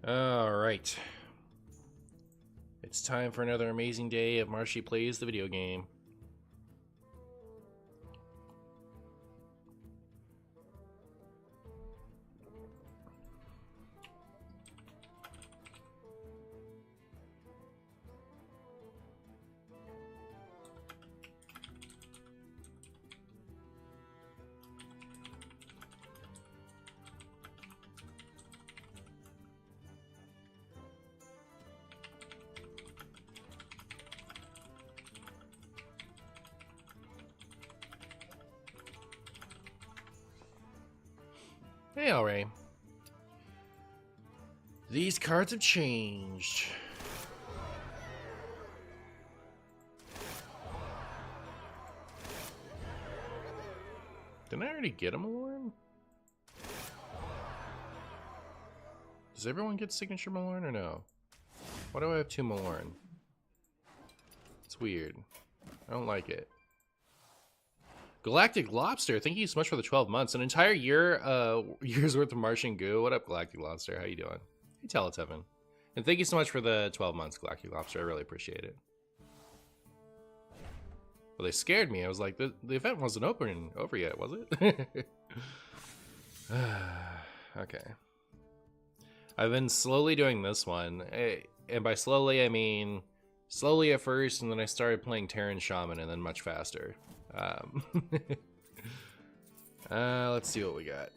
Alright. It's time for another amazing day of Martian Plays the video game. Hey, alright. These cards have changed. Didn't I already get a Malorn? Does everyone get signature Malorn or no? Why do I have two Malorn? It's weird. I don't like it. Galactic Lobster, thank you so much for the 12 months. An entire year's worth of Martian goo. What up, Galactic Lobster? How you doing? Hey, Teletevin. And thank you so much for the 12 months, Galactic Lobster. I really appreciate it. Well, they scared me. I was like, the event wasn't over yet, was it? Okay. I've been slowly doing this one. And by slowly, I mean slowly at first, and then I started playing Terran Shaman, and then much faster. Let's see what we got.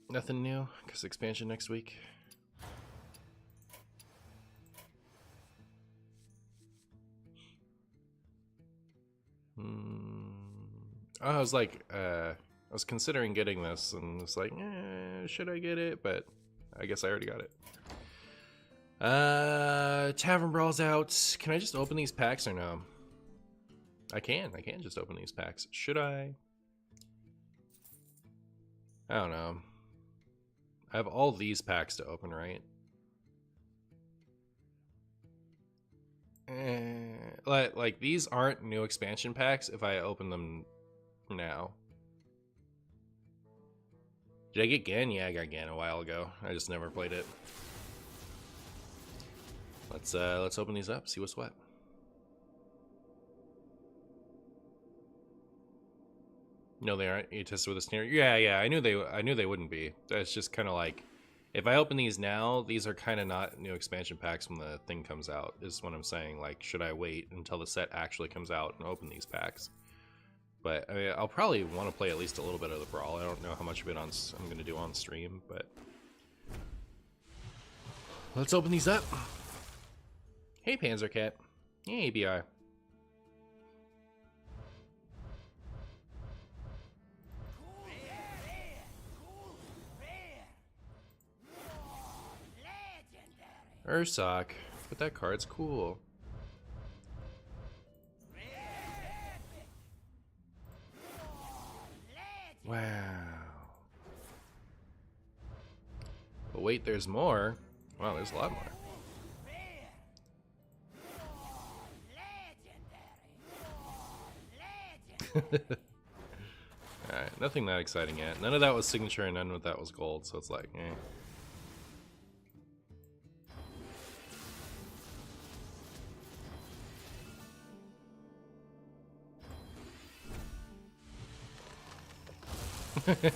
Nothing new, because expansion next week. I was like, I was considering getting this, and it's like, should I get it? But I guess I already got it. Tavern Brawl's out. Can I just open these packs or no? I can just open these packs. Should I? I don't know. I have all these packs to open, right? Like these aren't new expansion packs if I open them now. Did I get Gan? Yeah, I got Gan a while ago. I just never played it. Let's open these up, see what's what. No, they aren't. You tested with a snare. Yeah. I knew they wouldn't be. It's just kind of like, if I open these now, these are kind of not new expansion packs when the thing comes out. Is what I'm saying. Like, should I wait until the set actually comes out and open these packs? But I mean, I'll probably want to play at least a little bit of the Brawl. I don't know how much of it I'm going to do on stream, but let's open these up. Hey, Panzercat. Hey, ABI. Ursoc, but that card's cool. Wow. But wait, there's more. Wow, there's a lot more. Alright, nothing that exciting yet. None of that was signature and none of that was gold, so it's like, eh.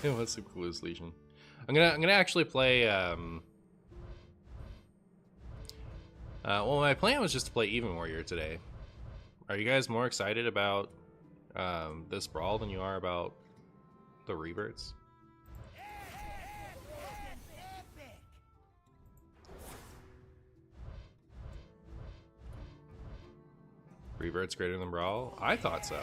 What's the coolest Legion? I'm gonna actually play. Well, my plan was just to play Even Warrior today. Are you guys more excited about this Brawl than you are about the Reverts? Reverts greater than Brawl? I thought so.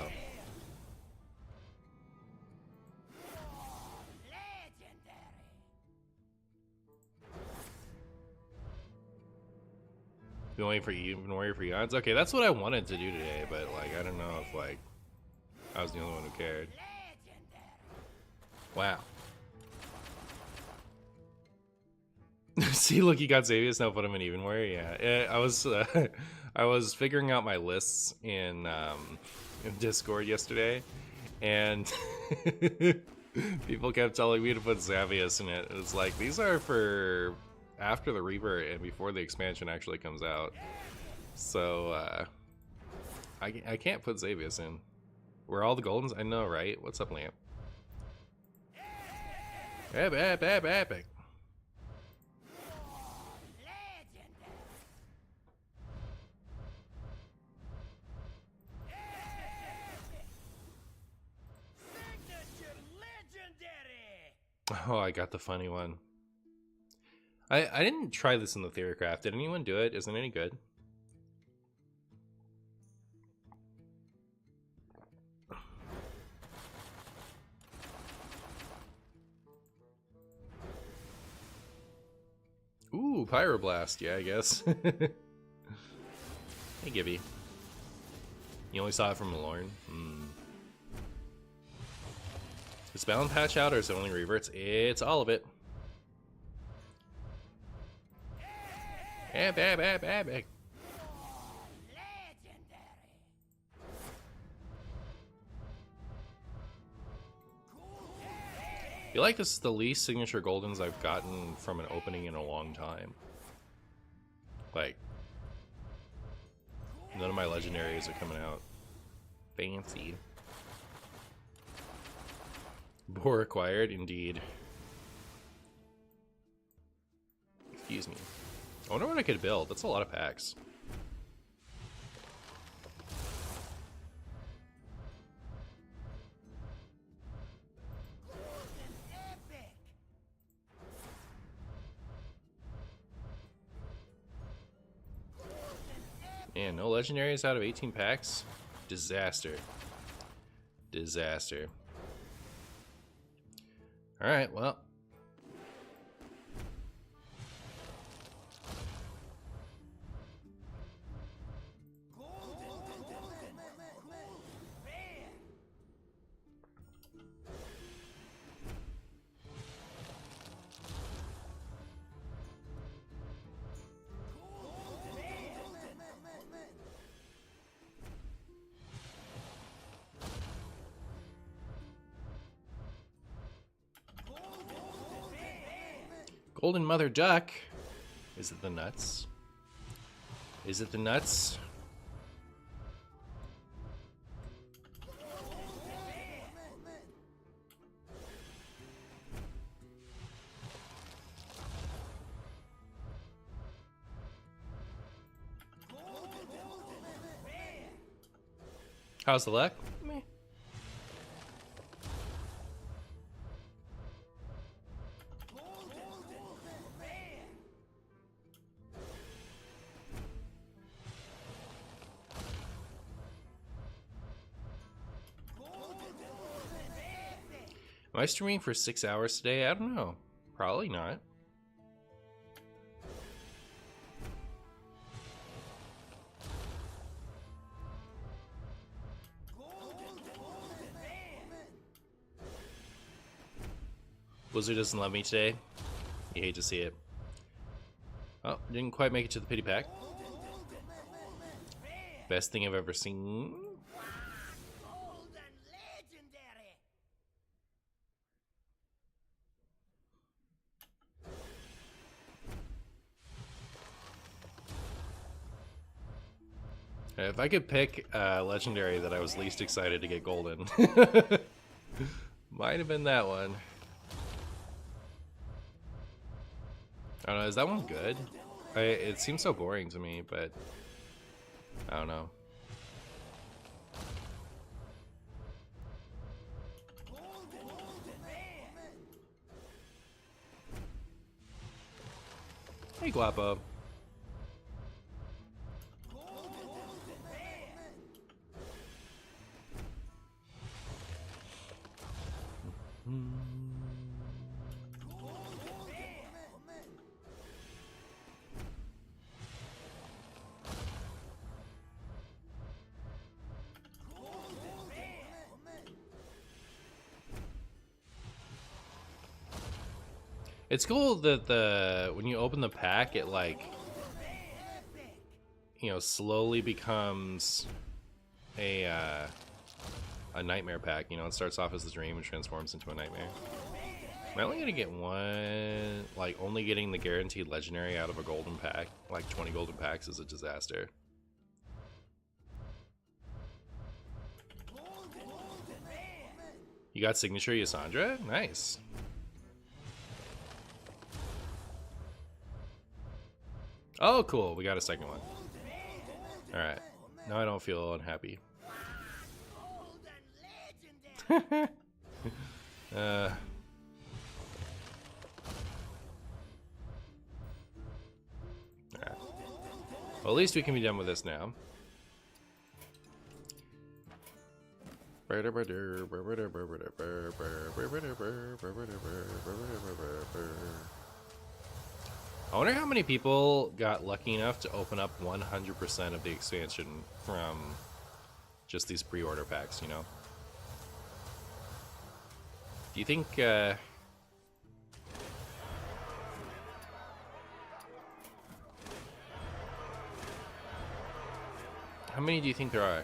Been waiting for Even Warrior for Eons? Okay, that's what I wanted to do today, but like I don't know if like I was the only one who cared. Wow. See, look, you got Xavius, now put him in Even Warrior. Yeah, I was figuring out my lists in Discord yesterday, and people kept telling me to put Xavius in it. It's like, these are for after the revert and before the expansion actually comes out. So, I can't put Xavius in. Where are all the Goldens? I know, right? What's up, Lamp? Epic. Oh, I got the funny one. I didn't try this in the Theorycraft. Did anyone do it? Isn't it any good? Ooh, Pyroblast. Yeah, I guess. Hey, Gibby. You only saw it from Lorne? Is Balance Patch out or is it only reverts? It's all of it. Epic. I feel like this is the least signature Goldens I've gotten from an opening in a long time. Like, none of my legendaries are coming out. Fancy. Boar acquired, indeed. Excuse me. I wonder what I could build. That's a lot of packs. Man, no legendaries out of 18 packs? Disaster. Disaster. Alright, well. Golden Mother Duck. Is it the nuts? Is it the nuts? How's the luck? Meh. Am I streaming for 6 hours today? I don't know. Probably not. Blizzard doesn't love me today. You hate to see it. Oh, didn't quite make it to the pity pack. Best thing I've ever seen. If I could pick a legendary that I was least excited to get golden, might have been that one. I don't know, is that one good? It seems so boring to me, but I don't know. Hey, Guapo. It's cool that when you open the pack, it like, you know, slowly becomes a nightmare pack. You know, it starts off as a dream and transforms into a nightmare. Am I only gonna get one? Like, only getting the guaranteed legendary out of a golden pack, like 20 golden packs, is a disaster. You got signature Yasandra? Nice. Oh, cool. We got a second one. Alright. Now I don't feel unhappy. Alright. Well, at least we can be done with this now. I wonder how many people got lucky enough to open up 100% of the expansion from just these pre-order packs, you know? Do you think, how many do you think there are?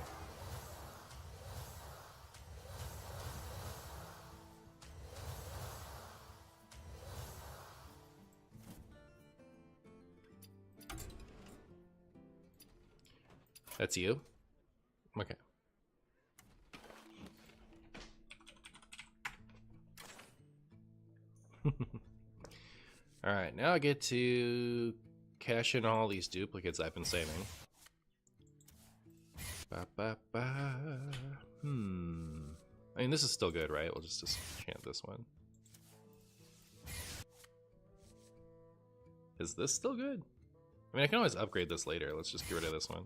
That's you? Okay. Alright, now I get to cash in all these duplicates I've been saving. I mean, this is still good, right? We'll just disenchant this one. Is this still good? I mean, I can always upgrade this later. Let's just get rid of this one.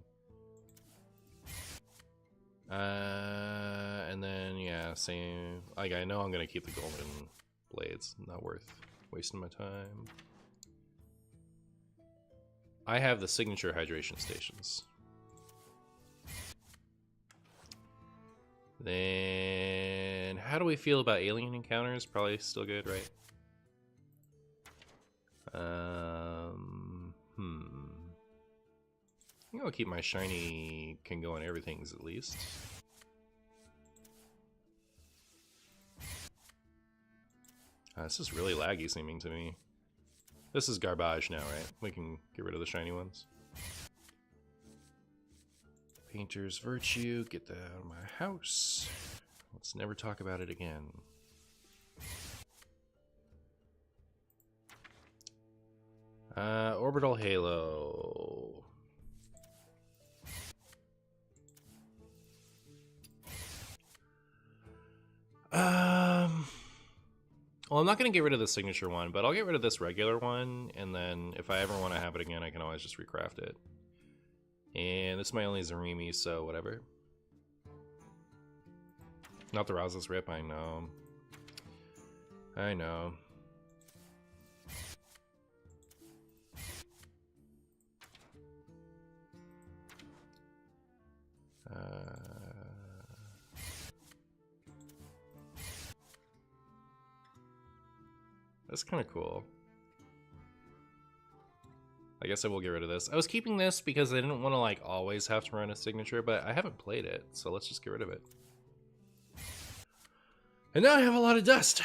And then, yeah, same. Like, I know I'm gonna keep the golden blades. Not worth wasting my time. I have the signature hydration stations. Then, how do we feel about alien encounters? Probably still good, right? I think I'll keep my shiny can go on everything's at least. This is really laggy seeming to me. This is garbage now, right? We can get rid of the shiny ones. Painter's Virtue, get that out of my house. Let's never talk about it again. Orbital Halo. Well, I'm not going to get rid of the signature one, but I'll get rid of this regular one, and then if I ever want to have it again, I can always just recraft it. And this is my only Zarimi, so whatever. Not the Rouseless Rip, I know. I know. That's kind of cool. I guess I will get rid of this. I was keeping this because I didn't want to like always have to run a signature, but I haven't played it, so let's just get rid of it. And now I have a lot of dust.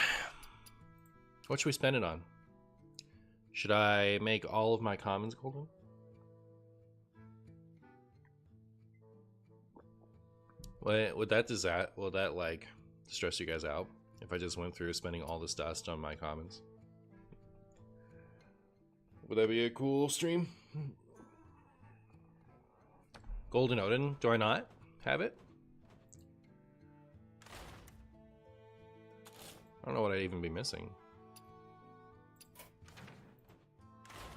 What should we spend it on? Should I make all of my commons golden? Would that like stress you guys out if I just went through spending all this dust on my commons? Would that be a cool stream? Golden Odin, do I not have it? I don't know what I'd even be missing.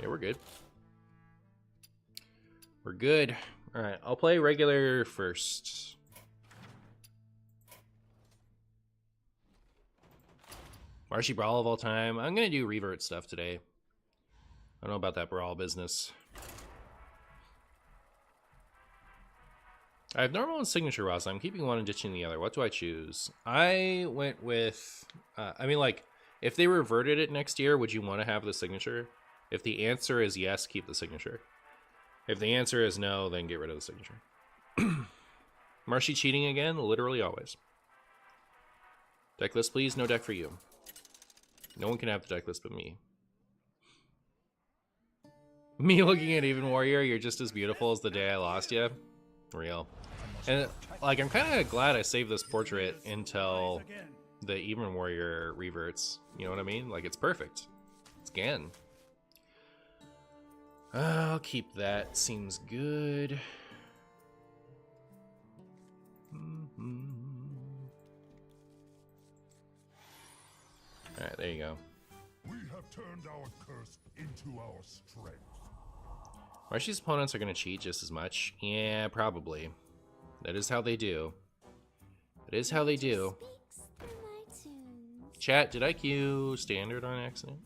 Yeah, we're good. We're good. Alright, I'll play regular first. Marshy Brawl of all time. I'm gonna do revert stuff today. I don't know about that Brawl business. I have normal and signature Ross. I'm keeping one and ditching the other. What do I choose? I went with... I mean, like, if they reverted it next year, would you want to have the signature? If the answer is yes, keep the signature. If the answer is no, then get rid of the signature. Marshy cheating again? Literally always. Deck list, please. No deck for you. No one can have the deck list but me. Me looking at Even Warrior, you're just as beautiful as the day I lost you. Real. And, like, I'm kind of glad I saved this portrait until the Even Warrior reverts. You know what I mean? Like, it's perfect. It's Gan. I'll keep that. Seems good. Alright, there you go. We have turned our curse into our strength. Marshi's opponents are going to cheat just as much. Yeah, probably. That is how they do. That is how they do. Chat, did I queue standard on accident?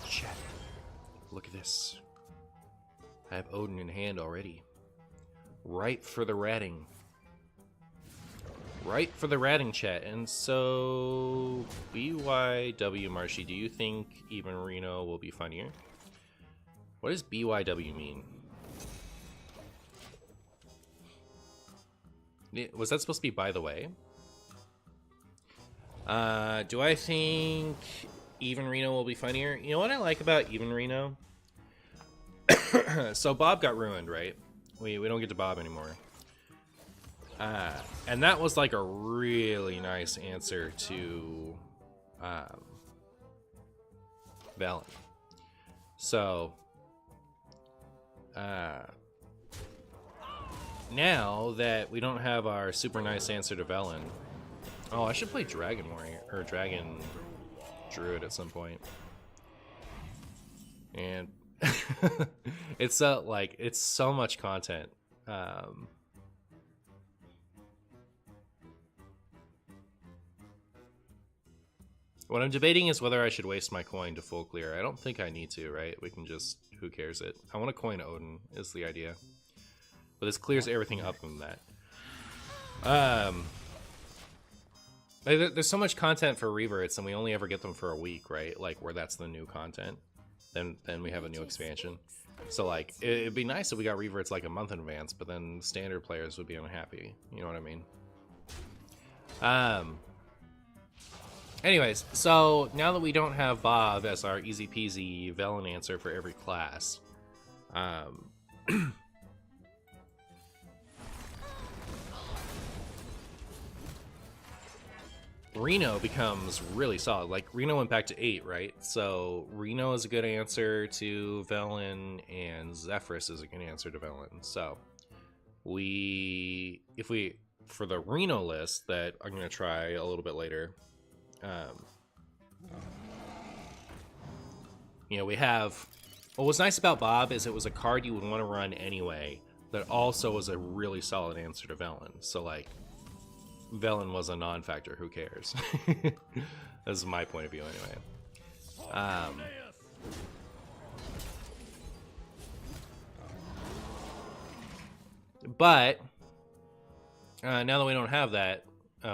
Chat. Look at this. I have Odin in hand already. Ripe for the ratting. Ripe for the ratting, chat. And so, BYW Marshy, do you think even Reno will be funnier? What does BYW mean? Was that supposed to be by the way? Do I think even Reno will be funnier? You know what I like about even Reno? So Bob got ruined, right? We don't get to Bob anymore. And that was like a really nice answer to Valen. So now that we don't have our super nice answer to Velen, oh, I should play Dragon Warrior or Dragon Druid at some point. And it's like it's so much content. What I'm debating is whether I should waste my coin to full clear. I don't think I need to, right? We can just, who cares it? I want to coin Odin, is the idea. But this clears everything up from that. There's so much content for reverts, and we only ever get them for a week, right? Like, where that's the new content. Then we have a new expansion. So, like, it'd be nice if we got reverts, like, a month in advance, but then standard players would be unhappy. You know what I mean? Anyways, so now that we don't have Bob as our easy peasy Velen answer for every class, Reno becomes really solid. Like, Reno went back to 8, right? So Reno is a good answer to Velen, and Zephyrus is a good answer to Velen. So if we, for the Reno list that I'm going to try a little bit later, you know, we have, what was nice about Bob is it was a card you would want to run anyway, that also was a really solid answer to Velen. So, like, Velen was a non-factor, who cares? This is my point of view anyway. But now that we don't have that,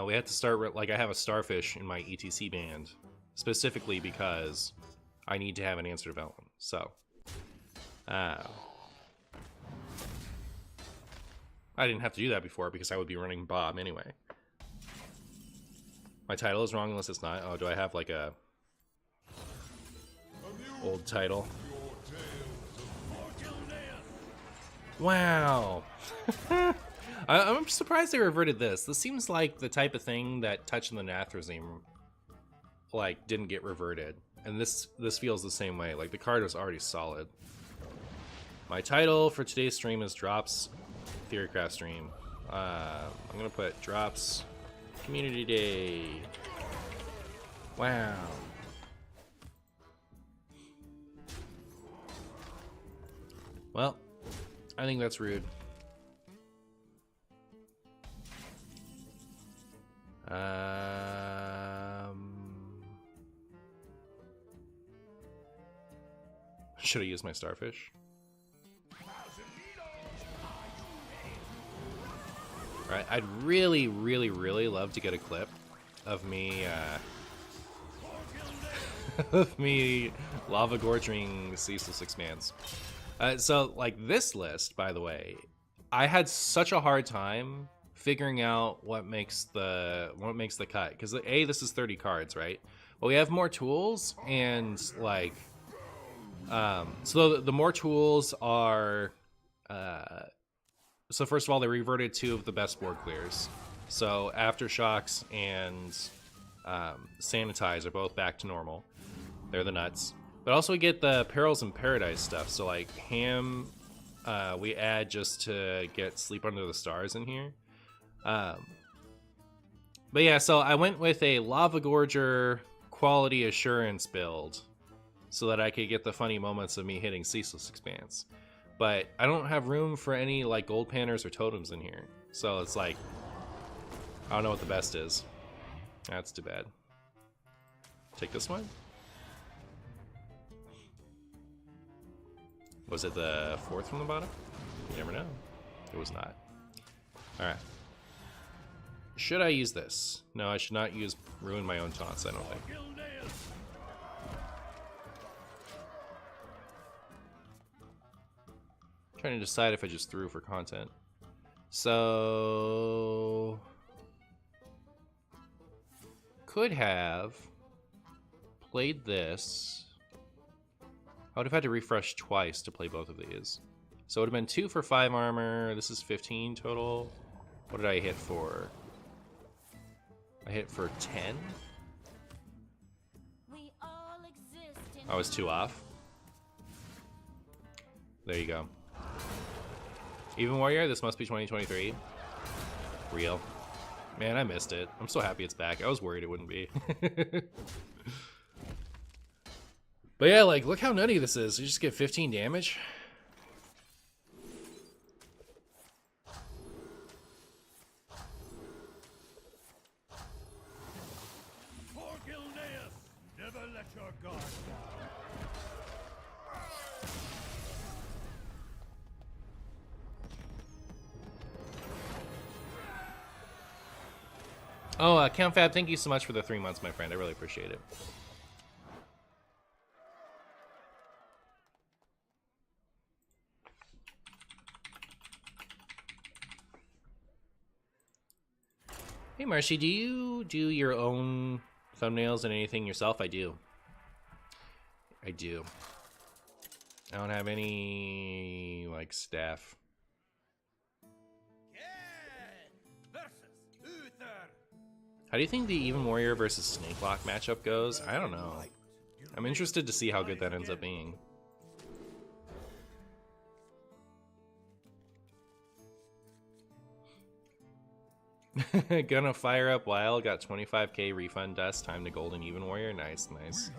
we have to start, like, I have a Starfish in my ETC band, specifically because I need to have an answer to Velen. So, I didn't have to do that before because I would be running Bob anyway. My title is wrong unless it's not. Oh, do I have like a old title? Wow. I'm surprised they reverted this. This seems like the type of thing that Touch in the Nathrezim like didn't get reverted. And this feels the same way. Like, the card was already solid. My title for today's stream is Drops Theorycraft stream. I'm gonna put Drops Community Day. Wow. Well, I think that's rude. Should I use my Starfish? Alright, I'd really, really, really love to get a clip of me, of me lava gorging Ceaseless Expanse. So, like, this list, by the way, I had such a hard time figuring out what makes the cut, because this is 30 cards, right? But we have more tools, and like so the more tools are so first of all, they reverted 2 of the best board clears. So Aftershocks and Sanitize are both back to normal. They're the nuts. But also we get the Perils in Paradise stuff. So like Ham, we add just to get Sleep Under the Stars in here. But yeah, so I went with a Lava Gorger Quality Assurance build so that I could get the funny moments of me hitting Ceaseless Expanse. But I don't have room for any like gold panners or totems in here. So it's like, I don't know what the best is. That's too bad. Take this one? Was it the 4th from the bottom? You never know. It was not. Alright. Should I use this? No, I should not ruin my own taunts, I don't think. Trying to decide if I just threw for content. So could have played this. I would have had to refresh twice to play both of these. So it would have been 2 for 5 armor. This is 15 total. What did I hit for? I hit for 10? I was 2 off. There you go. Even Warrior, this must be 2023. Real. Man, I missed it. I'm so happy it's back. I was worried it wouldn't be. But yeah, like, look how nutty this is. You just get 15 damage. Never let your guard down. Oh, Count Fab, thank you so much for the 3 months, my friend. I really appreciate it. Hey, Marshy, do you do your own thumbnails and anything yourself? I do. I do. I don't have any, like, staff. How do you think the Even Warrior versus Snakelock matchup goes? I don't know. I'm interested to see how good that ends up being. Gonna fire up Wild, got 25k refund dust, time to Golden Even Warrior. Nice, nice.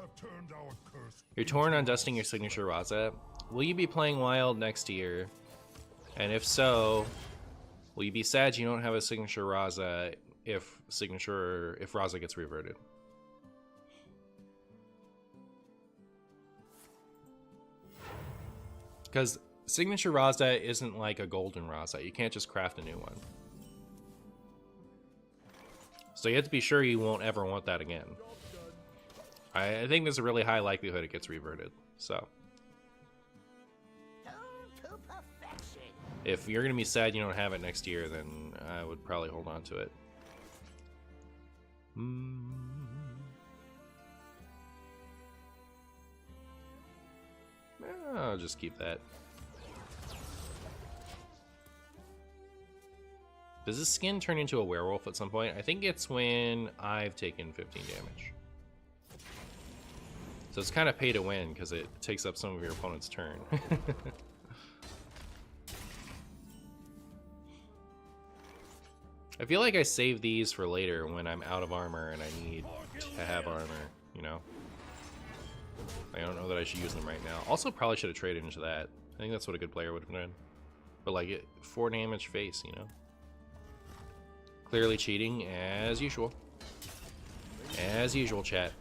You're torn on dusting your signature Raza. Will you be playing Wild next year? And if so, will you be sad you don't have a signature Raza if Raza gets reverted? Because signature Raza isn't like a golden Raza. You can't just craft a new one. So you have to be sure you won't ever want that again. I think there's a really high likelihood it gets reverted. So if you're gonna be sad you don't have it next year, then I would probably hold on to it. I'll just keep that. Does this skin turn into a werewolf at some point? I think it's when I've taken 15 damage. So it's kind of pay to win because it takes up some of your opponent's turn. I feel like I save these for later when I'm out of armor and I need to have armor, you know? I don't know that I should use them right now. Also, probably should have traded into that. I think that's what a good player would have done. But like, 4 damage face, you know? Clearly cheating, as usual. As usual, chat.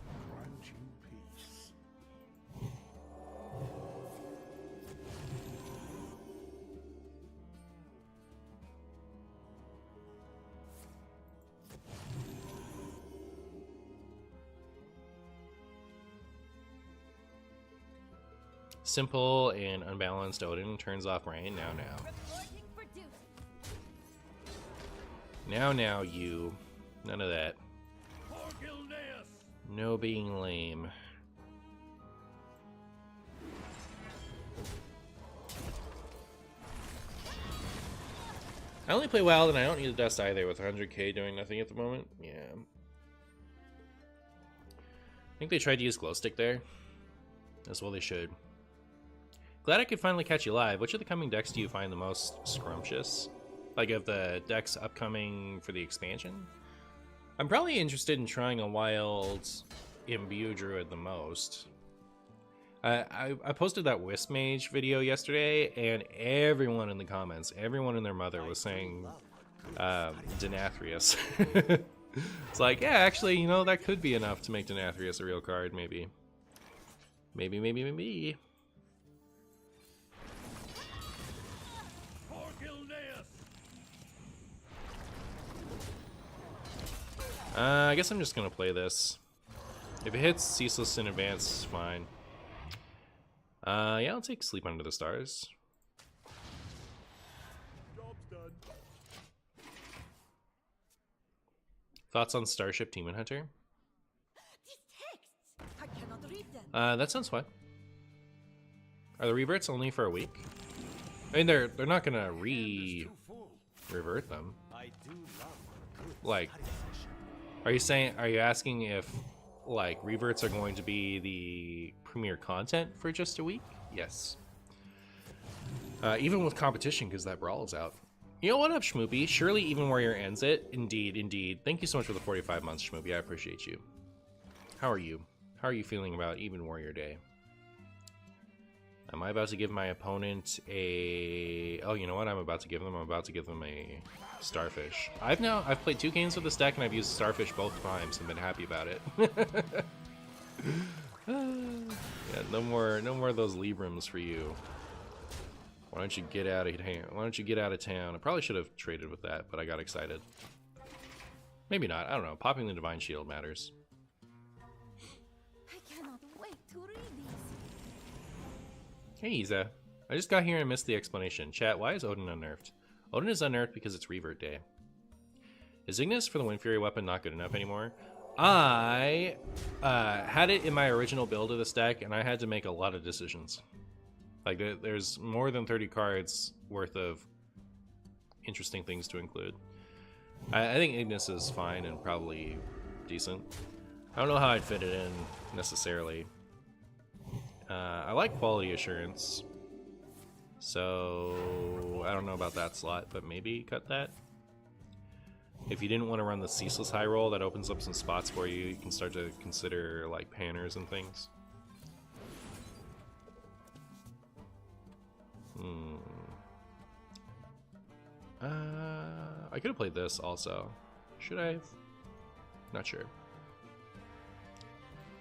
Simple and unbalanced Odin turns off rain. Now. Now, you. None of that. No being lame. I only play Wild and I don't need a dust either with 100k doing nothing at the moment. Yeah. I think they tried to use glow stick there. As well they should. Glad I could finally catch you live. Which of the coming decks do you find the most scrumptious? Like of the decks upcoming for the expansion? I'm probably interested in trying a Wild Imbue Druid the most. I posted that Wisp Mage video yesterday, and everyone in the comments, everyone and their mother was saying Denathrius. It's like, yeah, actually, you know, that could be enough to make Denathrius a real card, maybe. Maybe. I guess I'm just gonna play this. If it hits Ceaseless in advance, fine. Yeah, I'll take Sleep Under the Stars. Job's done. Thoughts on Starship Demon Hunter? These texts! I cannot read them. That sounds fun. Are the reverts only for a week? I mean, they're not gonna revert them. Like, are you asking if like reverts are going to be the premier content for just a week? Yes. Even with competition, because that brawl is out. You know what up, Schmoopy? Surely Even Warrior ends it. Indeed. Thank you so much for the 45 months, Schmoopy. I appreciate you. How are you? How are you feeling about Even Warrior Day? Am I about to give my opponent a... Oh, you know what I'm about to give them? I'm about to give them a Starfish. I've played 2 games with this deck, and I've used Starfish both times and been happy about it. Yeah, no more of those Librams for you. Why don't you get out of here? Why don't you get out of town? I probably should have traded with that, but I got excited. Maybe not. I don't know. Popping the Divine Shield matters. I cannot wait to read these. Hey, Isa. I just got here and missed the explanation. Chat, why is Odin unnerfed? Odin is unnerfed because it's Revert Day. Is Ignis for the Wind Fury weapon not good enough anymore? I had it in my original build of this deck, and I had to make a lot of decisions. Like, there's more than 30 cards worth of interesting things to include. I think Ignis is fine and probably decent. I don't know how I'd fit it in, necessarily. I like Quality Assurance, so I don't know about that slot, but maybe cut that. If you didn't want to run the Ceaseless High Roll, that opens up some spots for you. You can start to consider, like, Panners and things. I could have played this also. Should I have? Not sure.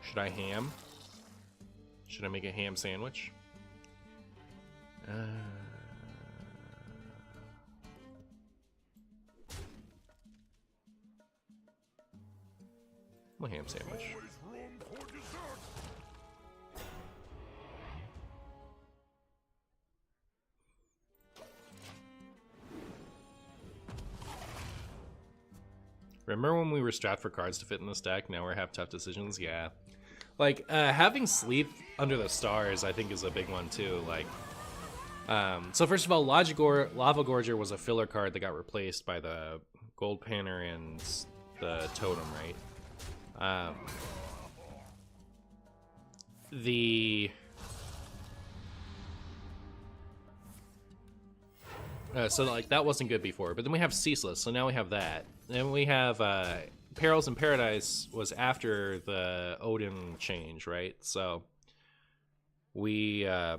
Should I ham? Should I make a ham sandwich? A ham sandwich. Always room for dessert. Remember when we were strapped for cards to fit in this deck? Now we have tough decisions? Yeah. Like, having Sleep Under the Stars, I think, is a big one, too. Like, so first of all, Lava Gorger was a filler card that got replaced by the Gold Panner and the Totem, right? So, like, that wasn't good before, but then we have Ceaseless, so now we have that. Then we have Perils in Paradise was after the Odin change, right? So we I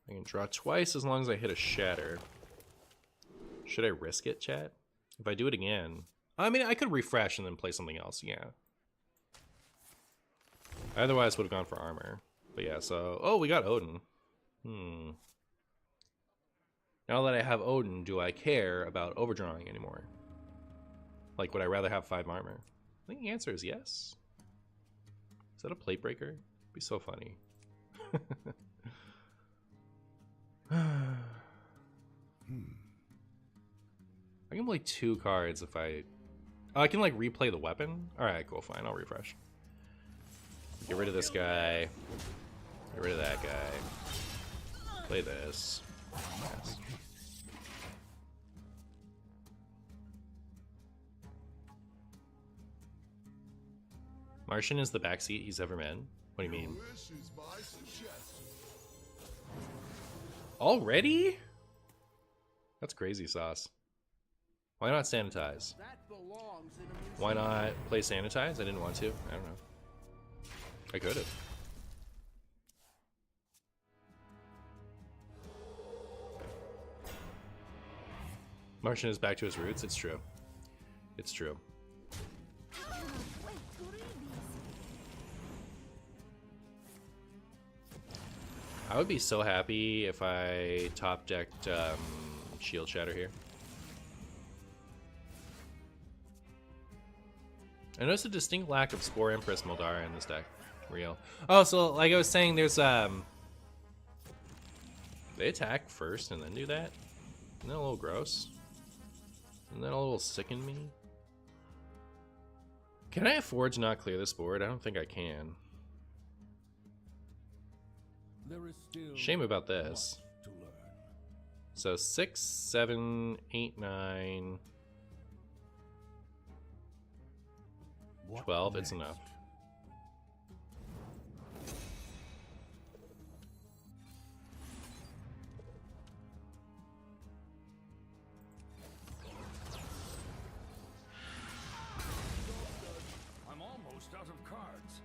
can draw twice as long as I hit a Shatter. Should I risk it, chat? If I do it again, I mean, I could refresh and then play something else, yeah. I otherwise would have gone for armor. But yeah, so, oh, we got Odin. Now that I have Odin, do I care about overdrawing anymore? Like, would I rather have 5 armor? I think the answer is yes. Is that a plate breaker? It'd be so funny. I can play 2 cards if I... Oh, I can like replay the weapon? Alright, cool, fine, I'll refresh. Get rid of this guy. Get rid of that guy. Play this. Yes. Martian is the backseat he's ever been. What do you mean? Already? That's crazy sauce. Why not sanitize? Why not play sanitize? I didn't want to. I don't know. I could have. Martian is back to his roots. It's true. It's true. I would be so happy if I top decked Shield Shatter here. I noticed a distinct lack of Spore Empress Moldara in this deck. Real. Oh, so like I was saying, there's they attack first and then do that? Isn't that a little gross? Isn't that a little sicken me? Can I afford to not clear this board? I don't think I can. There is still Shame about this. to learn. So 6, 7, 8, 9, 12, it's enough. I'm almost out of cards.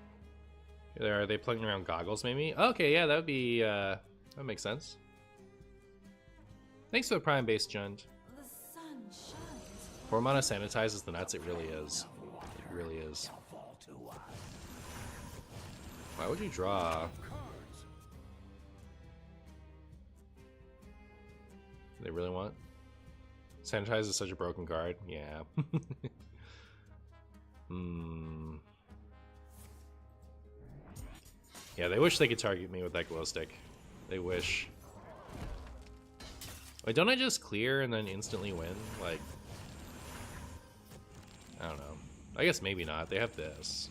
Are they playing around goggles maybe? Okay, yeah, that would be, that makes sense. Thanks for the Prime base, Jund. The sun shines. 4 mana sanitizes the nuts, it really is. It really is. Why would you draw? They really want? Sanitize is such a broken card. Yeah. Yeah, they wish they could target me with that glow stick. They wish. Wait, don't I just clear and then instantly win? Like, I don't know. I guess maybe not. They have this.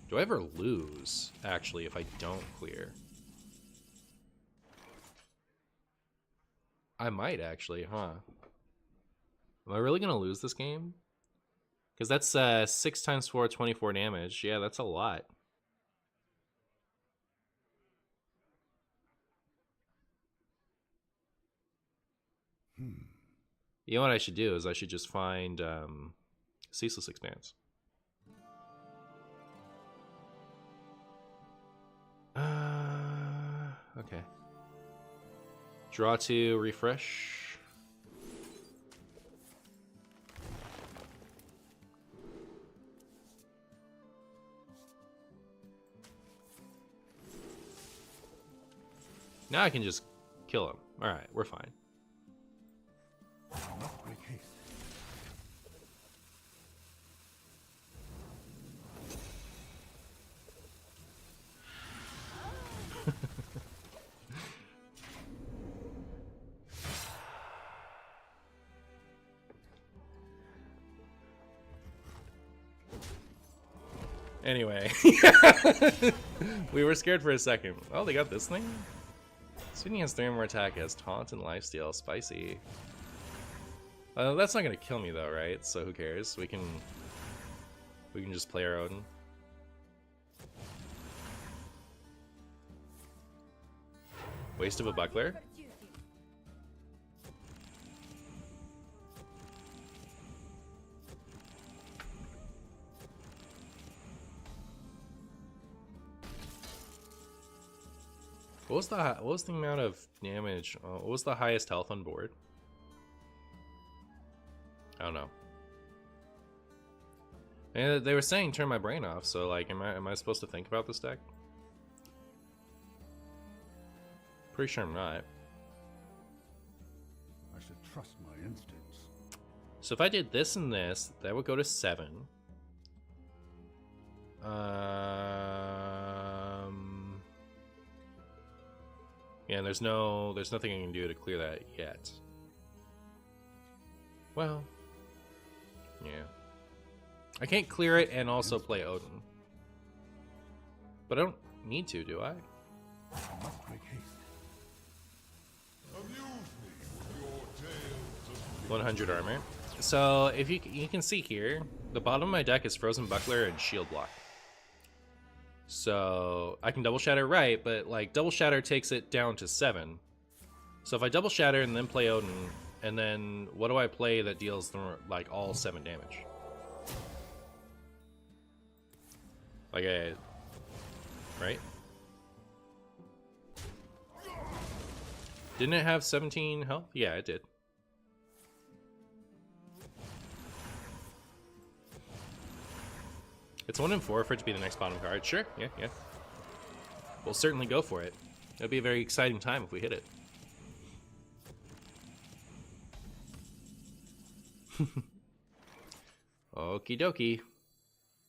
Do I ever lose, actually, if I don't clear? I might, actually, huh? Am I really gonna lose this game? Because that's 6 times 4, 24 damage. Yeah, that's a lot. You know what I should do is I should just find Ceaseless Expanse. Okay. Draw 2, refresh. Now I can just kill him. Alright, we're fine. Make haste. Anyway. We were scared for a second. Oh, they got this thing? Sydney has 3 more attack, has Taunt and Lifesteal. Spicy. That's not gonna kill me though, right? So who cares? We can just play our own. Waste of a buckler. What was the amount of damage? What was the highest health on board? I don't know. And they were saying turn my brain off, so like, am I supposed to think about this deck? Pretty sure I'm not. I should trust my instincts. So if I did this and this, that would go to 7. Yeah, and there's nothing I can do to clear that yet. Well, yeah. I can't clear it and also play Odin. But I don't need to, do I? I must make haste. Amuse me with your tales of 100 armor. So if you can see here, the bottom of my deck is Frozen Buckler and Shield Block. So I can double shatter right, but like double shatter takes it down to 7. So if I double shatter and then play Odin, and then what do I play that deals like all 7 damage? Like a right? Didn't it have 17 health? Yeah, it did. It's 1 in 4 for it to be the next bottom card. Sure, yeah. We'll certainly go for it. It'll be a very exciting time if we hit it. Okie dokie.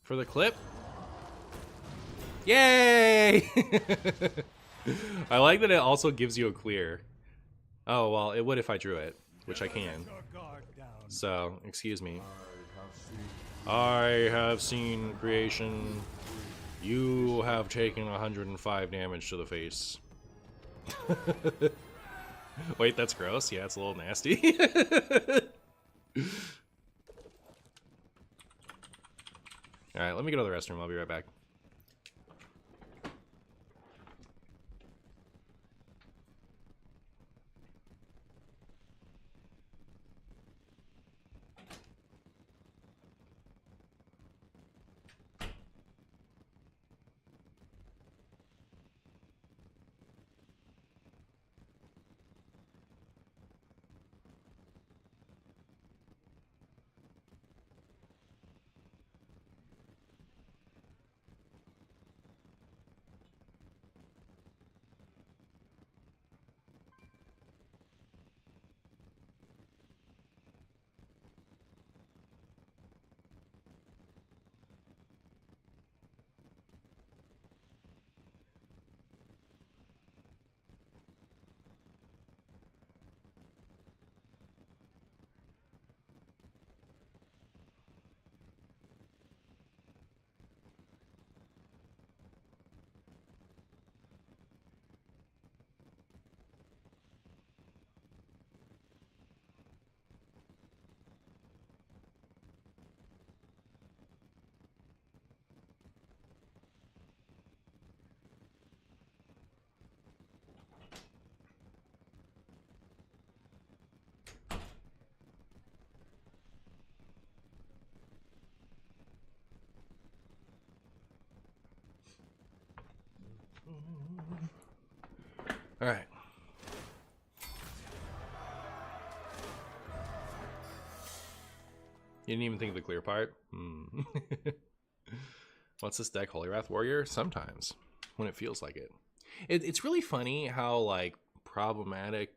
For the clip. Yay! I like that it also gives you a clear. Oh, well, it would if I drew it, which I can. So, excuse me. I have seen creation. You have taken 105 damage to the face. Wait, that's gross. Yeah, it's a little nasty. Alright, let me go to the restroom. I'll be right back. Alright. You didn't even think of the clear part? What's this deck? Holy Wrath Warrior? Sometimes. When it feels like it. It's really funny how, like, problematic...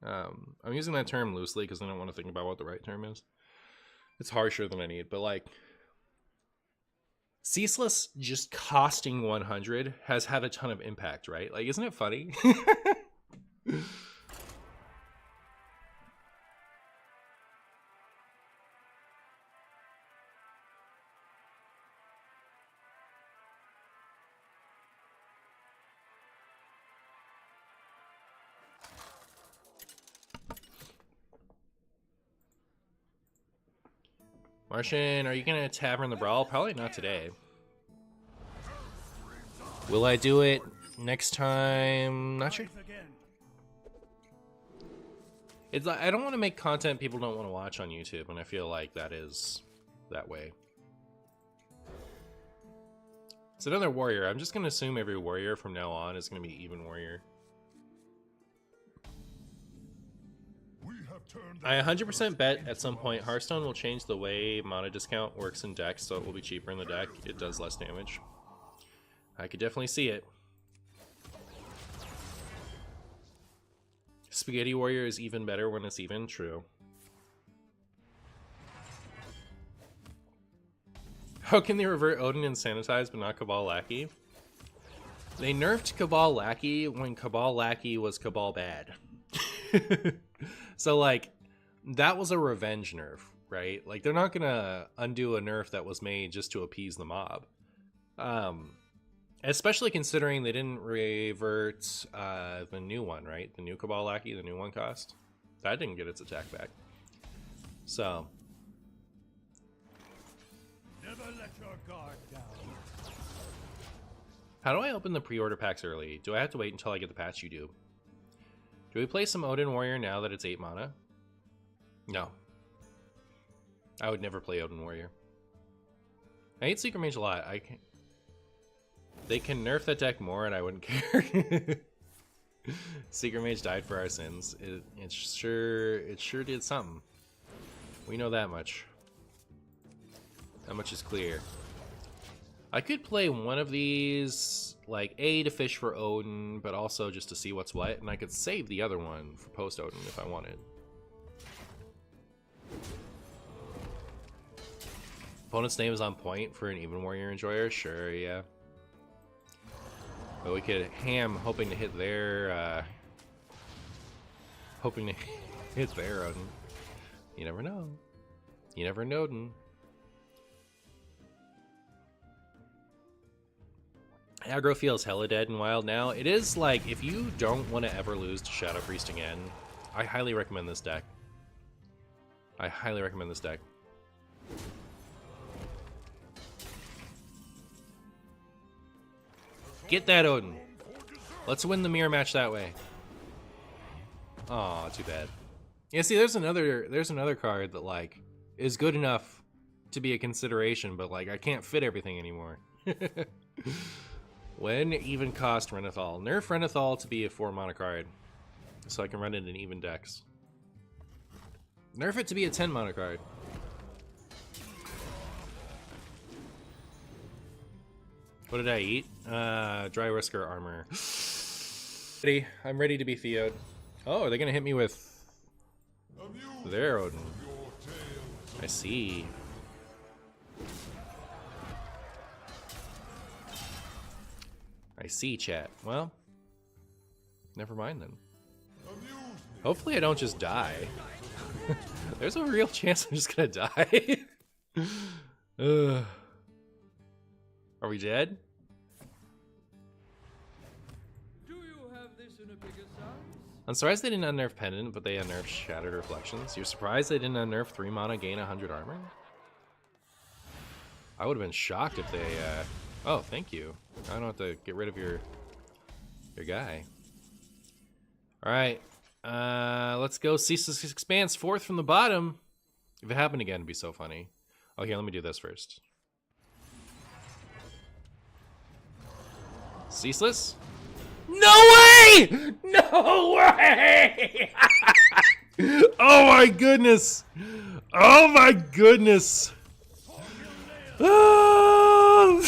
I'm using that term loosely because I don't want to think about what the right term is. It's harsher than I need, but, like... Ceaseless just costing 100 has had a ton of impact, right? Like, isn't it funny? Martian, are you gonna Tavern the Brawl? Probably not today. Will I do it next time? Not sure. It's like, I don't want to make content people don't want to watch on YouTube, and I feel like that is that way. It's another warrior. I'm just gonna assume every warrior from now on is gonna be even warrior. I 100% bet at some point Hearthstone will change the way mana discount works in decks, so it will be cheaper in the deck. It does less damage. I could definitely see it. Spaghetti Warrior is even better when it's even. True. How can they revert Odin and Sanitize but not Cabal Lackey? They nerfed Cabal Lackey when Cabal Lackey was Cabal bad. So, like, that was a revenge nerf, right? Like, they're not gonna undo a nerf that was made just to appease the mob. Especially considering they didn't revert the new one, right? The new Cabal Lackey, the new one cost. That didn't get its attack back. So. Never let your guard down. How do I open the pre-order packs early? Do I have to wait until I get the patch? You do. Do we play some Odin Warrior now that it's 8 mana? No. I would never play Odin Warrior. I hate Secret Mage a lot. They can nerf that deck more and I wouldn't care. Secret Mage died for our sins. It sure did something. We know that much. That much is clear. I could play one of these, like, A, to fish for Odin, but also just to see what's what, and I could save the other one for post-Odin if I wanted. Opponent's name is on point for an Even Warrior Enjoyer? Sure, yeah. But we could ham, hoping to hit their, Odin. You never know. You never know, Odin. Aggro feels hella dead and wild now. It is like, if you don't want to ever lose to Shadow Priest again, I highly recommend this deck. I highly recommend this deck. Get that, Odin. Let's win the mirror match that way. Aw, too bad. Yeah, see, there's another card that, like, is good enough to be a consideration, but, like, I can't fit everything anymore. When even cost Renathal. Nerf Renathal to be a 4 mana card, so I can run it in even decks. Nerf it to be a 10 mana card. What did I eat? Dry Whisker armor. I'm ready to be Theo'd. Oh, are they gonna hit me with their Odin? I see. I see, chat. Well, never mind then. Hopefully I don't just die. There's a real chance I'm just gonna die. Are we dead? Do you have this in a bigger size? I'm surprised they didn't unnerf Pendant, but they unnerfed Shattered Reflections. You're surprised they didn't unnerf 3 mana, gain 100 armor? I would have been shocked if they, Oh, thank you. I don't have to get rid of your guy. Alright. Let's go Ceaseless Expanse, 4th from the bottom. If it happened again, it'd be so funny. Oh, here, let me do this first. Ceaseless? No way! No way! Oh my goodness! Oh my goodness! Oh!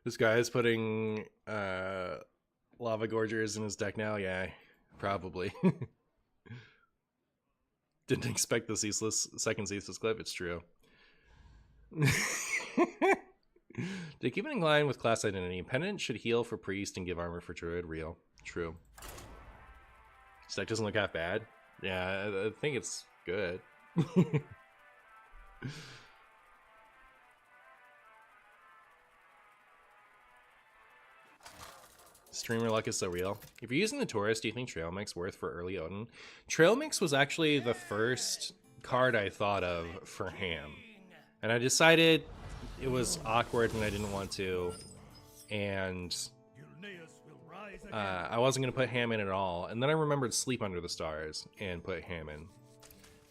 This guy is putting Lava Gorgers in his deck now? Yeah, probably. Didn't expect the second Ceaseless clip, it's true. To keep it in line with class identity, Pendant should heal for Priest and give armor for Druid. Real. True. This deck doesn't look half bad. Yeah, I think it's good. Streamer luck is so real. If you're using the Taurus, do you think Trail Mix worth for early Odin? Trail Mix was actually the first card I thought of for Ham. And I decided it was awkward and I didn't want to. And I wasn't going to put Ham in at all. And then I remembered Sleep Under the Stars and put Ham in.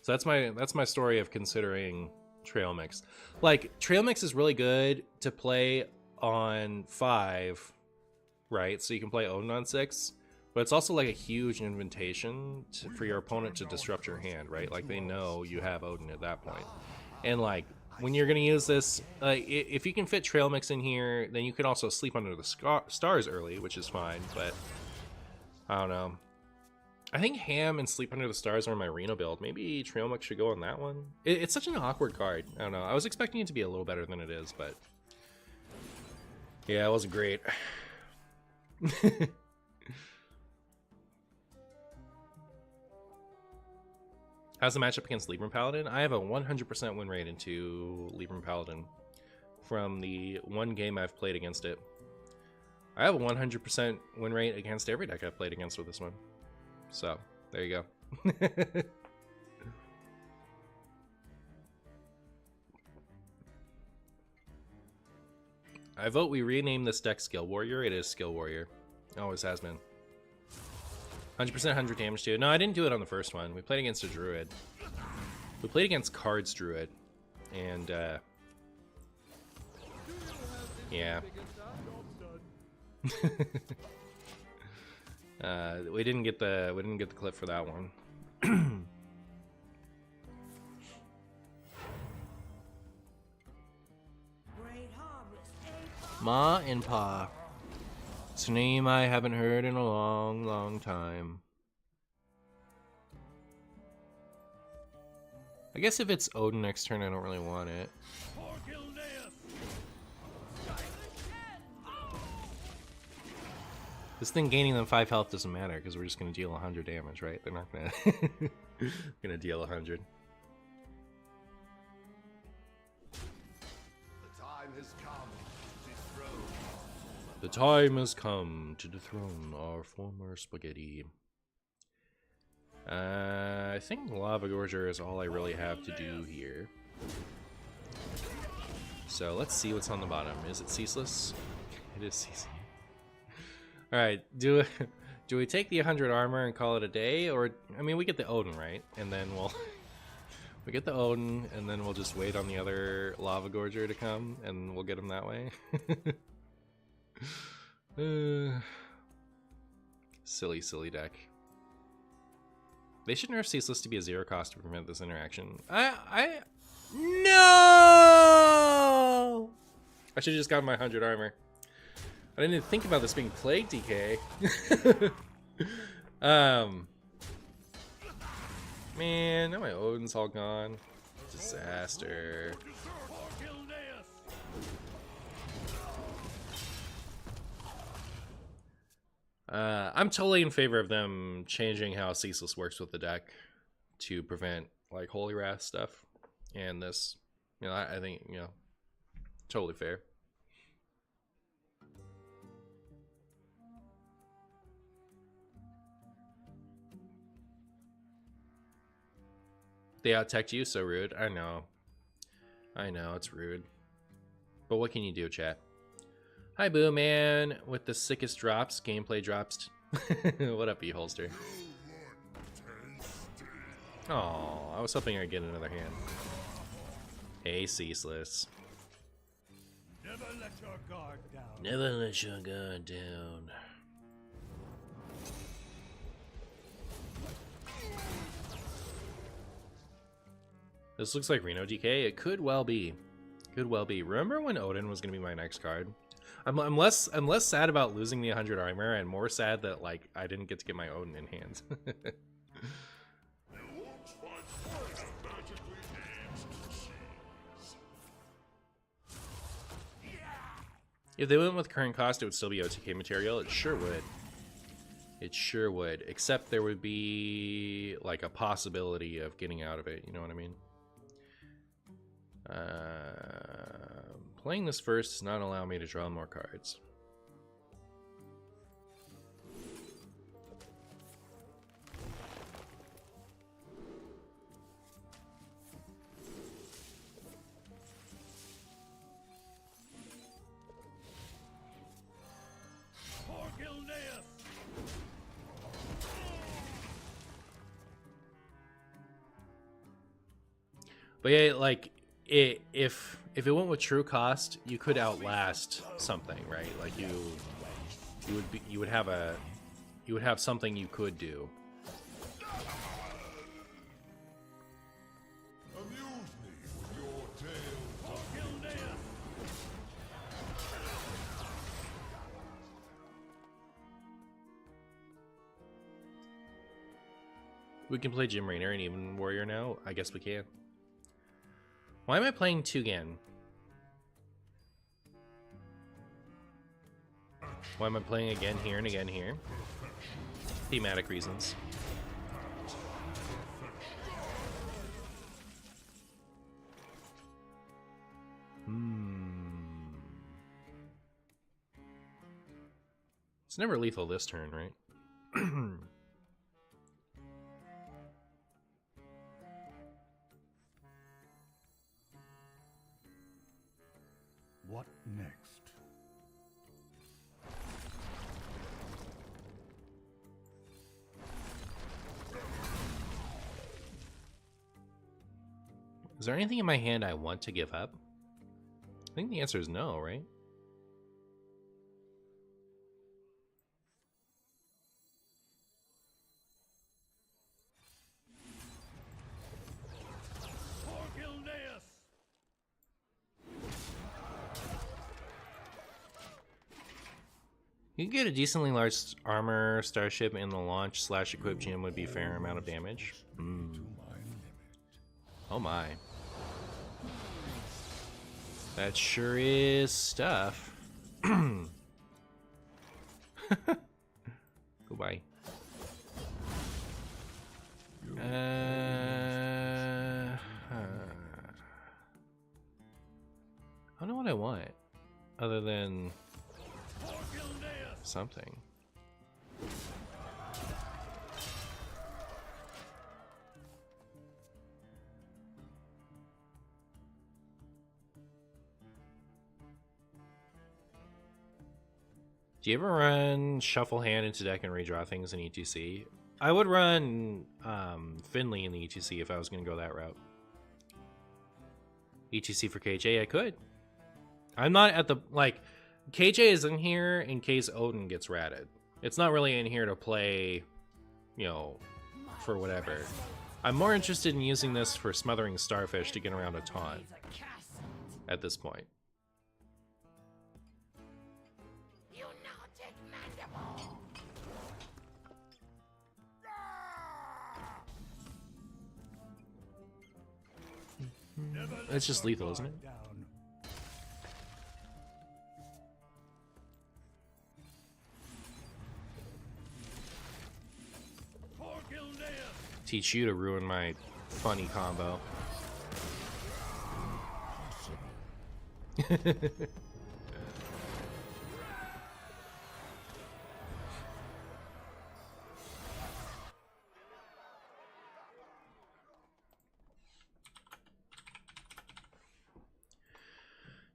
So that's my story of considering Trail Mix. Like, Trail Mix is really good to play on 5, right? So you can play Odin on 6, but it's also like a huge invitation for your opponent to disrupt your hand, right? Like, they know you have Odin at that point. And like, when you're gonna use this, if you can fit trail mix in here, then you could also sleep under the stars early, which is fine. But I don't know. I think Ham and Sleep Under the Stars are my Reno build. Maybe Trail Mix should go on that one. It's such an awkward card. I don't know. I was expecting it to be a little better than it is, but yeah, it wasn't great. How's the matchup against Libram Paladin? I have a 100% win rate into Libram Paladin from the one game I've played against it. I have a 100% win rate against every deck I've played against with this one. So, there you go. I vote we rename this deck Skill Warrior. It is Skill Warrior. Always has been. 100% 100 damage too. No, I didn't do it on the first one. We played against a Druid. We played against Cards Druid. And, yeah. We didn't get the clip for that one. Ma and Pa. It's a name I haven't heard in a long, long time. I guess if it's Odin next turn, I don't really want it. This thing gaining them 5 health doesn't matter because we're just going to deal 100 damage, right? They're not going to gonna deal 100. The time has come to dethrone our former spaghetti. I think Lava Gorger is all I really have to do here. So let's see what's on the bottom. Is it Ceaseless? It is Ceaseless. Alright, do we take the 100 armor and call it a day? Or, I mean, we get the Odin, right? And then we'll... we get the Odin, and then we'll just wait on the other Lava Gorger to come, and we'll get him that way. Silly, silly deck. They should nerf Ceaseless to be a 0 cost to prevent this interaction. No! I should have just gotten my 100 armor. I didn't even think about this being Plague DK. Man, now my Odin's all gone. Disaster. I'm totally in favor of them changing how Ceaseless works with the deck to prevent like Holy Wrath stuff. And this, you know, I think, you know, totally fair. They out-teched you, so rude. I know, it's rude. But what can you do, chat? Hi, Boo Man, with the sickest drops, gameplay drops. What up, E-Holster? Oh, I was hoping I'd get another hand. Hey, Ceaseless. Never let your guard down. Never let your guard down. This looks like Reno DK. It could well be. Could well be. Remember when Odin was going to be my next card? I'm less sad about losing the 100 armor and more sad that like I didn't get to get my Odin in hand. If they went with current cost, it would still be OTK material. It sure would. It sure would. Except there would be like a possibility of getting out of it. You know what I mean? Playing this first does not allow me to draw more cards. But yeah, like if it went with true cost, you could outlast something, right? Like you would have something you could do. Amuse me with your tales We can play Gym Rainer and even Warrior now? I guess we can. Why am I playing Tugan? Why am I playing again here and again here? Thematic reasons. It's never lethal this turn, right? What next? Is there anything in my hand I want to give up? I think the answer is no, right? You can get a decently large armor starship in the launch / equip gym would be a fair amount of damage. Oh my. That sure is stuff. Goodbye. I don't know what I want, other than something. Do you ever run Shuffle Hand into deck and redraw things in ETC? I would run Finley in the ETC if I was going to go that route. ETC for KJ, I could. I'm not at the, like, KJ is in here in case Odin gets ratted. It's not really in here to play, you know, for whatever. I'm more interested in using this for smothering Starfish to get around a taunt at this point. It's just lethal, isn't it? Teach you to ruin my funny combo.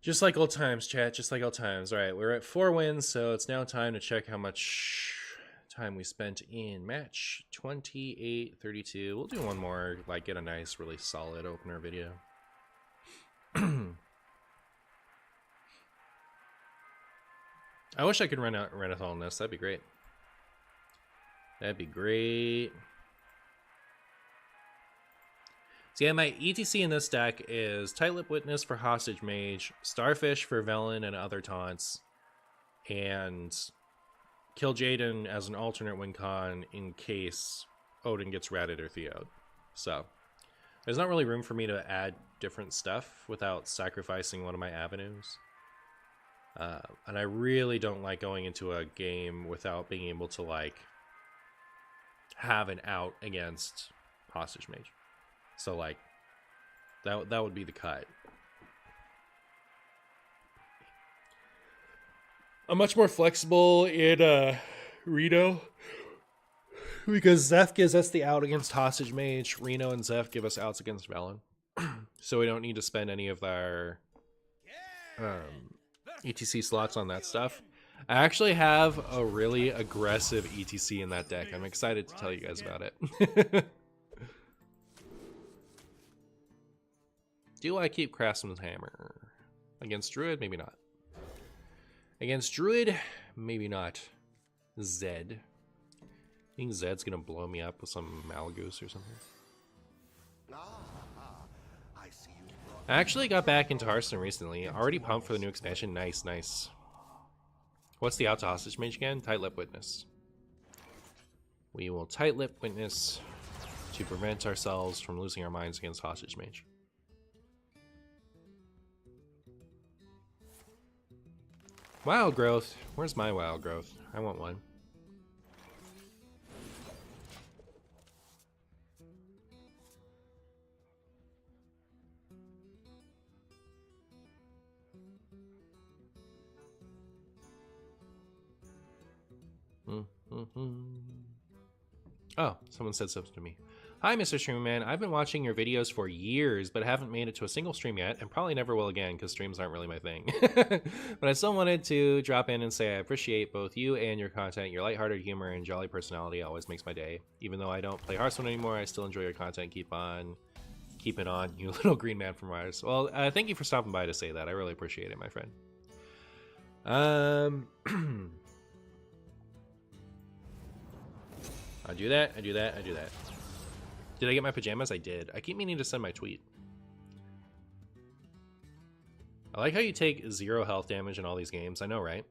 Just like old times, chat. Just like old times. All right, we're at 4 wins, so it's now time to check how much time we spent in match 28-32. We'll do one more, like, get a nice, really solid opener video. I wish I could run a Renathal on this. That'd be great. That'd be great. So yeah, my ETC in this deck is Tight-Lip Witness for Hostage Mage, Starfish for Velen and other taunts, and Kill Jaden as an alternate win con in case Odin gets ratted or Theo'd. So there's not really room for me to add different stuff without sacrificing one of my avenues. And I really don't like going into a game without being able to, like, have an out against Hostage Mage. So, like, that would be the cut. I'm much more flexible in Reno because Zeph gives us the out against Hostage Mage. Reno and Zeph give us outs against Velen. So we don't need to spend any of our ETC slots on that stuff. I actually have a really aggressive ETC in that deck. I'm excited to tell you guys about it. Do I keep Craftsman's Hammer? Against Druid? Maybe not. Against Druid? Maybe not. Zed. I think Zed's gonna blow me up with some Malgoose or something. I actually got back into Hearthstone recently. Already pumped for the new expansion. Nice, nice. What's the out to Hostage Mage again? Tight-Lip Witness. We will Tight-Lip Witness to prevent ourselves from losing our minds against Hostage Mage. Wild growth. Where's my wild growth? I want one. Oh, someone said something to me. Hi, Mr. Streamman. I've been watching your videos for years, but haven't made it to a single stream yet, and probably never will again, because streams aren't really my thing. But I still wanted to drop in and say I appreciate both you and your content. Your lighthearted humor and jolly personality always makes my day. Even though I don't play Hearthstone anymore, I still enjoy your content. Keep it on, you little green man from Mars. Well, thank you for stopping by to say that. I really appreciate it, my friend. I do that, I do that, I do that. Did I get my pajamas? I did. I keep meaning to send my tweet. I like how you take 0 health damage in all these games. I know, right?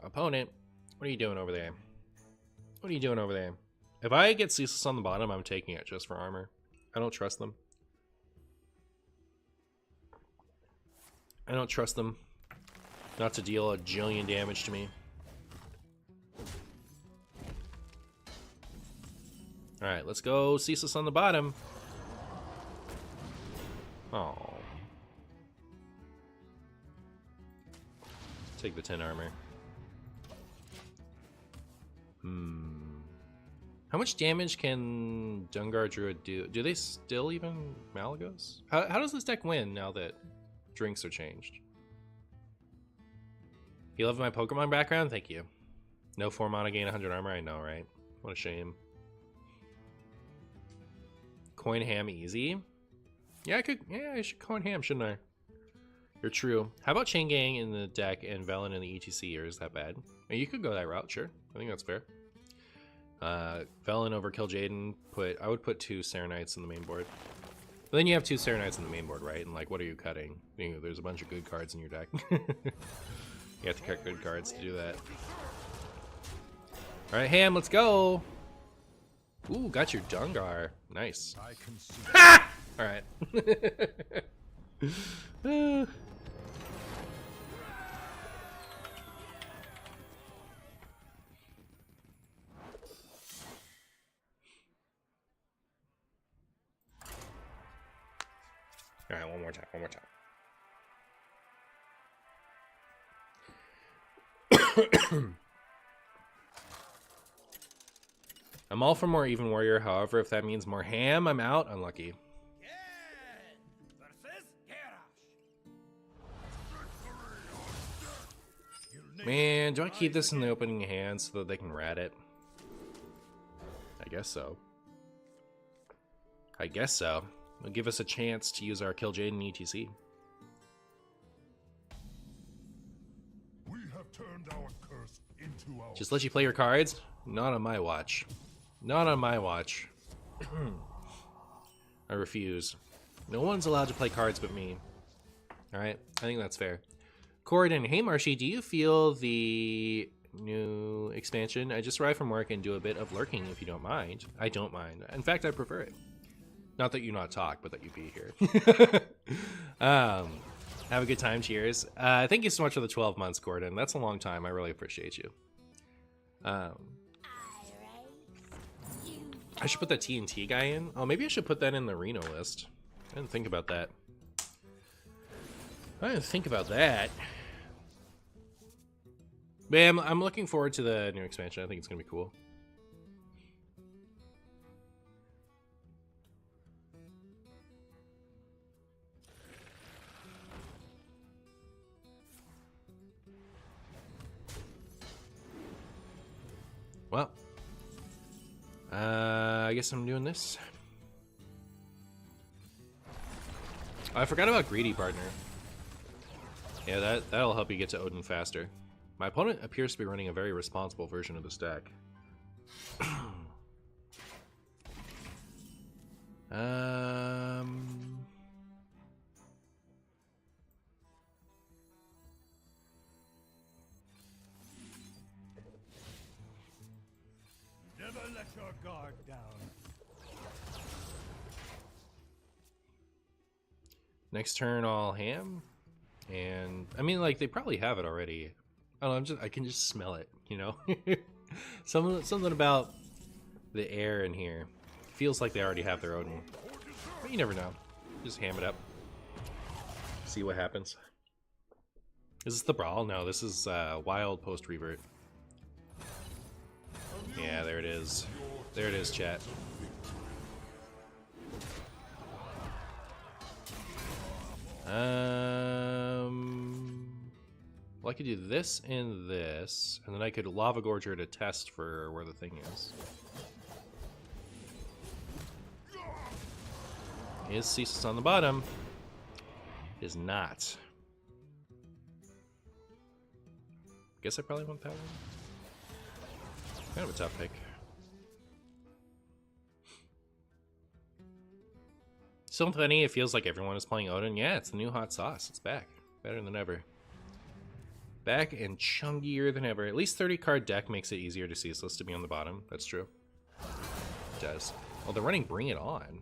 Opponent, what are you doing over there? What are you doing over there? If I get ceaseless on the bottom, I'm taking it just for armor. I don't trust them. I don't trust them not to deal a jillion damage to me. Alright, let's go ceaseless on the bottom. Oh. Take the 10 armor. How much damage can Dungar Druid do? Do they still even Malagos? How does this deck win now that drinks are changed? You love my Pokemon background? Thank you. No 4 mana gain 100 armor? I know, right? What a shame. Coin ham easy? Yeah, I should coin ham, shouldn't I? You're true. How about Chain Gang in the deck and Velen in the ETC, or is that bad? I mean, you could go that route, sure. I think that's fair. Velen over Kill Jaden. I would put 2 Serenites in the main board. But then you have 2 Serenites in the main board, right? And like, what are you cutting? You know, there's a bunch of good cards in your deck. You have to cut good cards to do that. Alright, Ham, let's go! Ooh, got your Dungar. Nice. Ha! Alright. Alright, one more time. I'm all for more even warrior, however, if that means more ham, I'm out. Unlucky. Man, do I keep this in the opening hand so that they can rat it? I guess so. It'll give us a chance to use our Kill Jaden ETC. We have turned our curse into our Just let you play your cards? Not on my watch. Not on my watch. I refuse. No one's allowed to play cards but me. Alright, I think that's fair. Corden, hey Marshy, do you feel the new expansion? I just arrived from work and do a bit of lurking if you don't mind. I don't mind. In fact, I prefer it. Not that you not talk, but that you be here. Have a good time. Cheers. Thank you so much for the 12 months, Gordon. That's a long time. I really appreciate you. I should put that TNT guy in. Oh, maybe I should put that in the Reno list. I didn't think about that. But yeah, I'm looking forward to the new expansion. I think it's going to be cool. Well, I guess I'm doing this. Oh, I forgot about Greedy Partner. Yeah, that'll help you get to Odin faster. My opponent appears to be running a very responsible version of this deck. your guard down. Next turn, I'll ham, and I mean, like they probably have it already. I don't know. I can just smell it, you know. Something about the air in here feels like they already have their own, but you never know. Just ham it up, see what happens. Is this the brawl? No, this is wild post revert. Yeah, there it is. There it is, chat. Well, I could do this and this, and then I could Lava Gorge her to test for where the thing is. Is Ceaseless on the bottom? Is not. Guess I probably want that one. Kind of a tough pick. Still plenty. It feels like everyone is playing Odin. Yeah, it's the new hot sauce. It's back. Better than ever. Back and chunkier than ever. At least 30 card deck makes it easier to Ceaseless to be on the bottom. That's true. It does. Oh, they're running Bring It On.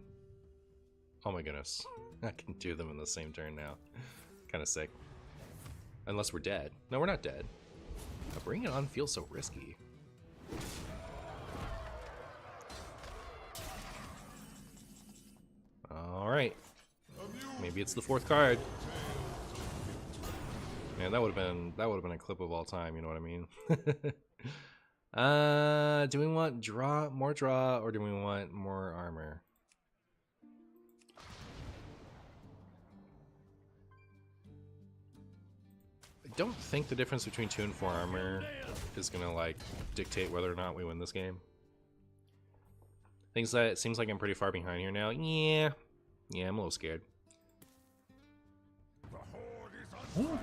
Oh my goodness. I can do them in the same turn now. Kind of sick. Unless we're dead. No, we're not dead. But Bring It On feels so risky. Alright. Maybe it's the fourth card. Man, that would have been a clip of all time, you know what I mean? Do we want more draw, or do we want more armor? I don't think the difference between 2 and 4 armor is gonna like dictate whether or not we win this game. Things that it seems like I'm pretty far behind here now. Yeah, I'm a little scared. The horde is unbreakable.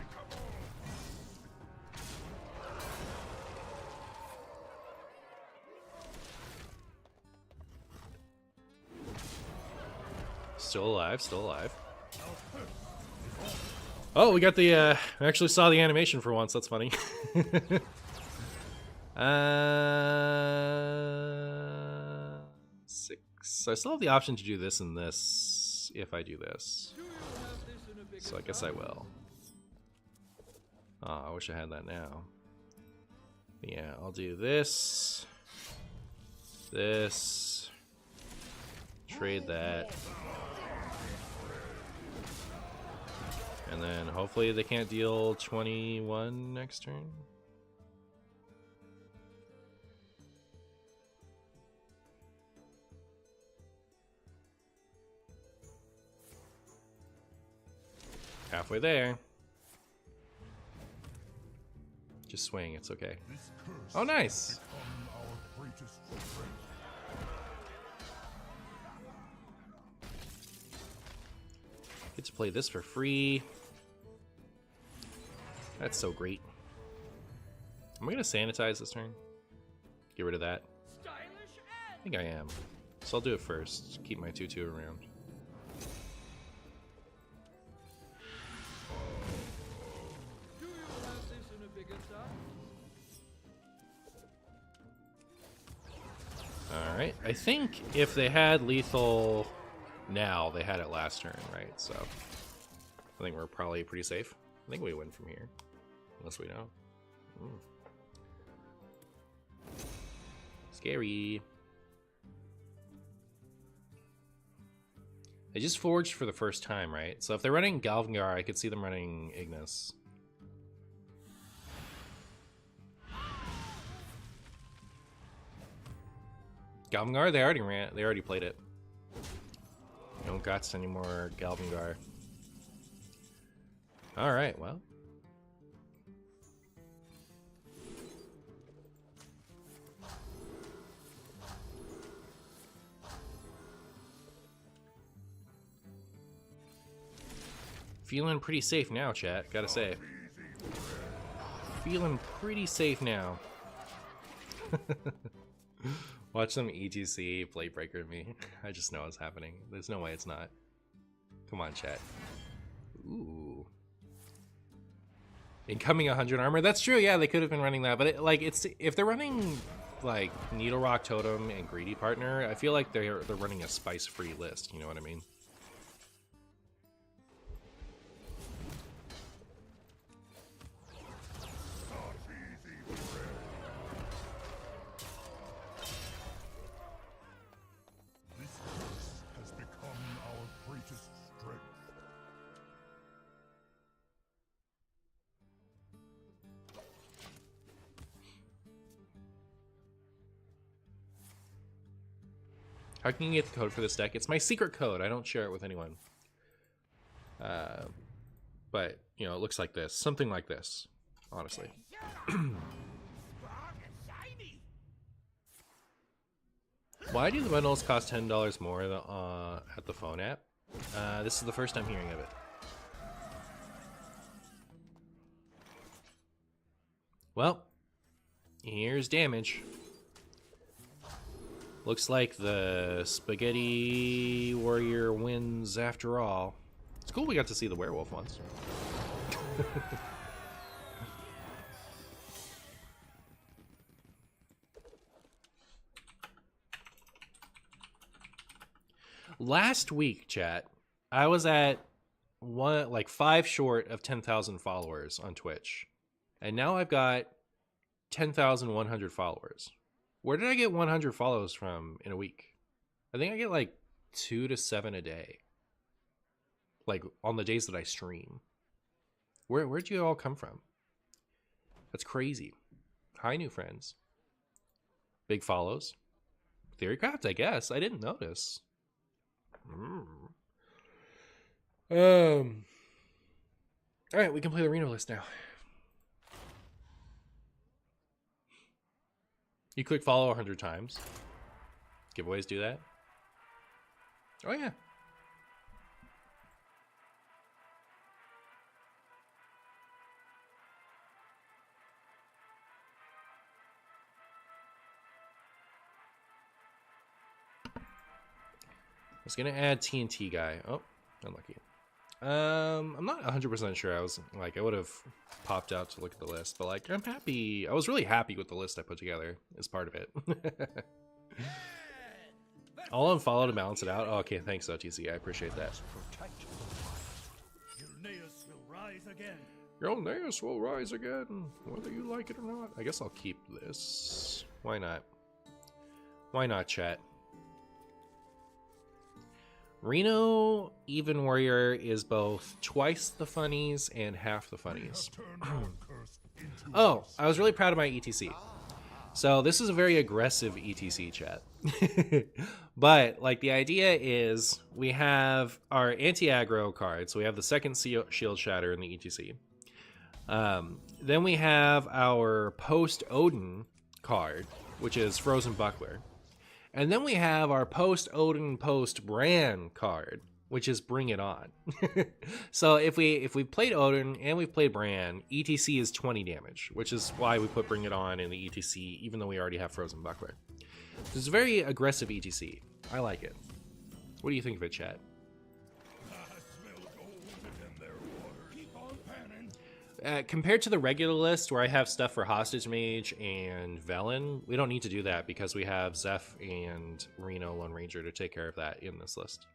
Still alive, still alive. Oh, we got the, I actually saw the animation for once, that's funny. 6. I still have the option to do this and this if I do this. So I guess I will. Oh, I wish I had that now. But yeah, I'll do this. This. Trade that. And then hopefully they can't deal 21 next turn. Halfway there. Just swing, it's okay. Oh, nice. Get to play this for free. That's so great. Am I gonna sanitize this turn? Get rid of that? I think I am. So I'll do it first. Keep my 2/2 around. Do you have this in a bigger size? Alright, I think if they had lethal now, they had it last turn, right? So I think we're probably pretty safe. I think we win from here. Unless we don't. Scary. They just forged for the first time, right? So if they're running Galvangar, I could see them running Ignis. Galvangar, they already played it. No guts anymore, Galvangar. Alright, well. Feeling pretty safe now, chat, gotta say. Feeling pretty safe now. Watch some ETC plate breaker me. I just know it's happening. There's no way it's not. Come on, chat. Ooh. Incoming 100 armor. That's true. Yeah, they could have been running that, but it's if they're running like Needle Rock Totem and Greedy Partner, I feel like they're running a spice-free list. You know what I mean? This curse has become our greatest strength. How can you get the code for this deck? It's my secret code. I don't share it with anyone. But, you know, it looks like this. Something like this, honestly. Why do the bundles cost $10 more at the phone app? This is the first time hearing of it. Well, here's damage. Looks like the Spaghetti Warrior wins after all. It's cool we got to see the werewolf once. Last week, chat, I was at 5 short of 10,000 followers on Twitch. And now I've got 10,100 followers. Where did I get 100 follows from in a week? I think I get like 2 to 7 a day. Like on the days that I stream. Where'd you all come from? That's crazy. Hi, new friends. Big follows. Theorycraft, I guess. I didn't notice. Alright, we can play the Reno list now. You click follow 100 times. Giveaways do that. Oh yeah. I was gonna add TNT guy. Oh, unlucky. I'm not 100% sure. I was like, I would have popped out to look at the list, but like, I'm happy. I was really happy with the list I put together as part of it. I'll unfollow to balance it out. Oh, okay, thanks, OTC. I appreciate that. Gilneas will rise again. Gilneas will rise again, whether you like it or not. I guess I'll keep this. Why not? Why not, chat? Reno Even Warrior is both twice the funnies and half the funnies. Oh, I was really proud of my ETC. So this is a very aggressive ETC, chat. But like the idea is we have our anti-aggro card. So we have the second shield shatter in the ETC. Then we have our post-Odin card, which is Frozen Buckler. And then we have our post-Odin, post-Bran card, which is Bring It On. So if we played Odin and we've played Bran, ETC is 20 damage, which is why we put Bring It On in the ETC, even though we already have Frozen Buckler. It's a very aggressive ETC. I like it. What do you think of it, chat? Compared to the regular list where I have stuff for Hostage Mage and Velen, we don't need to do that because we have Zeph and Reno Lone Ranger to take care of that in this list.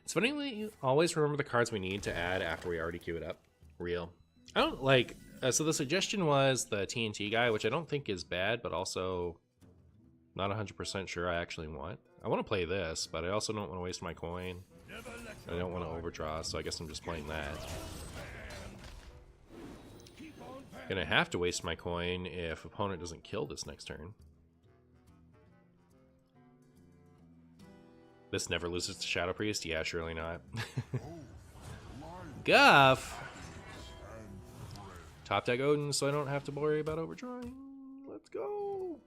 It's funny we always remember the cards we need to add after we already queue it up. Real. I don't like... so the suggestion was the TNT guy, which I don't think is bad, but also not 100% sure I actually want. I want to play this, but I also don't want to waste my coin. I don't want to overdraw, so I guess I'm just playing that. Gonna have to waste my coin if opponent doesn't kill this next turn. This never loses to Shadow Priest? Yeah, surely not. Guff! Top deck Odin so I don't have to worry about overdrawing. Let's go!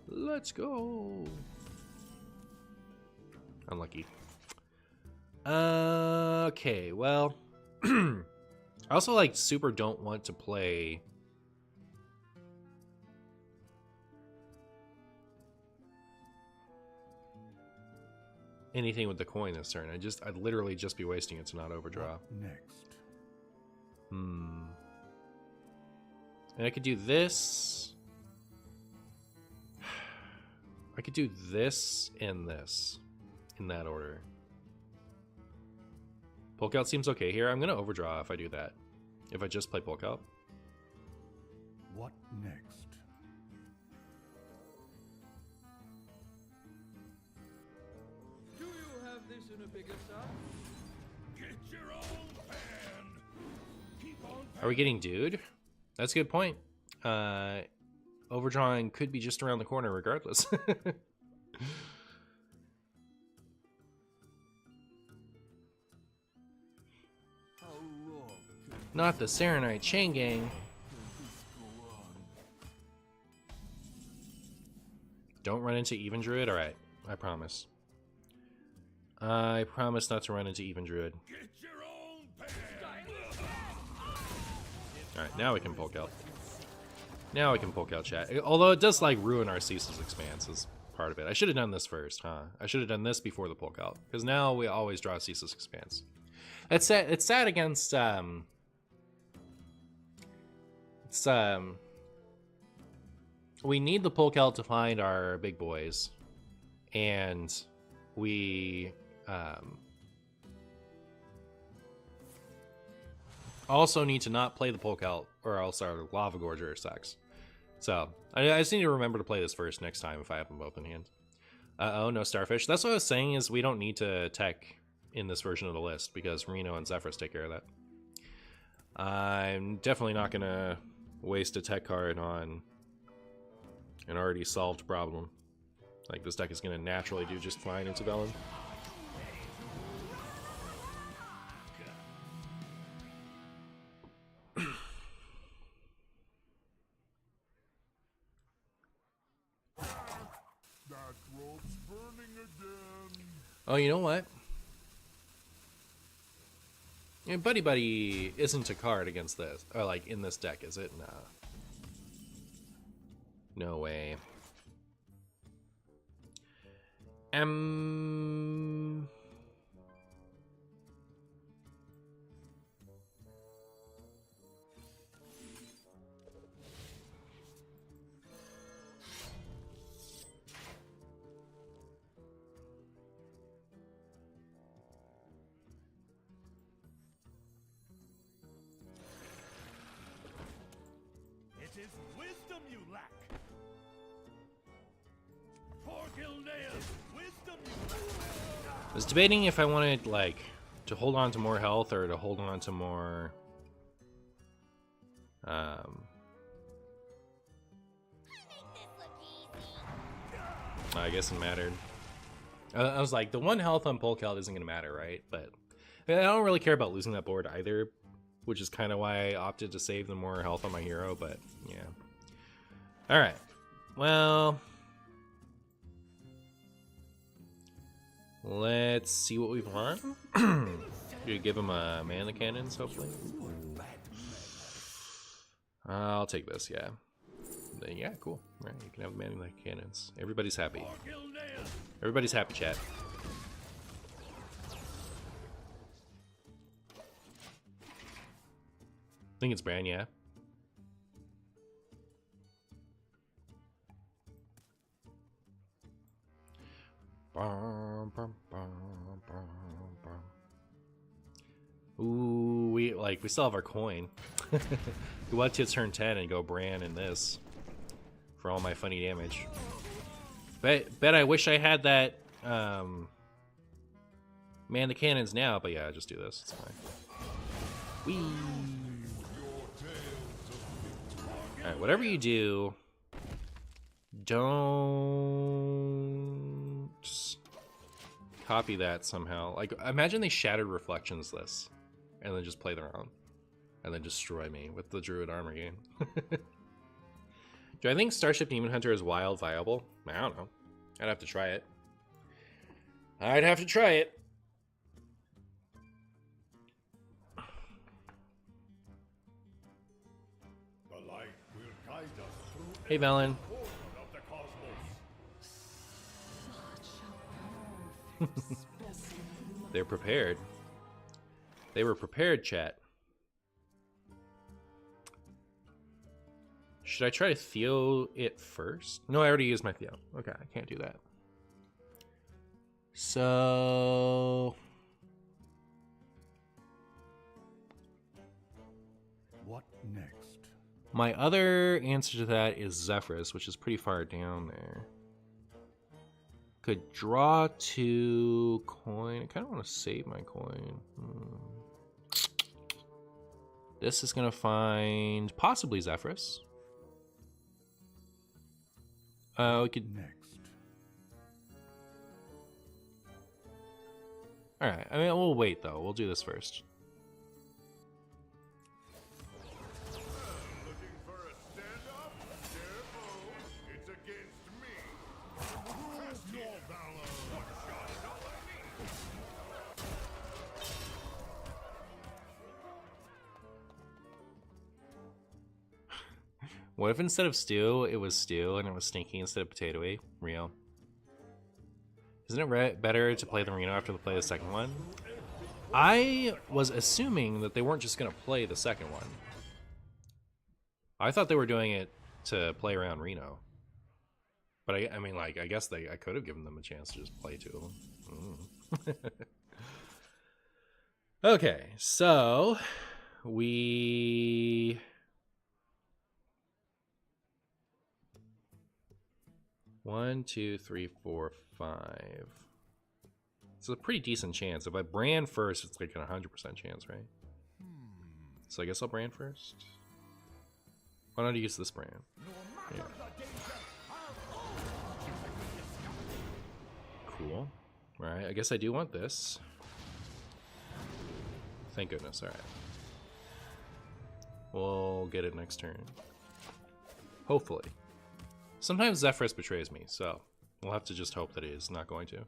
Let's go! Unlucky. Okay, well... I also, like, super don't want to play... anything with the coin this turn. I'd literally just be wasting it to not overdraw. Next. And I could do this. I could do this and this in that order. Polk out seems okay here. I'm going to overdraw if I do that. If I just play Polk out. What next? Do you have this in a bigger size? Get your own pan. Keep on. Are we getting dude? That's a good point. Overdrawing could be just around the corner regardless. How long can Not the Serenite Chain Gang. this go on? Don't run into Even Druid? Alright, I promise. I promise not to run into Even Druid. Get your own pan. Alright, now we can Polk out. Now we can Polk out chat. Although it does like ruin our Ceaseless Expanse as part of it. I should have done this first, huh? I should have done this before the Polk out. Because now we always draw Ceaseless Expanse. It's sad against we need the Polk out to find our big boys. And we also need to not play the Polk out or else our Lava Gorger sucks. So I just need to remember to play this first next time if I have them both in hand. Oh, no Starfish. That's what I was saying is we don't need to tech in this version of the list because Reno and Zephyrs take care of that. I'm definitely not going to waste a tech card on an already solved problem. Like, this deck is going to naturally do just fine into Velen. That rope's burning again. Oh, you know what? Yeah, Buddy Buddy isn't a card against this. Or, like, in this deck, is it? Nah. No way. It is wisdom you lack. Poor Gilnea's wisdom you lack. I was debating if I wanted, like, to hold on to more health or to hold on to more... I guess it mattered. I was like, the one health on Polk out isn't going to matter, right? But I don't really care about losing that board either, which is kind of why I opted to save the more health on my hero, but yeah. Alright. Well... let's see what we've won. You give him a mana cannons, hopefully. I'll take this, yeah. Yeah, cool. Right, you can have mana cannons. Everybody's happy. Everybody's happy, chat. I think it's Bran, yeah. Ooh, we still have our coin. We want to turn 10 and go Bran in this for all my funny damage. Bet I wish I had that man the cannons now, but yeah, just do this. It's fine. Whee! Alright, whatever you do, don't copy that somehow. Like, imagine they Shattered Reflections this, and then just play their own, and then destroy me with the Druid armor game. Do I think Starship Demon Hunter is wild viable? I don't know. I'd have to try it. I'd have to try it. The light will guide us through Hey, Velen. every corner of the cosmos. They're prepared. They were prepared, chat. Should I try to Theo it first? No, I already used my Theo. Okay, I can't do that. So... What next? my other answer to that is Zephyrus, which is pretty far down there. Could draw 2 coin. I kind of want to save my coin. This is going to find possibly Zephyrus. We could... Next. Alright, I mean, we'll wait though. We'll do this first. Looking for a stand-up? Careful, it's against me. Test your valor. One shot, not like me. What if instead of stew, it was stew and it was stinky instead of potatoey? Real. Isn't it better to play the Reno after they play the second one? I was assuming that they weren't just going to play the second one. I thought they were doing it to play around Reno. But I mean, like, I guess I could have given them a chance to just play 2 of them. Okay, so we... One, two, three, four, 5. It's a pretty decent chance. If I brand first, it's like a 100% chance, right? So I guess I'll brand first. Why don't I use this brand? Yeah. Cool. Alright, I guess I do want this. Thank goodness, alright. We'll get it next turn. Hopefully. Sometimes Zephyrus betrays me, so we'll have to just hope that he is not going to.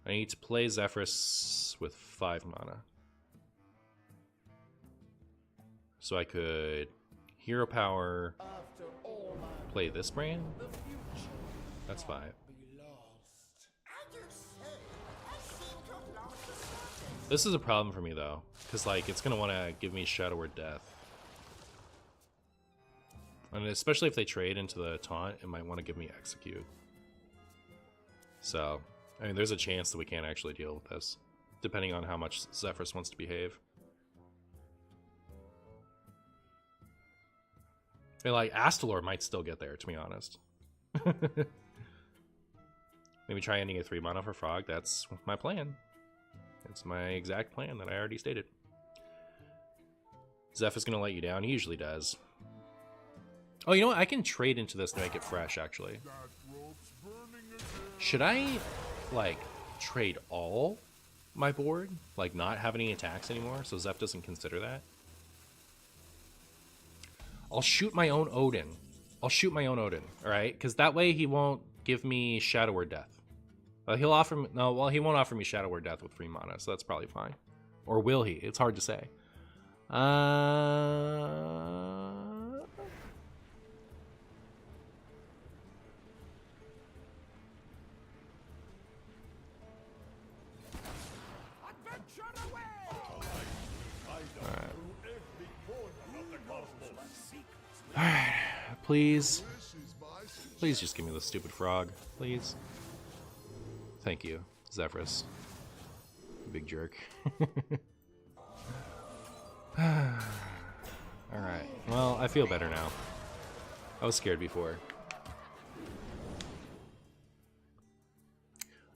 I need to play Zephyrus with 5 mana. So I could Hero Power, play this brand. That's 5. This is a problem for me though, because like it's gonna want to give me Shadow Word Death. And especially if they trade into the taunt, it might want to give me Execute. So, I mean, there's a chance that we can't actually deal with this, depending on how much Zephyrus wants to behave. And like, Astalor might still get there, to be honest. Maybe try ending a 3 mana for Frog. That's my plan. It's my exact plan that I already stated. Zeph is going to let you down. He usually does. Oh, you know what? I can trade into this to make it fresh, actually. Should I, like, trade all my board? Like, not have any attacks anymore, so Zeph doesn't consider that? I'll shoot my own Odin. Alright? Because that way he won't give me Shadow Word Death. He'll offer me... No, well, he won't offer me Shadow Word Death with 3 mana, so that's probably fine. Or will he? It's hard to say. Alright, please just give me the stupid frog, please. Thank you, Zephyrus. Big jerk. Alright, well, I feel better now. I was scared before.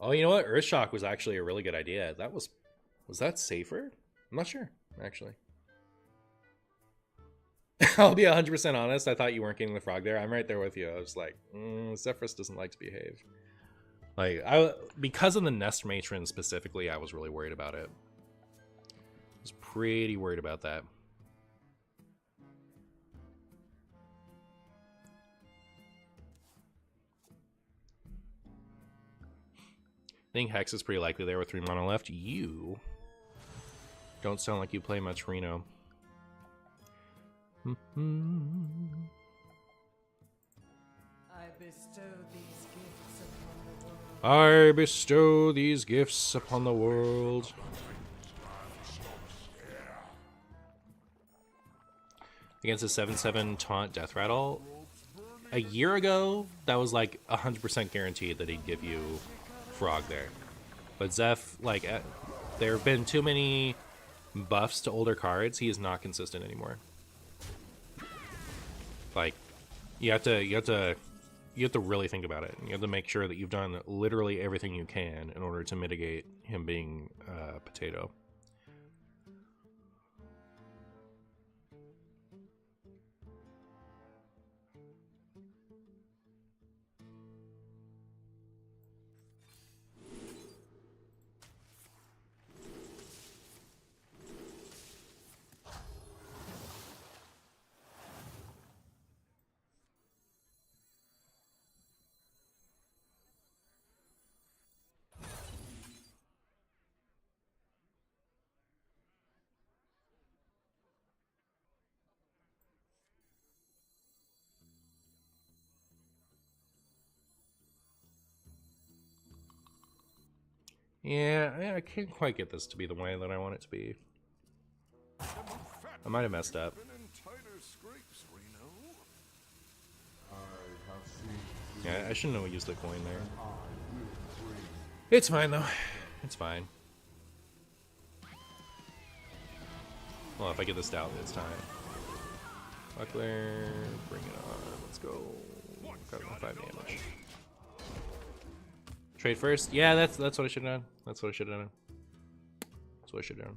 Oh, you know what? Earthshock was actually a really good idea. Was that safer? I'm not sure, actually. I'll be 100% honest. I thought you weren't getting the frog there. I'm right there with you. I was like, Zephyrus doesn't like to behave. Like, because of the Nest Matron specifically, I was really worried about it. I was pretty worried about that. I think Hex is pretty likely there with 3 mana left. You don't sound like you play much Reno. I bestow these gifts upon the world. against a 7/7 taunt death rattle. A year ago, that was like 100% guaranteed that he'd give you Frog there. But Zeph, like, there have been too many buffs to older cards. He is not consistent anymore. Like, you have to really think about it. You have to make sure that you've done literally everything you can in order to mitigate him being a potato. Yeah, I can't quite get this to be the way that I want it to be. I might have messed up. Yeah, I shouldn't have used the coin there. It's fine, though. It's fine. Well, if I get this down, it's time. Buckler, bring it on. Let's go. Got 5 damage. Trade first? Yeah, that's what I should have done. That's what I should have done. That's what I should have done.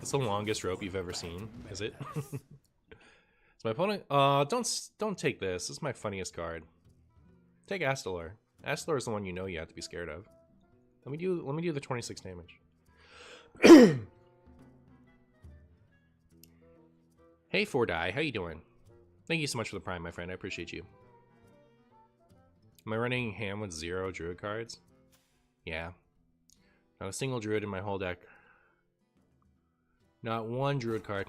It's the longest rope you've ever seen, is it? It's my opponent. Don't take this. This is my funniest card. Take Astalor. Astalor is the one you know you have to be scared of. Let me do the 26 damage. Hey 4Die, how you doing? Thank you so much for the prime, my friend. I appreciate you. Am I running ham with 0 druid cards? Yeah. Not a single druid in my whole deck. Not one druid card.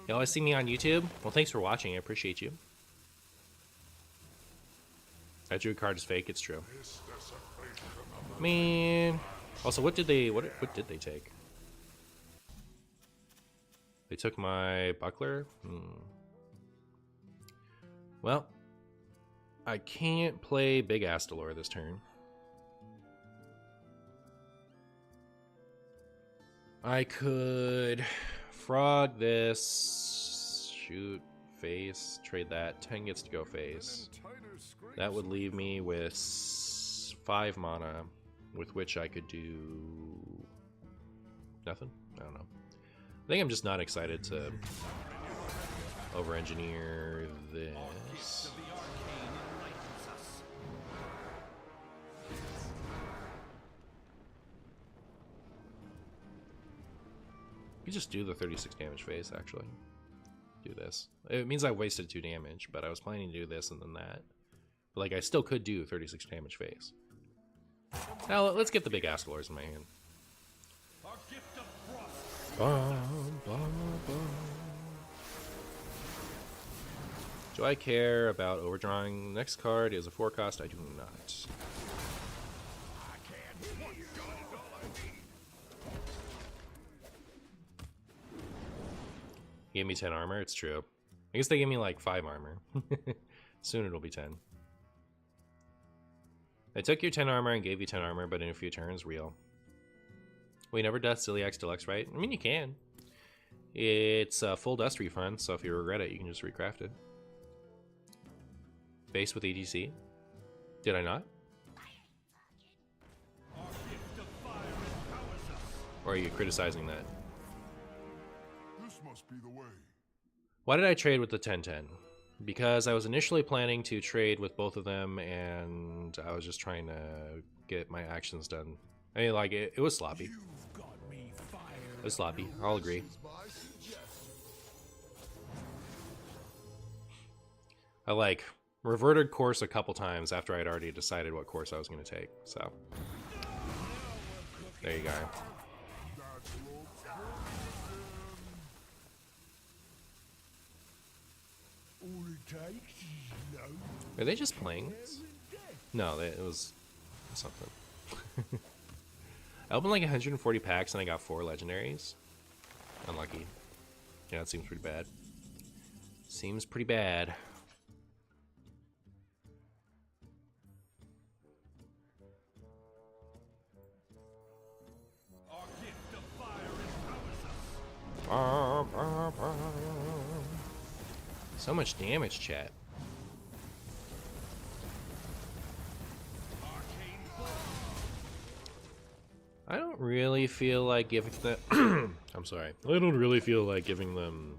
You always see me on YouTube? Well, thanks for watching. I appreciate you. That druid card is fake. It's true. Man. Also, what did they take? They took my buckler? Well, I can't play Big Astalor this turn. I could frog this, shoot, face, trade that. 10 gets to go face. That would leave me with 5 mana, with which I could do nothing. I don't know. I think I'm just not excited to over-engineer this. You just do the 36 damage phase, actually. Do this. It means I wasted 2 damage, but I was planning to do this and then that. But, like, I still could do 36 damage phase. Now, let's get the big Astalors in my hand. Do I care about overdrawing? Next card is a 4-cost. I do not. Gave me 10 armor, it's true. I guess they gave me like 5 armor. Soon it'll be 10. I took your 10 armor and gave you 10 armor, but in a few turns, real. We never death Celiax Deluxe, right? I mean, you can. It's a full dust refund, so if you regret it, you can just recraft it. Base with EDC? Did I not? Or are you criticizing that? This must be the way. Why did I trade with the 10-10? Because I was initially planning to trade with both of them, and I was just trying to get my actions done. I mean, like, it was sloppy. It was sloppy, I'll agree. I, like, reverted course a couple times after I'd already decided what course I was going to take, so. There you go. All it takes is love. Are they just playing this? No, it was something. I opened like 140 packs and I got 4 legendaries. Unlucky. Yeah, that seems pretty bad. Seems pretty bad. Our gift of fire empowers us. So much damage, chat. I don't really feel like giving them. I'm sorry. I don't really feel like giving them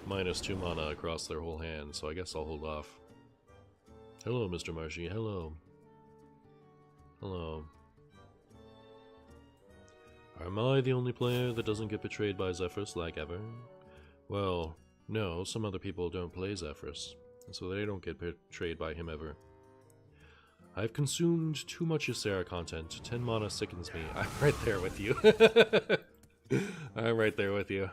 -2 mana across their whole hand, so I guess I'll hold off. Hello, Mr. Martian. Hello. Hello. Am I the only player that doesn't get betrayed by Zephyrus like ever? Well, no, some other people don't play Zephyrus, so they don't get betrayed by him ever. I've consumed too much Ysera content. 10 mana sickens me. I'm right there with you. I'm right there with you.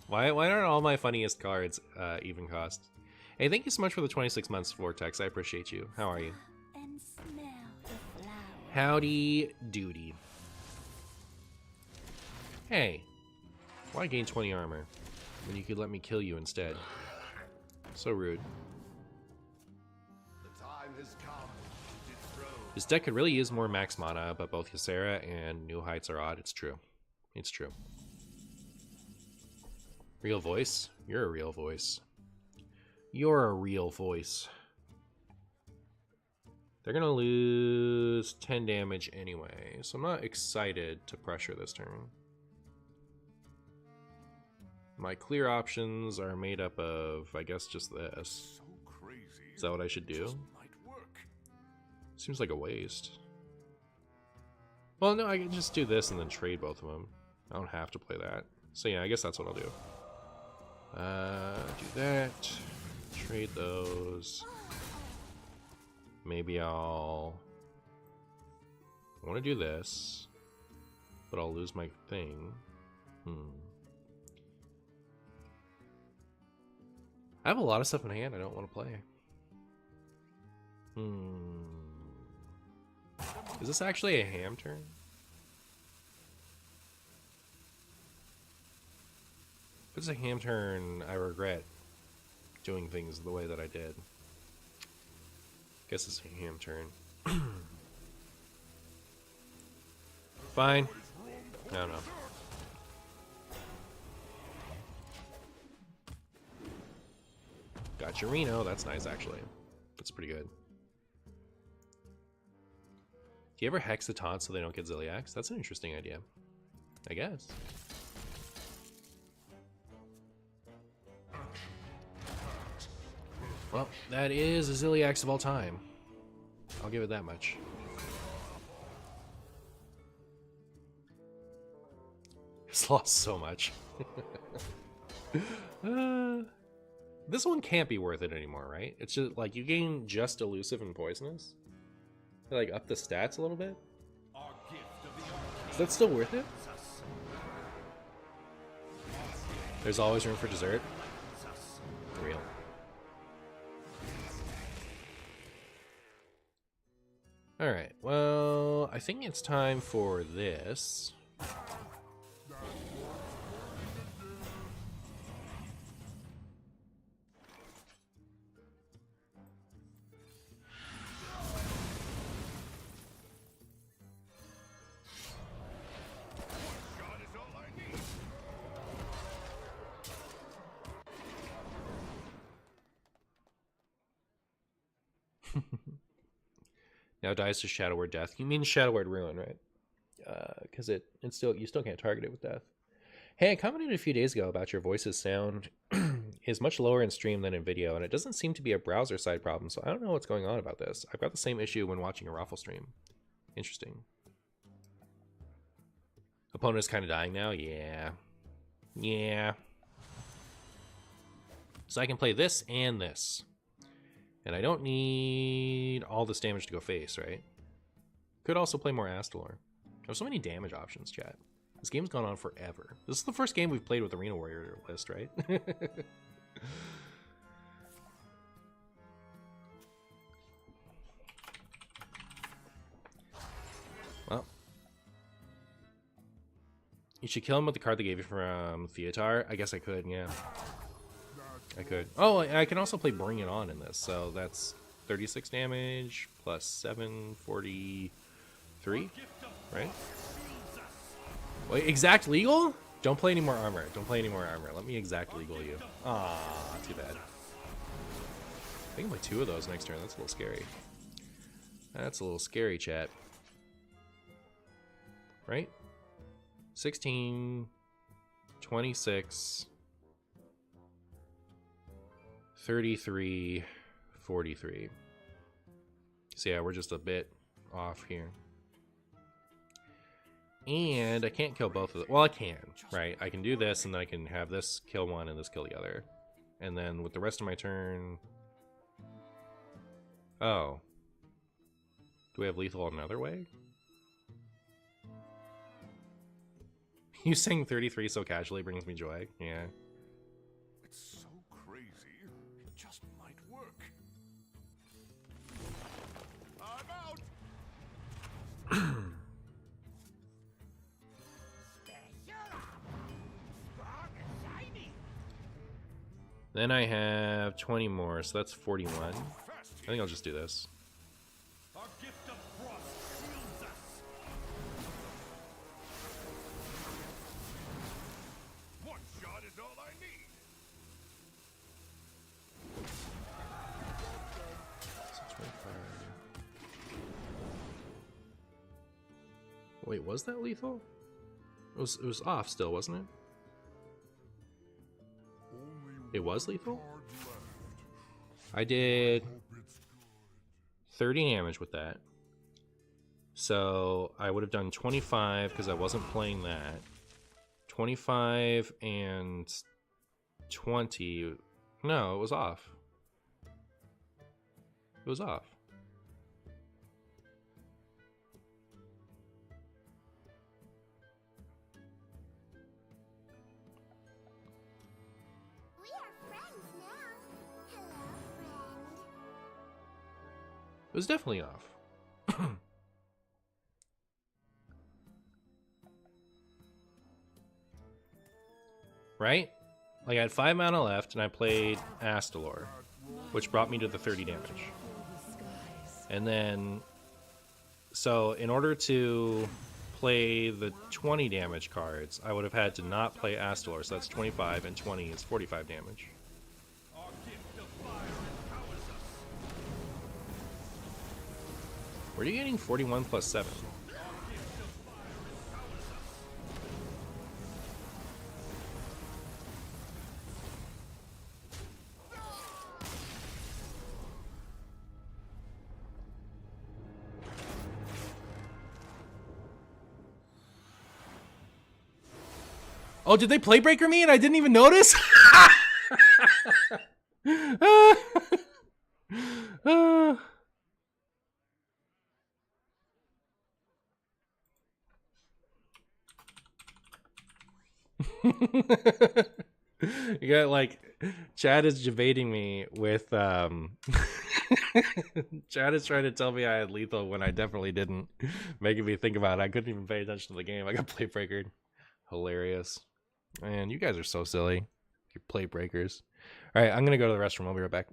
Why aren't all my funniest cards even cost? Hey, thank you so much for the 26 months, Vortex. I appreciate you. How are you? And smell the flower. Howdy doody. Hey, why gain 20 armor when you could let me kill you instead? So rude. The time has come to dethrone. This deck could really use more max mana, but both Ysera and New Heights are odd. It's true. It's true. Real voice? You're a real voice. You're a real voice. They're gonna lose 10 damage anyway, so I'm not excited to pressure this turn. My clear options are made up of, I guess, just this. So crazy. Is that what I should do? Just might work. Seems like a waste. Well, no, I can just do this and then trade both of them. I don't have to play that. So yeah, I guess that's what I'll do. Do that. Trade those. Maybe I want to do this, but I'll lose my thing. I have a lot of stuff in hand I don't want to play. Is this actually a ham turn? If it's a ham turn, I regret doing things the way that I did. Guess it's a ham turn. Fine. I don't know. Got Reno. That's nice, actually. That's pretty good. Do you ever hex the taunt so they don't get Zilliax? That's an interesting idea. I guess. Well, that is a Zilliax of all time. I'll give it that much. It's lost so much. This one can't be worth it anymore, right? It's just like you gain just elusive and poisonous. Like up the stats a little bit. Our gift of the Is that still worth it? There's always room for dessert. Real. Alright, well, I think it's time for this. shot is all I need. Now dies to Shadow Word Death. You mean Shadow Word Ruin, right? Because it's still, you still can't target it with death. Hey, I commented a few days ago about your voice's sound is much lower in stream than in video, and it doesn't seem to be a browser side problem, so I don't know what's going on about this. I've got the same issue when watching a Raffle stream. Interesting. Opponent is kind of dying now? Yeah. Yeah. So I can play this and this. And I don't need all this damage to go face, right? Could also play more Astalor. There's so many damage options, chat. This game's gone on forever. This is the first game we've played with Arena Warrior list, right? Well, you should kill him with the card they gave you from Theatar. I guess I could, yeah. I could. Oh, I can also play Bring It On in this, so that's 36 damage plus 743, right? Wait, exact legal? Don't play any more armor. Don't play any more armor. Let me exact legal you. Ah, too bad. I can play 2 of those next turn. That's a little scary. That's a little scary, chat. Right? 16, 26, 33, 43. So yeah, we're just a bit off here. And I can't kill both of them. Well, I can, right? I can do this, and then I can have this kill one and this kill the other. And then with the rest of my turn... Oh. Do we have lethal another way? You saying 33 so casually brings me joy. Yeah. It's so crazy, it just might work. I'm out! Then I have 20 more, so that's 41. I think I'll just do this. Our gift of frost shields us. One shot is all I need. So 25. Wait, was that lethal? It was off still, wasn't it? It was lethal? I did 30 damage with that. So I would have done 25 because I wasn't playing that. 25 and 20. No, it was off. It was off. We are friends now. Hello, friend. It was definitely off. Right? Like I had 5 mana left and I played Astalor, which brought me to the 30 damage. And then, so in order to play the 20 damage cards, I would have had to not play Astalor, so that's 25, and 20 is 45 damage. Our gift of fire empowers us. Where are you getting 41 plus 7? Oh, did they playbreaker me and I didn't even notice? You got like, Chad is debating me with Chad is trying to tell me I had lethal when I definitely didn't, making me think about it. I couldn't even pay attention to the game. I got play breakered. Hilarious. Man, you guys are so silly. You're play breakers. All right, I'm gonna go to the restroom. I'll be right back.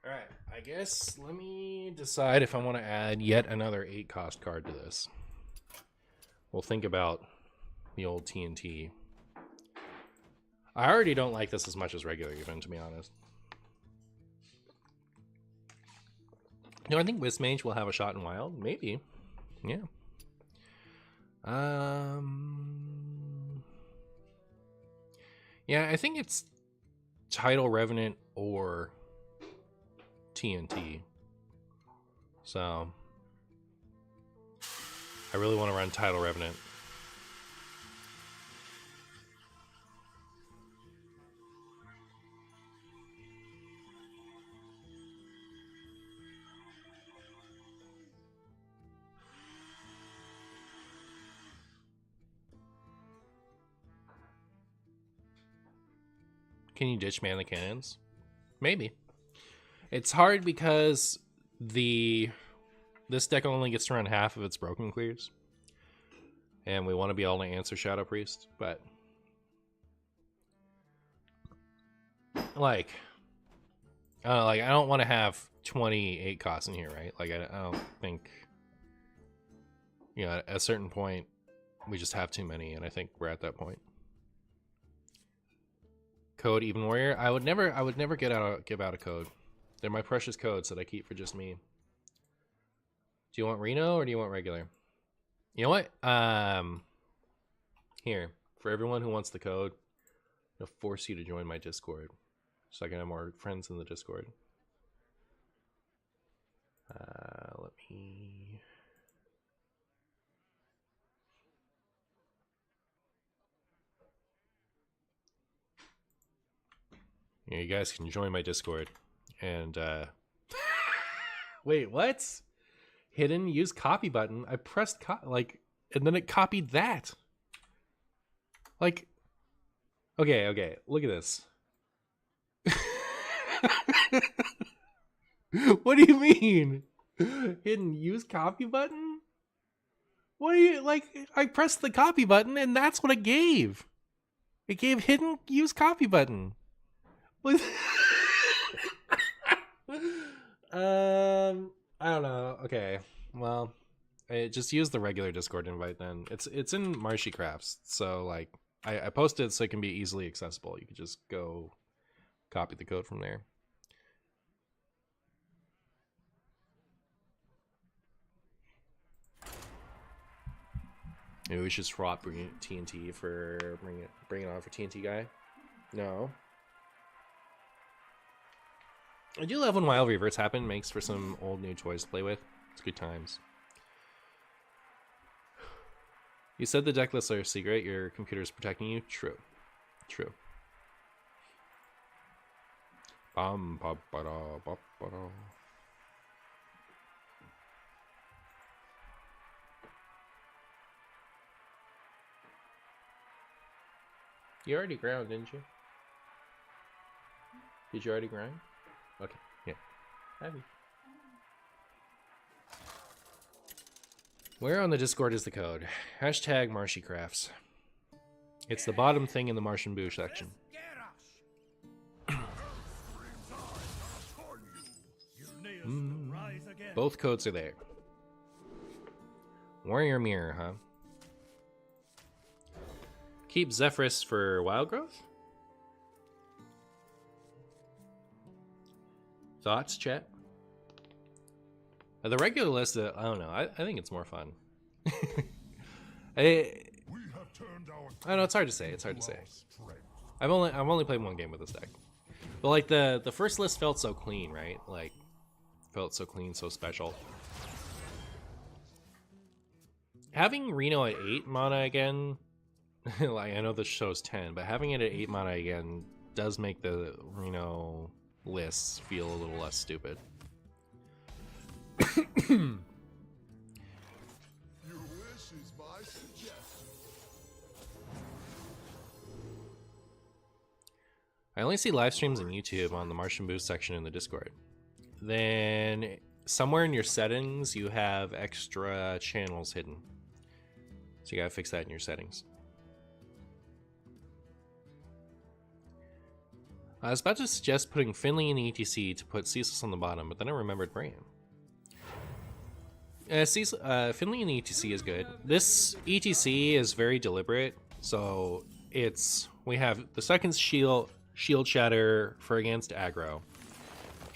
Alright, I guess let me decide if I want to add yet another 8 cost card to this. We'll think about the old TNT. I already don't like this as much as regular, even, to be honest. No, I think Wismage will have a shot in Wild. Maybe. Yeah. Yeah, I think it's Tidal Revenant or TNT. So I really want to run Tidal Revenant. Can you ditch man the cannons? Maybe. It's hard because this deck only gets to run half of its broken clears. And we want to be able to answer Shadow Priest, but like I don't want to have 28 costs in here, right? Like I don't think, you know, at a certain point we just have too many, and I think we're at that point. Code Even Warrior. I would never give out a code. They're my precious codes that I keep for just me. Do you want Reno or do you want regular? You know what? Here, for everyone who wants the code, I'll force you to join my Discord so I can have more friends in the Discord. Let me... Yeah, you guys can join my Discord. And, wait, what? Hidden use copy button. I pressed and then it copied that. Like, okay, look at this. What do you mean? Hidden use copy button? What do you, like, I pressed the copy button and that's what it gave. It gave hidden use copy button. I don't know. Okay, well, I just use the regular Discord invite then. It's in Marshy Crafts, so like I posted it so it can be easily accessible. You could just go copy the code from there. Maybe we should swap TNT for bring it on for TNT guy. No. I do love when wild reverts happen. Makes for some old new toys to play with. It's good times. You said the deck lists are a secret. Your computer's protecting you. True. True. You already ground, didn't you? Did you already grind? Okay, yeah. Happy. Where on the Discord is the code? Hashtag Marshy Crafts. It's the bottom thing in the Martian Boo section. Both codes are there. Warrior Mirror, huh? Keep Zephyrus for Wild Growth? Thoughts, chat? The regular list, I don't know. I think it's more fun. I don't know. It's hard to say. It's hard to say. I've only played one game with this deck, but like the first list felt so clean, right? Like felt so clean, so special. Having Reno at 8 mana again, like I know this show's 10, but having it at 8 mana again does make the Reno lists feel a little less stupid. Your wish is my suggestion. I only see live streams on YouTube on the Martian Boost section in the Discord. Then somewhere in your settings you have extra channels hidden, so you gotta fix that in your settings. I was about to suggest putting Finley in the ETC to put Ceaseless on the bottom, but then I remembered Bran. Finley in the ETC is good. This ETC is very deliberate, so we have the second shield shatter for against aggro,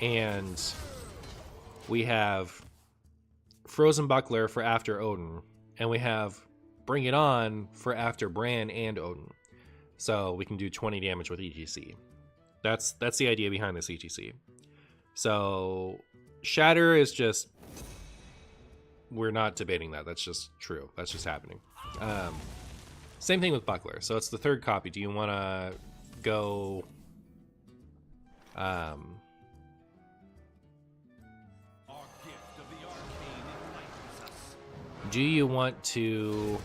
and we have Frozen Buckler for after Odin, and we have Bring It On for after Bran and Odin. So we can do 20 damage with ETC. That's the idea behind this ETC. So Shatter is just, we're not debating that. That's just true. That's just happening. Same thing with Buckler. So it's the third copy. Do you want to go? Our gift of the arcane enlightens us. Do you want to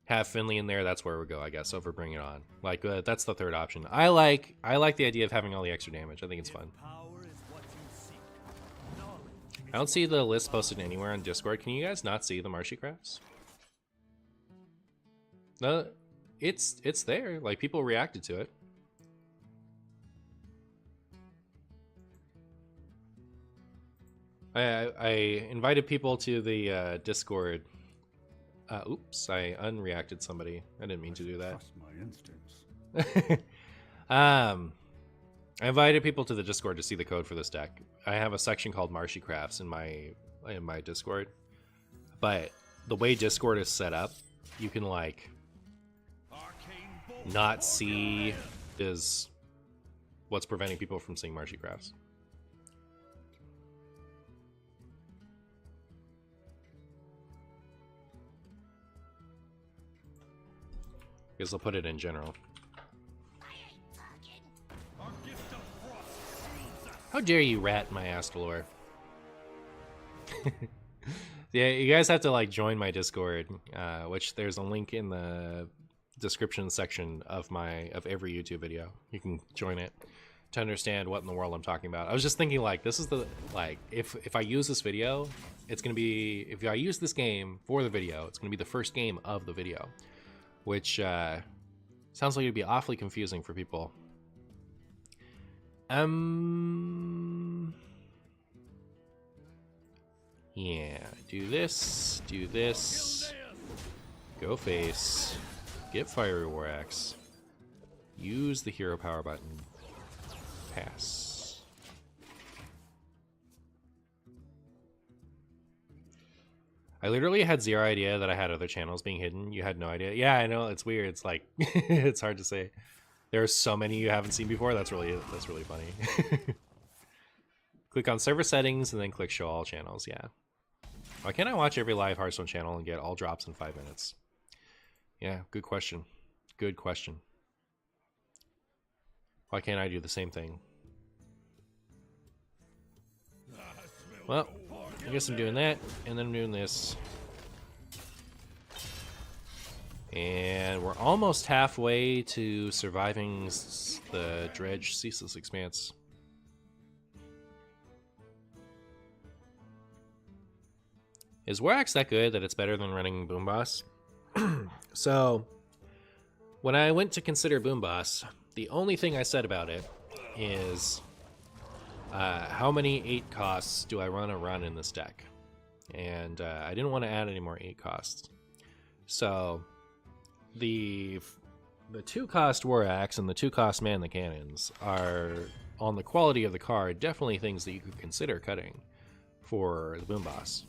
have Finley in there? That's where we go, I guess, over Bring It On. Like, that's the third option. I like the idea of having all the extra damage. I think it's fun. Power is what you seek. Knowledge. I don't see the list posted anywhere on Discord. Can you guys not see the Marshy crafts? No, it's there. Like, people reacted to it. I invited people to the Discord. Oops, I unreacted somebody. I didn't mean to do that. Trust my instincts. I invited people to the Discord to see the code for this deck. I have a section called Marshy Crafts in my Discord. But the way Discord is set up, you can like Arcane bolt. not see is what's preventing people from seeing Marshy Crafts. Guess I'll put it in general. Our gift of frost shields us. How dare you rat my ass, Delore? Yeah, you guys have to like join my Discord, which there's a link in the description section of every YouTube video. You can join it to understand what in the world I'm talking about. I was just thinking like this is the if I use this video, it's gonna be if I use this game for the video, it's gonna be the first game of the video. Which sounds like it'd be awfully confusing for people. Yeah, do this, go face, get Fiery War Axe, use the hero power button, pass. I literally had zero idea that I had other channels being hidden. You had no idea. Yeah, I know, it's weird. It's like it's hard to say. There are so many you haven't seen before. That's really funny. Click on server settings and then click show all channels. Yeah. Why can't I watch every live Hearthstone channel and get all drops in 5 minutes? Yeah, good question. Good question. Why can't I do the same thing? Well, I guess I'm doing that, and then I'm doing this. And we're almost halfway to surviving the Dredge Ceaseless Expanse. Is Warax that good that it's better than running Boom Boss? So, when I went to consider Boom Boss, the only thing I said about it is how many 8 costs do I want to run in this deck? And I didn't want to add any more 8 costs. So the 2-cost War Axe and the 2-cost Man the Cannons are, on the quality of the card, definitely things that you could consider cutting for the Boom Boss.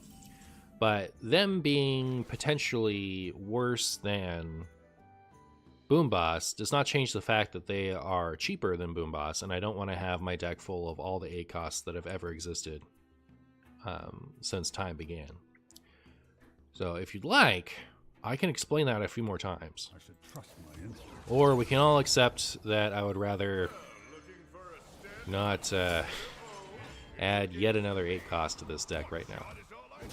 But them being potentially worse than Boom Boss does not change the fact that they are cheaper than Boom Boss, and I don't want to have my deck full of all the 8 costs that have ever existed since time began. So if you'd like, I can explain that a few more times. I should trust my instincts. Or we can all accept that I would rather not add yet another 8 cost to this deck right now. That is all I need.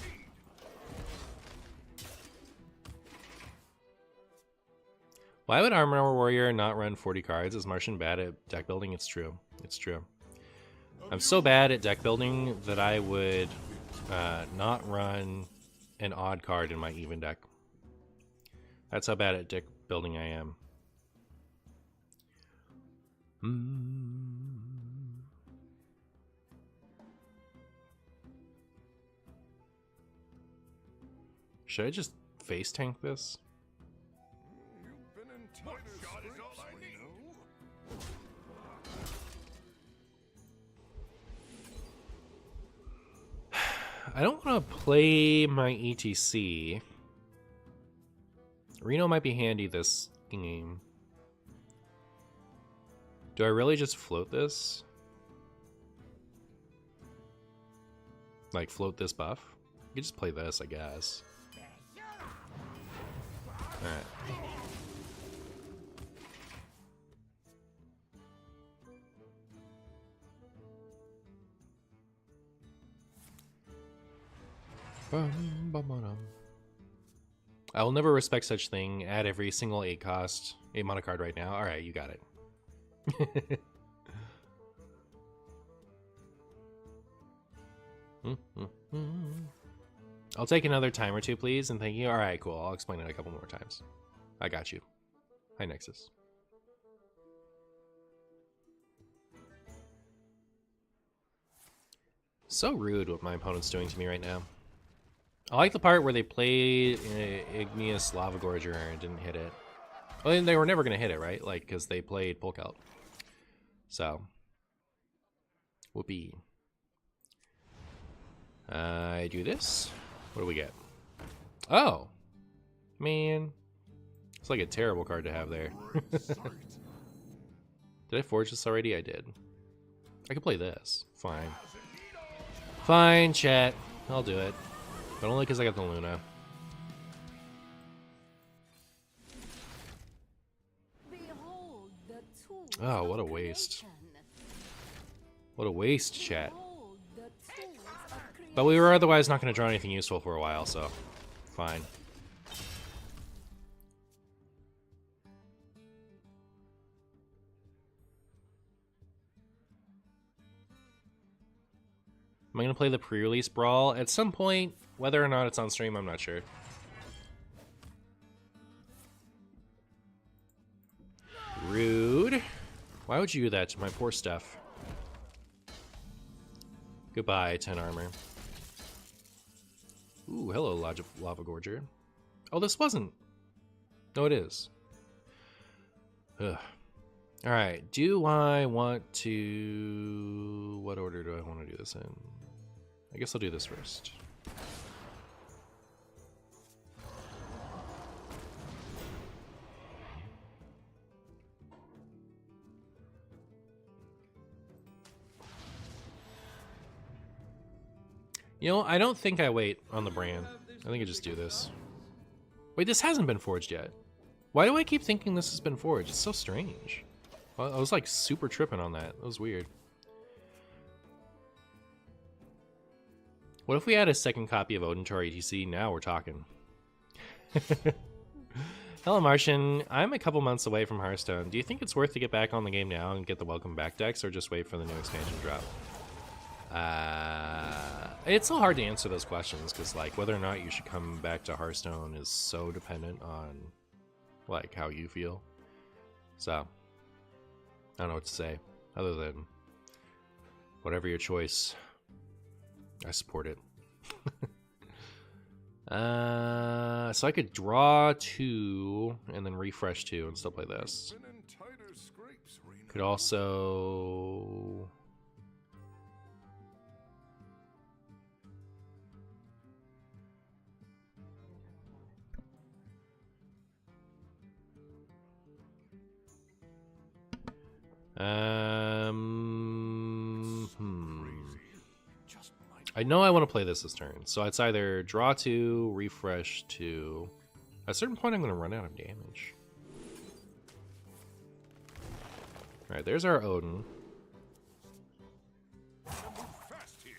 Why would Armor Warrior not run 40 cards? Is Martian bad at deck building? It's true. It's true. I'm so bad at deck building that I would not run an odd card in my even deck. That's how bad at deck building I am. Should I just face tank this? You've been in tighter scrapes, Reno. I don't want to play my ETC. Reno might be handy this game. Do I really just float this? Like, float this buff? You could just play this, I guess. Alright. I will never respect such thing. Add every single 8 cost. 8 mana card right now. Alright, you got it. I'll take another time or two, please, and thank you. Alright, cool. I'll explain it a couple more times. I got you. Hi, Nexus. So rude what my opponent's doing to me right now. I like the part where they played Igneous Lava Gorger and didn't hit it. Well, they were never going to hit it, right? Like, because they played Polk Out. So. Whoopee. I do this. What do we get? Oh. Man. It's like a terrible card to have there. Did I forge this already? I did. I could play this. Fine. Fine, chat. I'll do it. But only because I got the Luna. Behold the tools Oh, what a of waste. creation. What a waste, chat. Behold the tools of But we were otherwise not going to draw anything useful for a while, so fine. Am I going to play the pre-release brawl at some point? Whether or not it's on stream, I'm not sure. Rude. Why would you do that to my poor stuff? Goodbye, 10 armor. Ooh, hello, Lava Gorger. Oh, this wasn't. No, it is. Ugh. Alright, do I want to... What order do I want to do this in? I guess I'll do this first. You know, I don't think I wait on the brand. I think I just do this. Wait, this hasn't been forged yet. Why do I keep thinking this has been forged? It's so strange. I was like super tripping on that. That was weird. What if we add a second copy of Odin to our ETC? Now we're talking. Hello, Martian. I'm a couple months away from Hearthstone. Do you think it's worth to get back on the game now and get the welcome back decks, or just wait for the new expansion drop? It's so hard to answer those questions, because like whether or not you should come back to Hearthstone is so dependent on like how you feel. So I don't know what to say other than whatever your choice, I support it. So I could draw 2 and then refresh 2 and still play this. Been in tighter scrapes, Reno. Could also... I know I want to play this turn, so it's either draw 2, refresh 2. At a certain point, I'm going to run out of damage. Alright, there's our Odin. Fast here.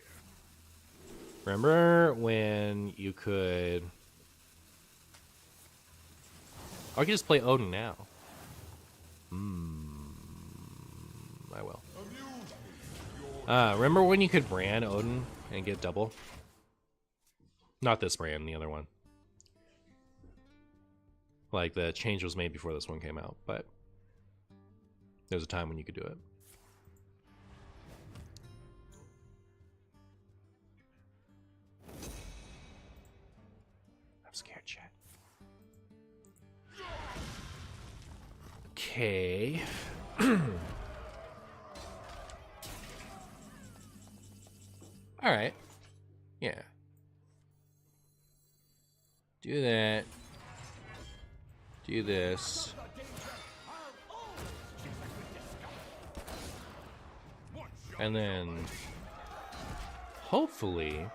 Remember when you could... I could just play Odin now. I will. Remember when you could brand Odin and get double? Not this brand, the other one. Like, the change was made before this one came out, but... There's a time when you could do it. I'm scared, chat. Okay. All right. Yeah. Do that. Do this. And then hopefully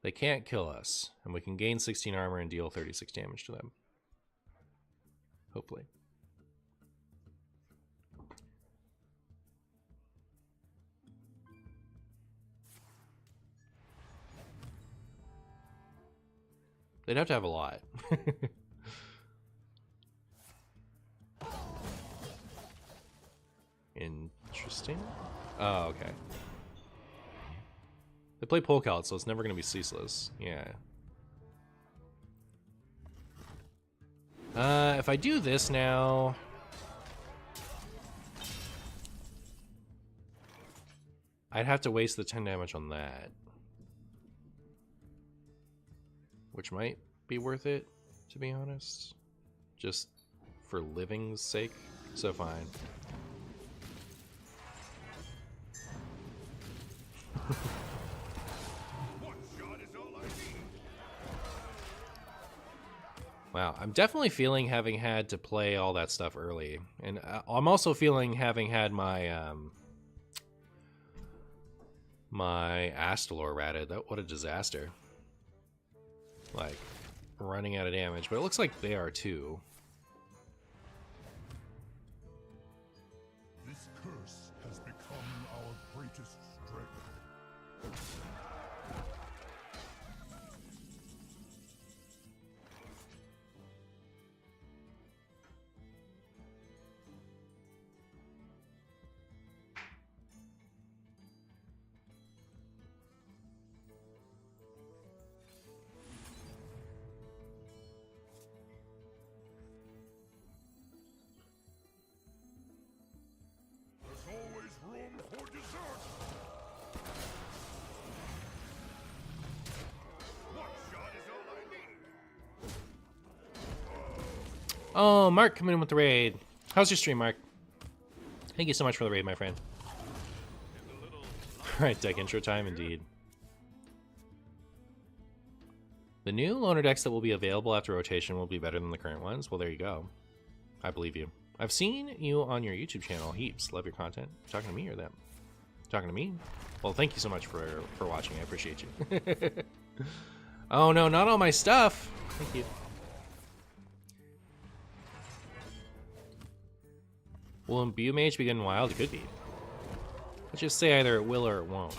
they can't kill us and we can gain 16 armor and deal 36 damage to them. Hopefully. They'd have to have a lot. Interesting. Oh, okay. They play poke out, so it's never going to be ceaseless. Yeah. If I do this now... I'd have to waste the 10 damage on that. Which might be worth it, to be honest. Just for living's sake. So fine. Wow, I'm definitely feeling having had to play all that stuff early. And I'm also feeling having had my my Astalor ratted. What a disaster. Like, running out of damage. But it looks like they are too. This curse has become our greatest strength. There's always room for dessert. One shot is all I need. Oh, Mark coming in with the raid. How's your stream, Mark? Thank you so much for the raid, my friend. Alright, deck intro time indeed. The new loner decks that will be available after rotation will be better than the current ones. Well, there you go. I believe you. I've seen you on your YouTube channel heaps. Love your content. You talking to me or them? Talking to me? Well, thank you so much for watching. I appreciate you. Oh no, not all my stuff. Thank you. Will Imbue Mage begin wild? It could be. Let's just say either it will or it won't.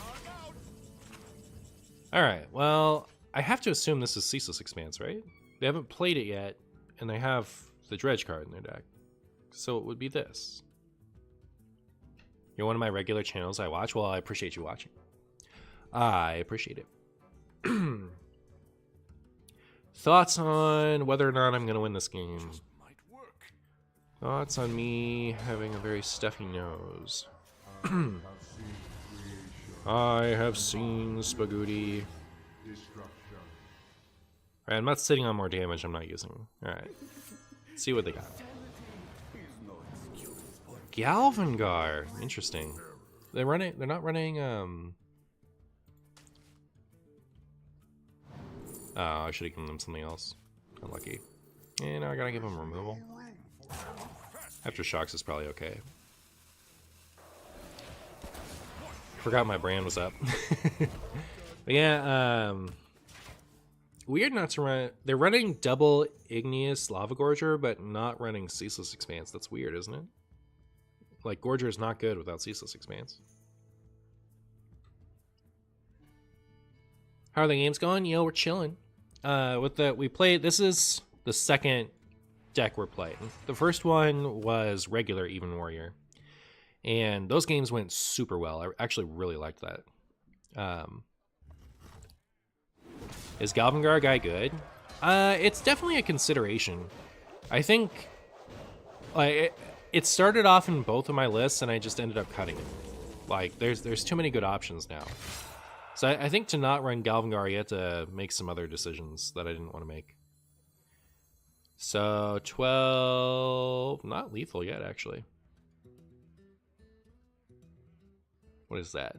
Alright, well, I have to assume this is Ceaseless Expanse, right? They haven't played it yet, and they have the Dredge card in their deck. So it would be this. You're one of my regular channels I watch. Well, I appreciate you watching. I appreciate it. Thoughts on whether or not I'm going to win this game? Might work. Thoughts on me having a very stuffy nose? I have seen Spagooty. Alright, I'm not sitting on more damage I'm not using. Alright. See what they got. Galvangar. Interesting. They're not running oh, I should have given them something else. Unlucky. And now I gotta give them removal. Aftershocks is probably okay. Forgot my brand was up. But yeah, weird not to run. They're running double Igneous Lava Gorger, but not running Ceaseless Expanse. That's weird, isn't it? Like, Gorger is not good without Ceaseless Expanse. How are the games going? You know, we're chilling. We played. This is the second deck we're playing. The first one was regular Even Warrior, and those games went super well. I actually really liked that. Is Galvangar guy good? It's definitely a consideration. I think, like, it started off in both of my lists, and I just ended up cutting it. Like, there's too many good options now. So I think to not run Galvangar, you have to make some other decisions that I didn't want to make. So 12, not lethal yet, actually. What is that?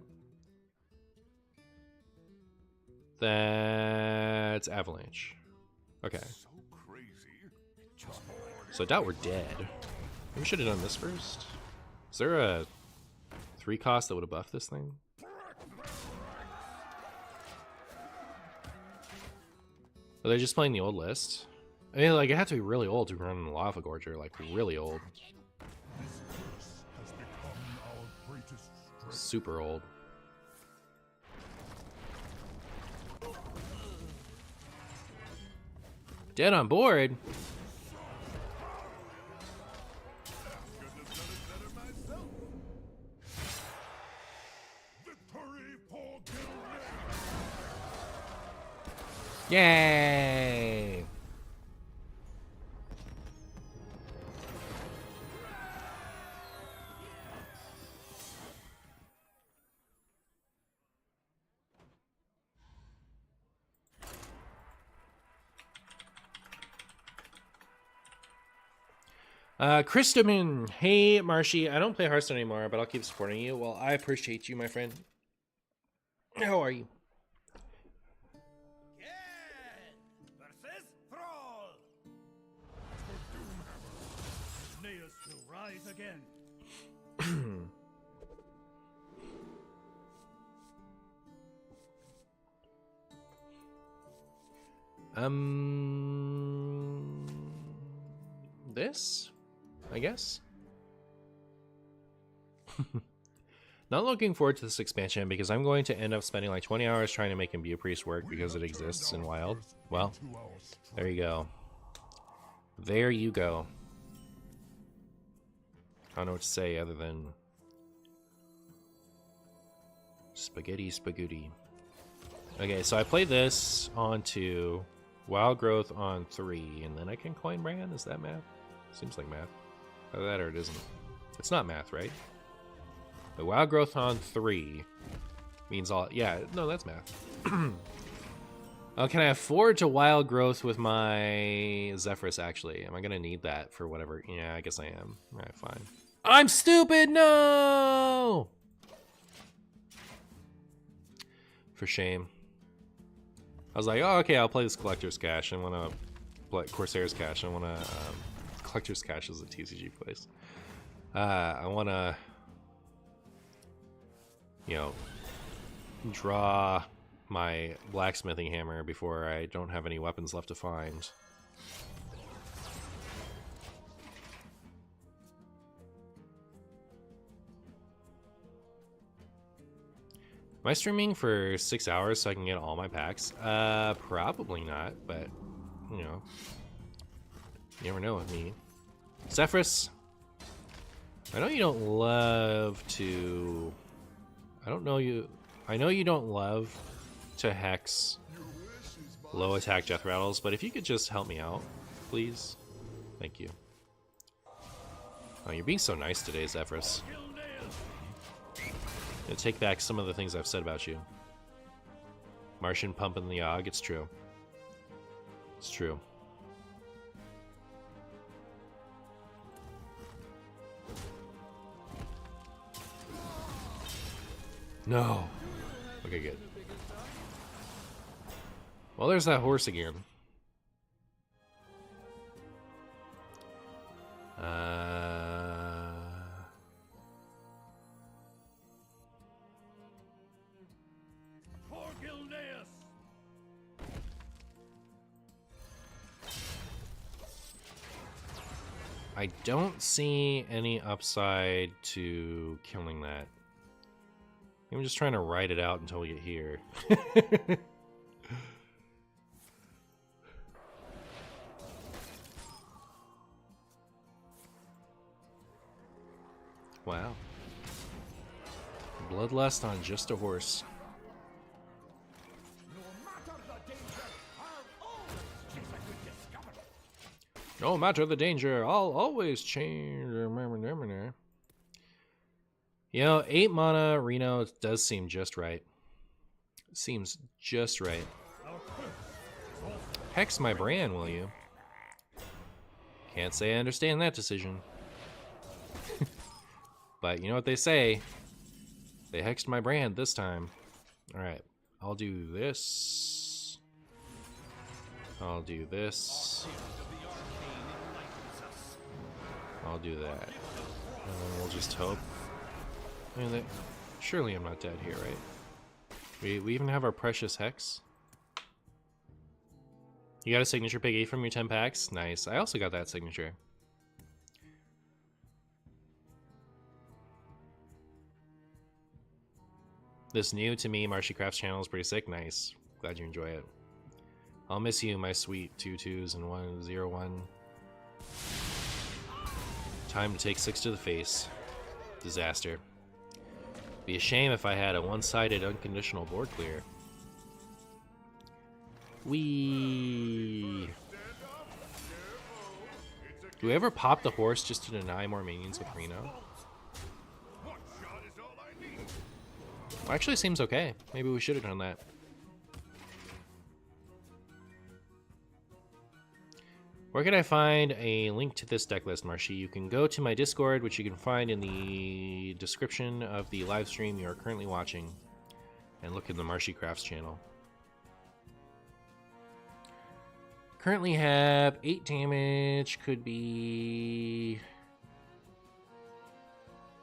That's Avalanche. Okay. So I doubt we're dead. Maybe we should have done this first. Is there a 3 cost that would have buffed this thing? Are they just playing the old list? I mean, like, it had to be really old to run a Lava Gorger, like, really old. Super old. Dead on board? Yay! Christamin, hey Marshy, I don't play Hearthstone anymore, but I'll keep supporting you. Well, I appreciate you, my friend. How are you? Versus Thrall. Neos will rise again. This, I guess. Not looking forward to this expansion because I'm going to end up spending like 20 hours trying to make Imbue Priest work because it exists in Wild. Well, there you go. There you go. I don't know what to say other than spaghetti spaghetti. Okay, so I play this onto Wild Growth on 3, and then I can coin Brand. Is that math? Seems like math. Either that or it isn't. It's not math, right? The Wild Growth on 3 means all... Yeah, no, that's math. Can I afford to Wild Growth with my Zephyrus, actually? Am I going to need that for whatever? Yeah, I guess I am. Alright, fine. I'm stupid! No! For shame. I was like, oh, okay, I'll play this Collector's Cache. I want to play Corsair's Cache. I want to... Collector's Cache is a TCG place. I want to... You know, draw my blacksmithing hammer before I don't have any weapons left to find. Am I streaming for 6 hours so I can get all my packs? Probably not, but, you know, you never know with me. Zephyrus, I know you don't love to... I know you don't love to hex low attack death rattles, but if you could just help me out, please. Thank you. Oh, you're being so nice today, Zephyrus. I'll take back some of the things I've said about you. Martian pumping the Og, it's true. It's true. No. Okay, good. Well, there's that horse again. I don't see any upside to killing that. I'm just trying to ride it out until we get here. Wow. Bloodlust on just a horse. No matter the danger, I'll always change. You know, 8 mana Reno does seem just right. Seems just right. Hex my brand, will you? Can't say I understand that decision. But you know what they say. They hexed my brand this time. Alright, I'll do this. I'll do this. I'll do that. And then we'll just hope. I mean, surely I'm not dead here, right? We even have our precious hex. You got a signature piggy from your 10 packs? Nice. I also got that signature. This new to me Marshy Crafts channel is pretty sick. Nice. Glad you enjoy it. I'll miss you, my sweet 2-2s and 1-0-1. Time to take 6 to the face. Disaster. Be a shame if I had a one-sided unconditional board clear. Wee. Do we ever pop the horse just to deny more minions with Reno? Actually seems okay. Maybe we should have done that. Where can I find a link to this deck list, Marshy? You can go to my Discord, which you can find in the description of the live stream you are currently watching, and look in the Marshy Crafts channel. Currently have 8 damage, could be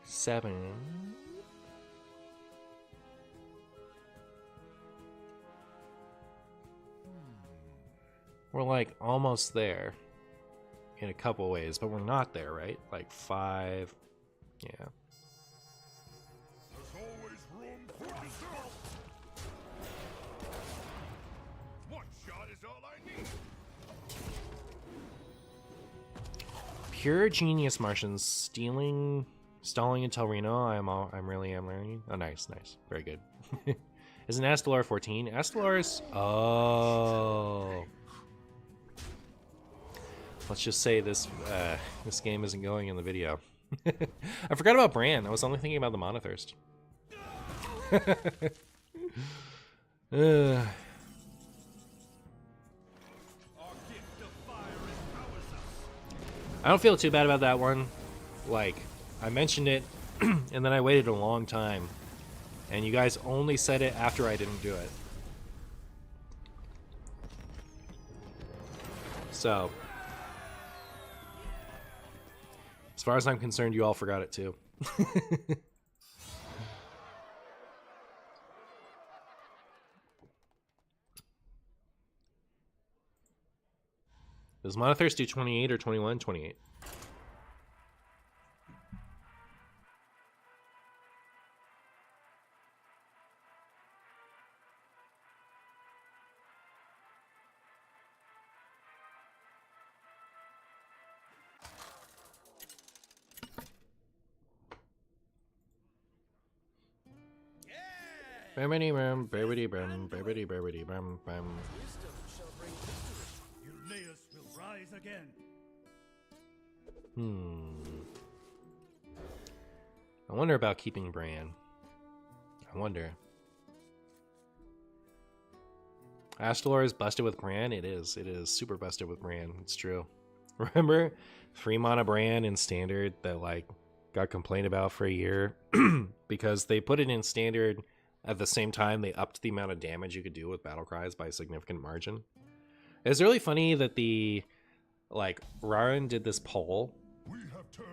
7. We're like almost there in a couple ways, but we're not there, right? Like 5. Yeah. There's always room for yourself. One shot is all I need. Pure genius, Martians. Stalling until Reno. I'm really am learning. Oh, nice, nice, very good. Isn't Astelar 14? Astelar's. Oh. Let's just say this this game isn't going in the video. I forgot about Bran. I was only thinking about the Monothirst. I don't feel too bad about that one. Like, I mentioned it, and then I waited a long time. And you guys only said it after I didn't do it. So... as far as I'm concerned, you all forgot it too. Does Monothirst do 28 or 21? 28. Babbity bam, babbity bam, babbity babbity bam bam. Euleus will rise again. I wonder about keeping Bran. I wonder. Astelar is busted with Bran? It is. It is super busted with Bran. It's true. Remember 3 mana Bran in Standard that, like, got complained about for a year? Because they put it in Standard at the same time they upped the amount of damage you could do with battle cries by a significant margin. It's really funny that Rarin did this poll,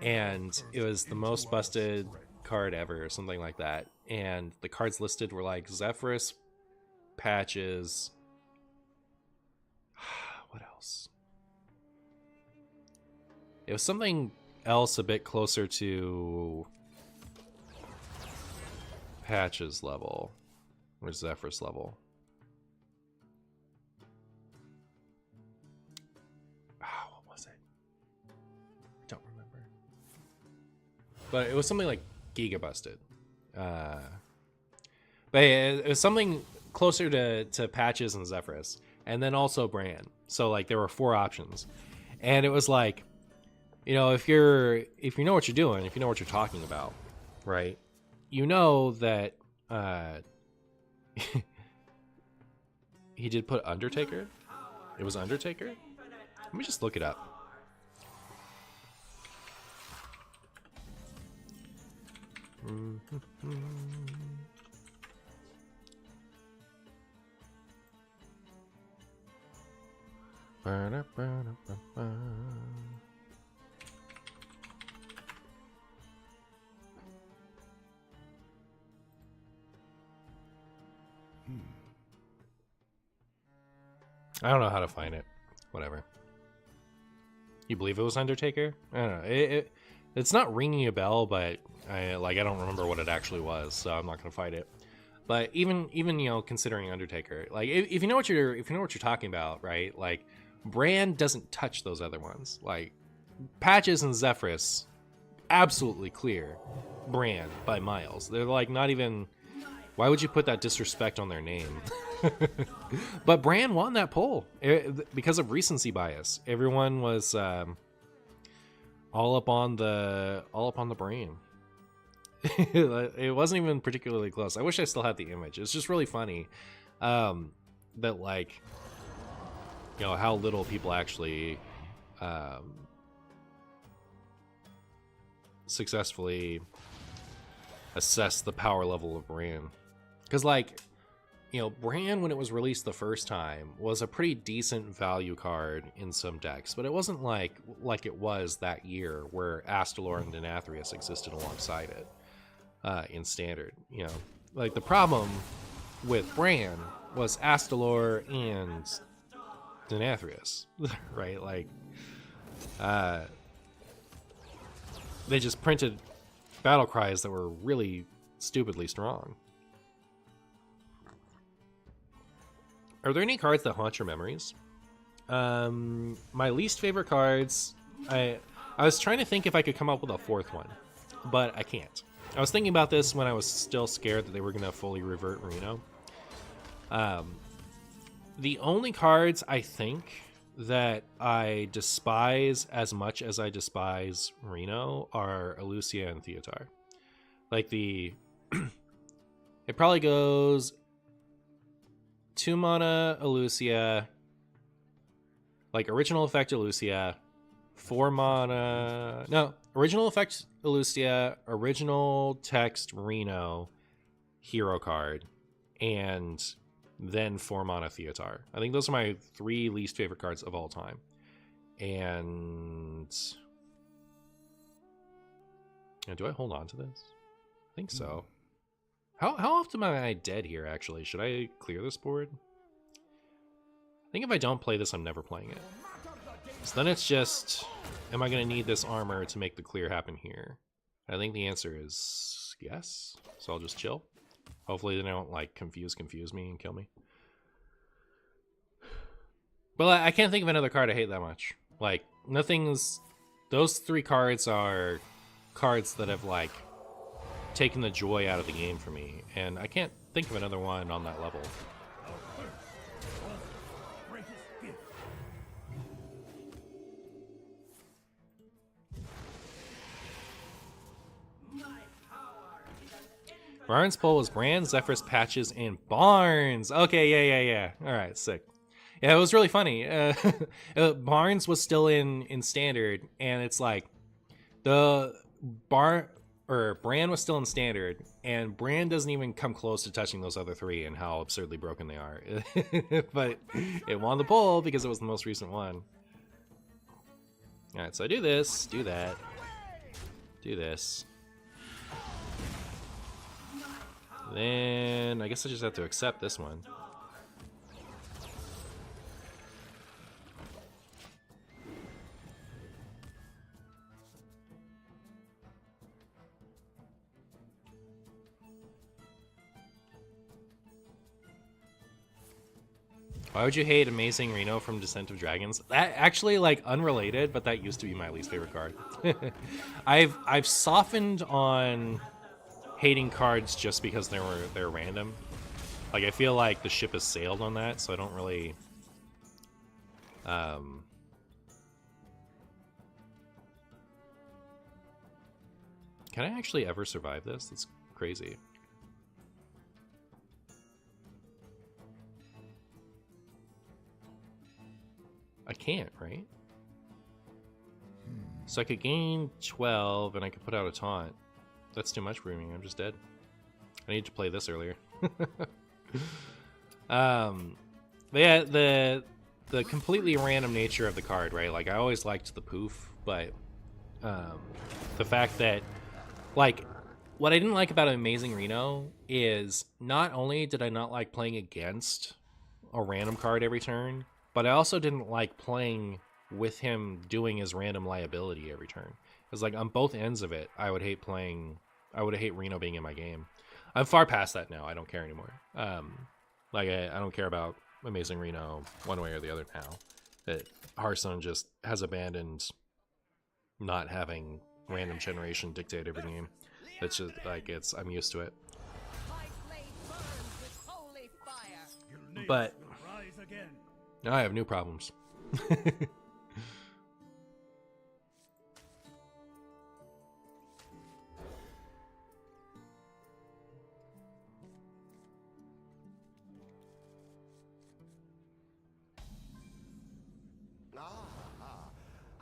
and it was the most busted card ever, or something like that. And the cards listed were like Zephyrus, Patches. What else? It was something else a bit closer to Patches level, or Zephyrus level. What was it? I don't remember. But it was something like Giga Busted. But it was something closer to Patches and Zephyrus. And then also Bran. So, like, there were 4 options. And it was like, you know, if you know what you're doing, if you know what you're talking about, right? You know that he did put Undertaker. It was Undertaker. Let me just look it up. I don't know how to find it. Whatever. You believe it was Undertaker? I don't know. It's not ringing a bell, but I don't remember what it actually was, so I'm not gonna fight it. But even you know, considering Undertaker, like if you know what you're talking about, right? Like Brand doesn't touch those other ones. Like Patches and Zephyrus, absolutely clear. Brand by miles. They're like not even. Why would you put that disrespect on their name? But Brand won that poll because of recency bias. Everyone was all up on the Brand. It wasn't even particularly close. I wish I still had the image. It's just really funny that, like, you know, how little people actually successfully assess the power level of Brand. Because, like, you know, Brand, when it was released the first time, was a pretty decent value card in some decks, but it wasn't like it was that year where Astalor and Denathrius existed alongside it in Standard. You know, like, the problem with Brand was Astalor and Denathrius, right? Like, they just printed battle cries that were really stupidly strong. Are there any cards that haunt your memories? My least favorite cards, I was trying to think if I could come up with a fourth one, but I can't. I was thinking about this when I was still scared that they were going to fully revert Reno. The only cards I think that I despise as much as I despise Reno are Elucia and Theotar. Like it probably goes 2 mana Elucia, like original effect Elucia, 4 mana. No, original effect Elucia, original text Reno, hero card, and then 4 mana Theotar. I think those are my 3 least favorite cards of all time. And do I hold on to this? I think so. How often am I dead here, actually? Should I clear this board? I think if I don't play this, I'm never playing it. So then it's just, am I going to need this armor to make the clear happen here? I think the answer is yes. So I'll just chill. Hopefully they don't, like, confuse me and kill me. But I can't think of another card I hate that much. Like, nothing's... Those 3 cards are cards that have, like, taken the joy out of the game for me, and I can't think of another one on that level. Barnes' poll was Brand, Zephyrus, Patches, and Barnes. Okay, yeah. All right, sick. Yeah, it was really funny. Barnes was still in Standard, and it's like the Brand was still in Standard, and Brand doesn't even come close to touching those other 3 and how absurdly broken they are. But it won the poll because it was the most recent one. Alright, so I do this, do that, do this. Then I guess I just have to accept this one. Why would you hate Amazing Reno from Descent of Dragons? That actually, like, unrelated, but that used to be my least favorite card. I've softened on hating cards just because they're random. Like, I feel like the ship has sailed on that, so I don't really Can I actually ever survive this? That's crazy. I can't, right? So I could gain 12 and I could put out a taunt. That's too much for me. I'm just dead. I need to play this earlier. But yeah, the completely random nature of the card, right? Like I always liked the poof, but the fact that like what I didn't like about Amazing Reno is not only did I not like playing against a random card every turn, but I also didn't like playing with him doing his random liability every turn. It's like on both ends of it, I would hate Reno being in my game. I'm far past that now. I don't care anymore. Like I don't care about Amazing Reno one way or the other now. That Hearthstone just has abandoned not having random generation dictate every game. It's just like I'm used to it. My blade burns with holy fire. But now I have new problems.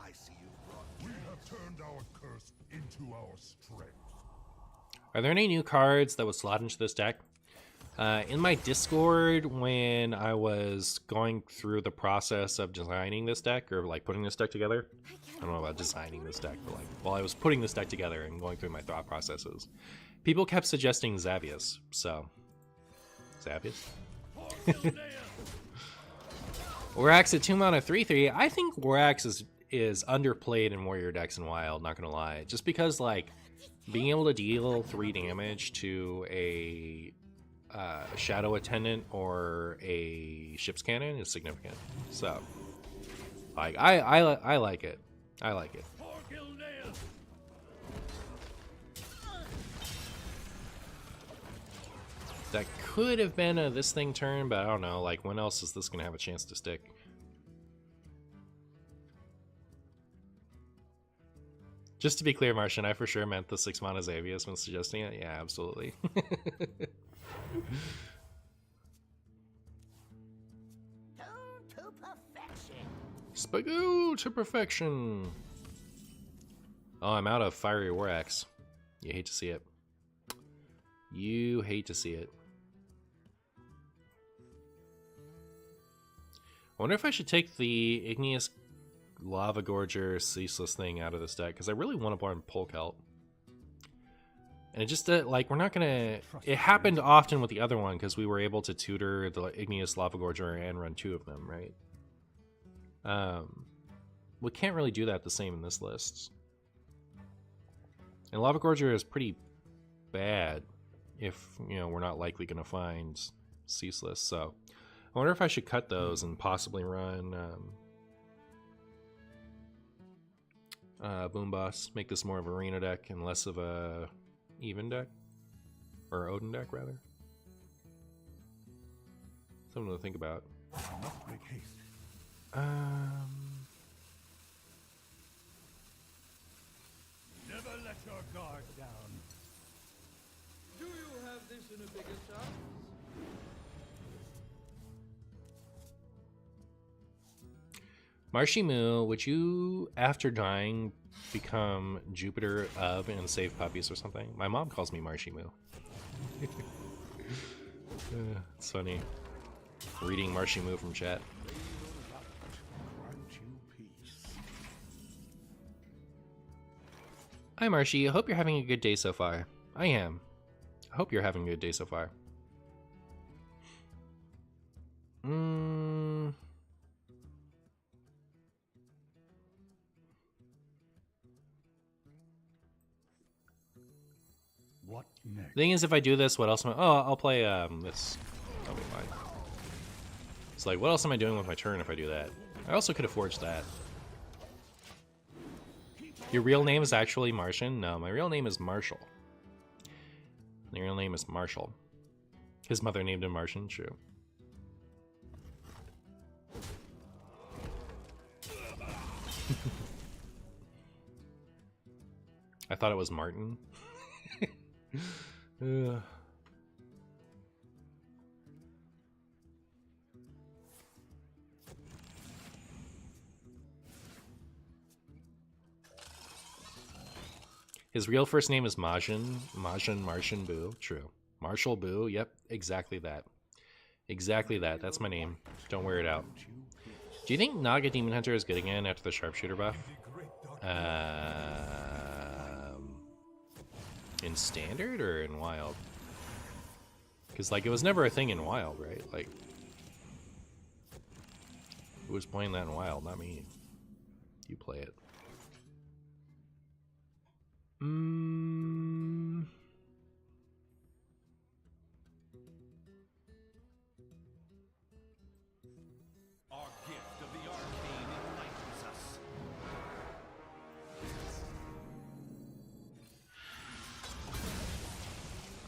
I see you brought. We have turned our curse into our strength. Are there any new cards that would slot into this deck? In my Discord, when I was going through the process of designing this deck, or like putting this deck together, I don't know about designing this deck, but like while I was putting this deck together and going through my thought processes, people kept suggesting Xavius. So, Xavius? Warax at 2 mana 3/3. I think Warax is underplayed in Warrior decks in Wild, not gonna lie. Just because like being able to deal 3 damage to a Shadow Attendant or a Ship's Cannon is significant. So like I like it. I like it. That could have been a this thing turn, but I don't know. Like, when else is this going to have a chance to stick? Just to be clear, Martian, I for sure meant the 6 mana Xavius when suggesting it. Yeah, absolutely. To perfection. Spagoo to perfection. Oh, I'm out of Fiery War Axe. You hate to see it. You hate to see it. I wonder if I should take the Igneous Lava Gorger Ceaseless thing out of this deck, because I really want to burn Polkelt. And it just, like, we're not going to... It happened often with the other one, because we were able to tutor the Igneous Lava Gorger and run 2 of them, right? We can't really do that the same in this list. And Lava Gorger is pretty bad if, you know, we're not likely going to find Ceaseless, so... I wonder if I should cut those and possibly run Boom Boss, make this more of a arena deck and less of a even deck, or Odin deck rather. Something to think about. Must make haste. Never let your guard down. Do you have this in a bigger size? Marshimu, would you, after dying, become Jupiter of and save puppies or something? My mom calls me Marshimu. It's funny. Reading Marshimu from chat. Hi Marshy, I hope you're having a good day so far. I am. I hope you're having a good day so far. What next? Thing is, if I do this, what else am I... Oh, I'll play this. That'll be fine. It's like, what else am I doing with my turn if I do that? I also could have forged that. Your real name is actually Martian? No, my real name is Marshall. My real name is Marshall. His mother named him Martian, true. I thought it was Martin. Ugh. His real first name is Martian Boo. True. Marshall Boo. Yep, exactly that. Exactly that. That's my name. Don't wear it out. Do you think Naga Demon Hunter is good again after the sharpshooter buff? In standard or in wild? Because, like, it was never a thing in wild, right? Like, who was playing that in wild? Not me. You play it. Our gift of the arcane enlightens us.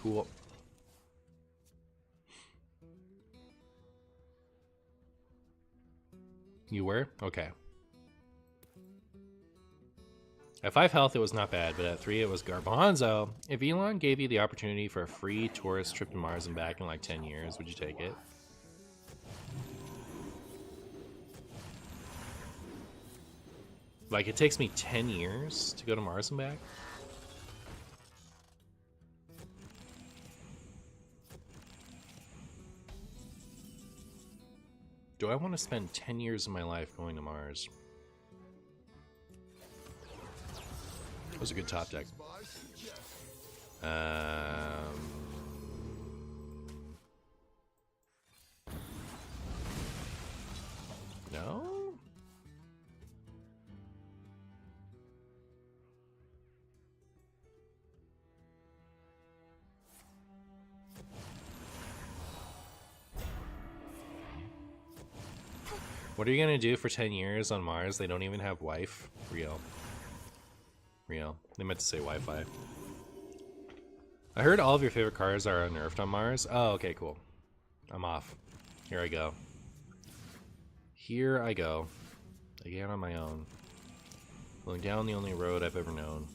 Cool. You were? Okay. At 5 health, it was not bad, but at 3, it was garbanzo. If Elon gave you the opportunity for a free tourist trip to Mars and back in like 10 years, would you take it? Like, it takes me 10 years to go to Mars and back? Do I want to spend 10 years of my life going to Mars? That was a good top deck. No? What are you gonna do for 10 years on Mars? They don't even have wife. Real. Real. They meant to say Wi-Fi. I heard all of your favorite cars are unnerfed on Mars. Oh, okay, cool. I'm off. Here I go. Here I go. Again on my own. Going down the only road I've ever known.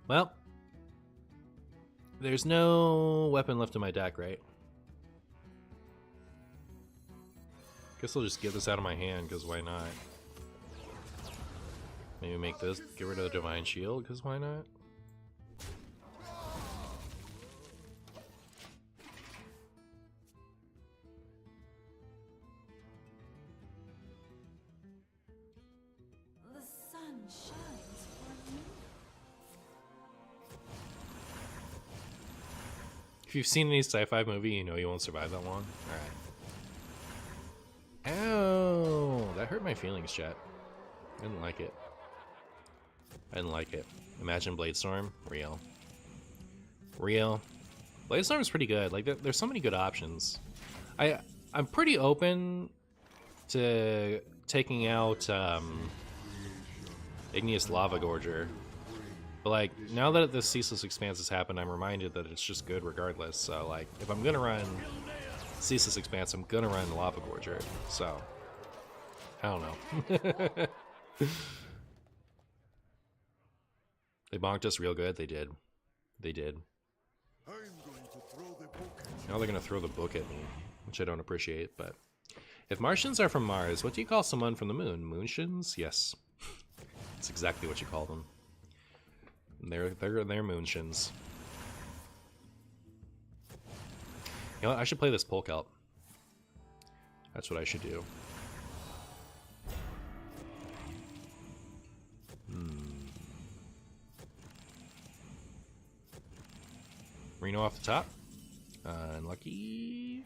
Well, there's no weapon left in my deck, right? Guess I'll just get this out of my hand, because why not? Maybe make this, get rid of the Divine Shield, because why not? The sun shines for me. If you've seen any sci-fi movie, you know you won't survive that long. Alright. Ow! That hurt my feelings, chat. I didn't like it. I didn't like it. Imagine Bladestorm. Real. Real. Bladestorm's pretty good. Like, there's so many good options. I'm pretty open to taking out Igneous Lava Gorger. But, like, now that the Ceaseless Expanse has happened, I'm reminded that it's just good regardless. So, like, if I'm gonna run Ceaseless Expanse, I'm gonna run Lava Gorger. So, I don't know. They bonked us real good. They did. They did. I'm going to throw the book. Now they're gonna throw the book at me, which I don't appreciate, but... If Martians are from Mars, what do you call someone from the moon? Moonshins? Yes. That's exactly what you call them. They're Moonshins. You know what? I should play this Polk Elk. That's what I should do. Reno off the top. Unlucky.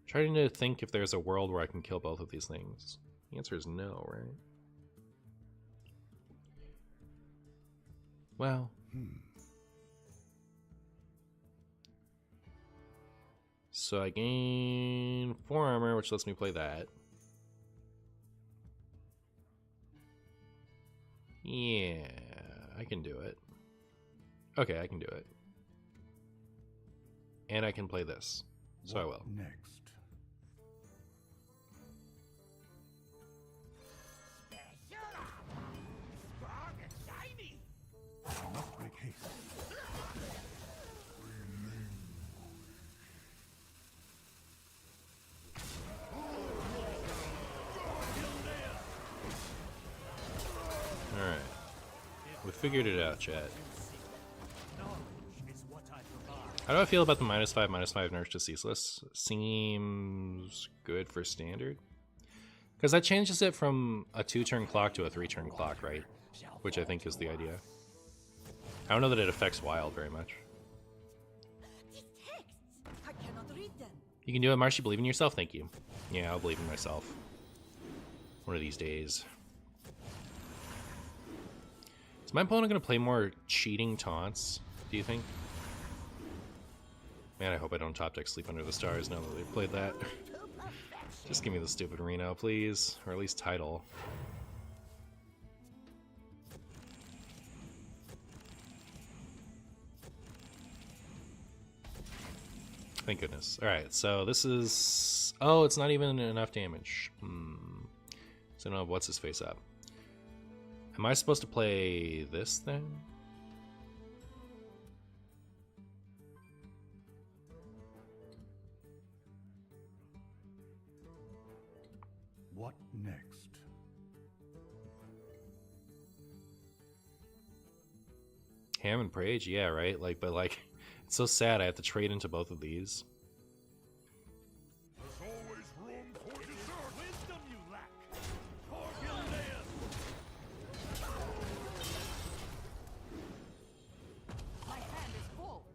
Trying to think if there's a world where I can kill both of these things. The answer is no, right? Well. So I gain 4 armor, which lets me play that. Yeah, I can do it. Okay, I can do it. And I can play this. So I will. Next. I must make haste. Alright. We figured it out, chat. How do I feel about the -5 nerf to ceaseless? Seems good for standard. Because that changes it from a 2-turn clock to a 3-turn clock, right? Which I think is the idea. I don't know that it affects wild very much. These texts! I cannot read them. You can do it, Marsh. You believe in yourself? Thank you. Yeah, I'll believe in myself. One of these days. Is my opponent going to play more cheating taunts, do you think? Man, I hope I don't top deck Sleep Under the Stars now that they've played that. Just give me the stupid Reno, please. Or at least title. Thank goodness. Alright, so this is... Oh, it's not even enough damage. So I don't know what's his face up. Am I supposed to play this then? What next? Ham and Prage? Yeah, right? Like, but like, it's so sad I have to trade into both of these. There's always room for dessert. Wisdom you lack. My hand is full.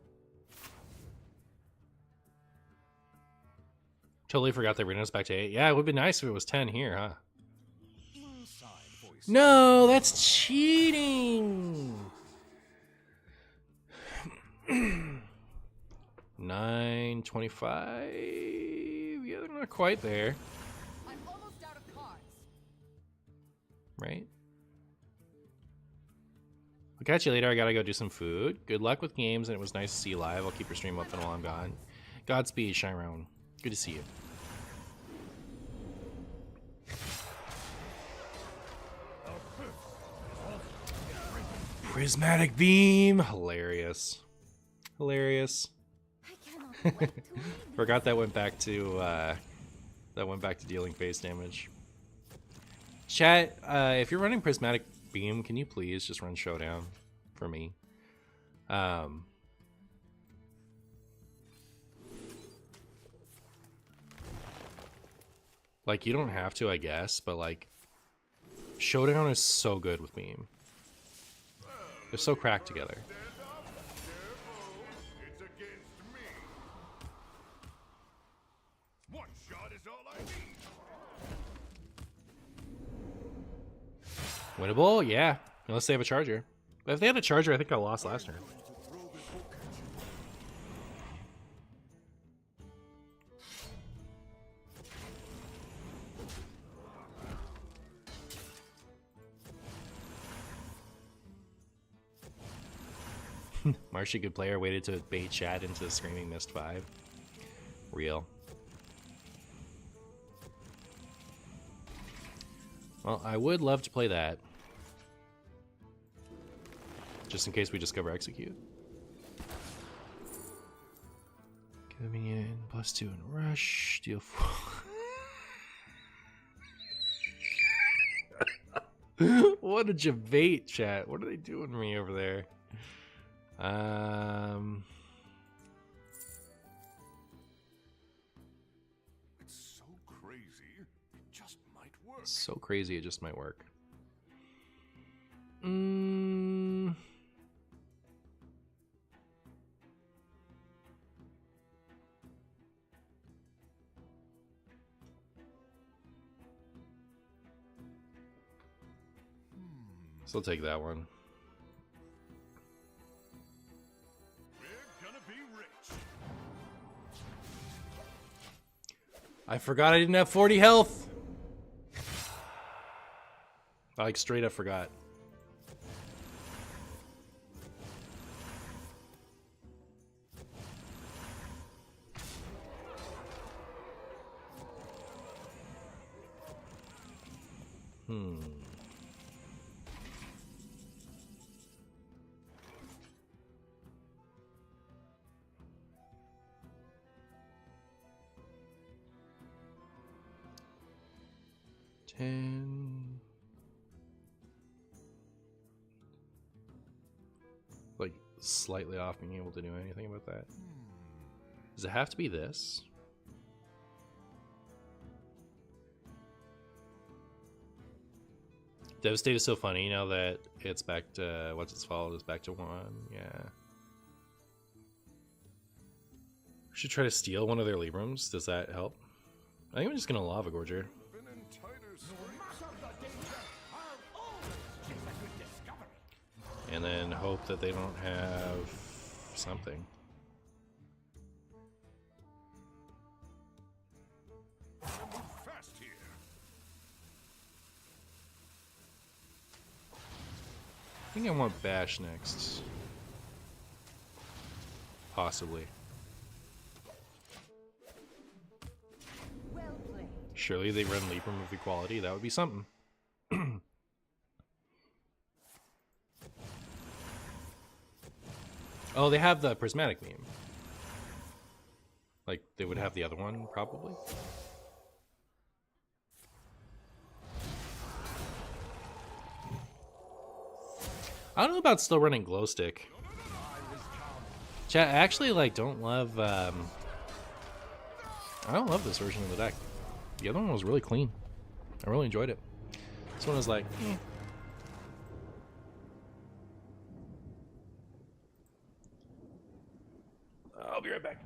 Totally forgot they ran us back to 8. Yeah, it would be nice if it was 10 here, huh? Inside voice. No, that's cheating! 925. Yeah, they're not quite there, I'm almost out of cards. right? I'll catch you later. I gotta go do some food. Good luck with games, and it was nice to see you live. I'll keep your stream open while I'm gone. Godspeed, Chiron. Good to see you. Prismatic beam, hilarious, hilarious. I cannot wait to read Forgot that went back to dealing face damage. Chat, if you're running Prismatic Beam, can you please just run Showdown for me? Like, you don't have to, I guess, but like, Showdown is so good with Beam. They're so cracked together. Stand up, careful. It's against me. One shot is all I need. Winnable? Yeah. Unless they have a charger. But if they had a charger, I think I lost last turn. Marshy, good player, waited to bait chat into the Screaming Mist 5. Real. Well, I would love to play that. Just in case we discover execute. Coming in, +2 in rush, deal 4. What a debate, chat. What are they doing to me over there? It's so crazy. It just might work. So crazy, it just might work. So I'll take that one. We're gonna be rich. I forgot I didn't have 40 health. I like straight up forgot. Hmm. Ten. Like slightly off being able to do anything about that. Does it have to be this? Devastate is so funny now that it's back to what's its fault is back to 1. Yeah. We should try to steal one of their Librams. Does that help? I think I'm just gonna Lava Gorger. Been in tighter scrapes. And then hope that they don't have something. Move fast here. I think I want Bash next. Possibly. Well played. Surely they run Libram of Equality. That would be something. Oh, they have the prismatic beam. Like, they would have the other one, probably. I don't know about still running glow stick. Chat, I actually like don't love I don't love this version of the deck. The other one was really clean. I really enjoyed it. This one was like, eh. I'll be right back.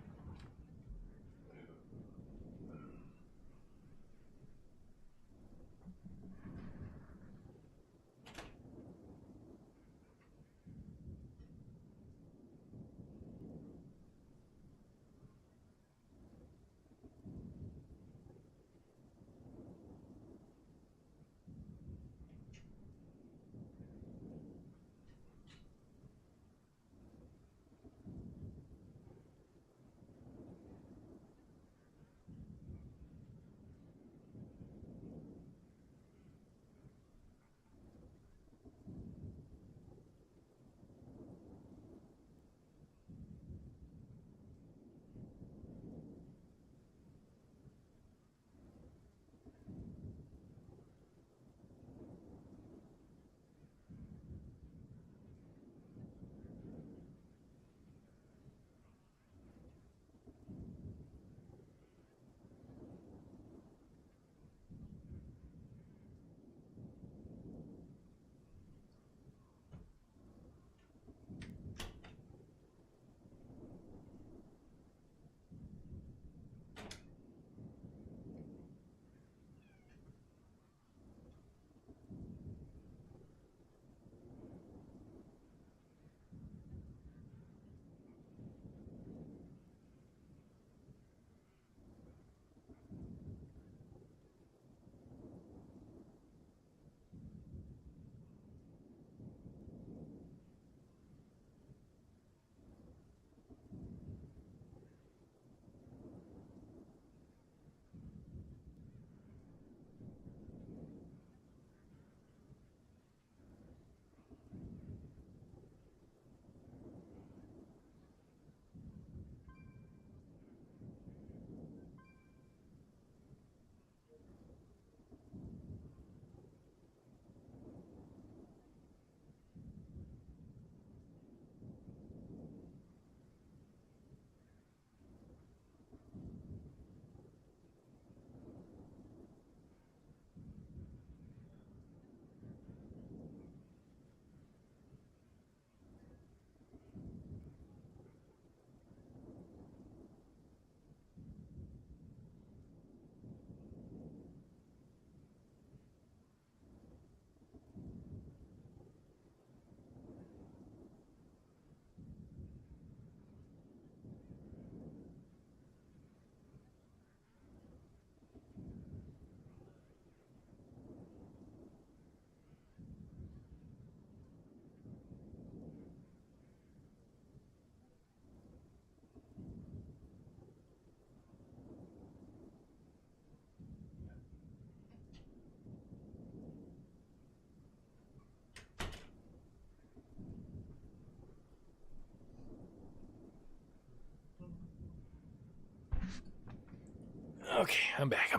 Okay, I'm back.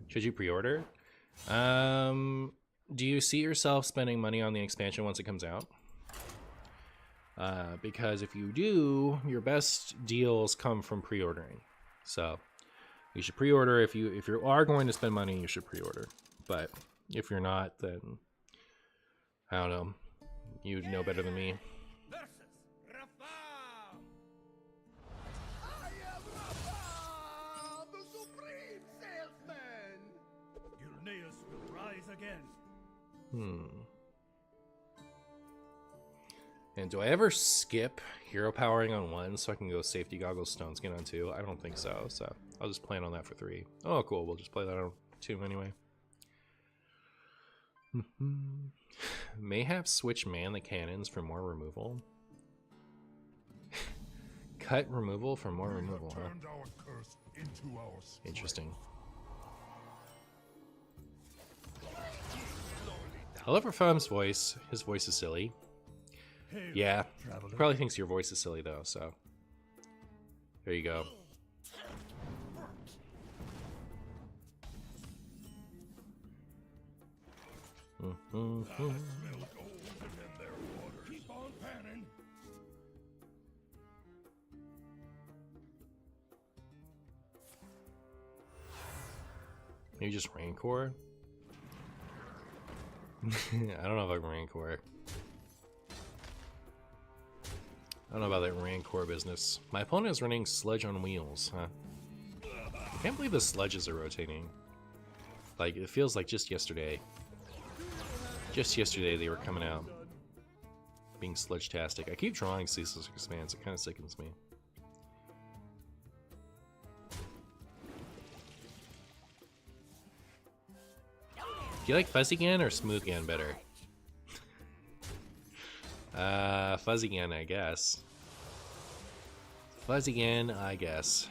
Should you pre-order? Do you see yourself spending money on the expansion once it comes out? Because if you do, your best deals come from pre-ordering. So you should pre-order. If you are going to spend money, you should pre-order. But if you're not, then I don't know. You know better than me. Versus Rafal. I am Rafa, the supreme salesman. Gilneas will rise again. And do I ever skip hero powering on 1 so I can go safety goggles stone skin on 2? I don't think so. So I'll just plan on that for 3. Oh, cool. We'll just play that on 2 anyway. Mayhap switch man the cannons for more removal. Cut removal for more removal, huh? Turned our curse into our strength. Interesting. I love Rafam's voice. His voice is silly. Yeah, he probably thinks your voice is silly though, so there you go. Keep on panning. Maybe just Rancor? I don't know about Rancor. I don't know about that Rancor business. My opponent is running Sludge on wheels, huh? I can't believe the sludges are rotating. Like, it feels like just yesterday. Just yesterday they were coming out. Being sludge-tastic. I keep drawing Ceaseless Expanse, it kind of sickens me. Do you like Fuzzygan or Smoothgan better? Fuzzygan, I guess. Fuzzygan, I guess.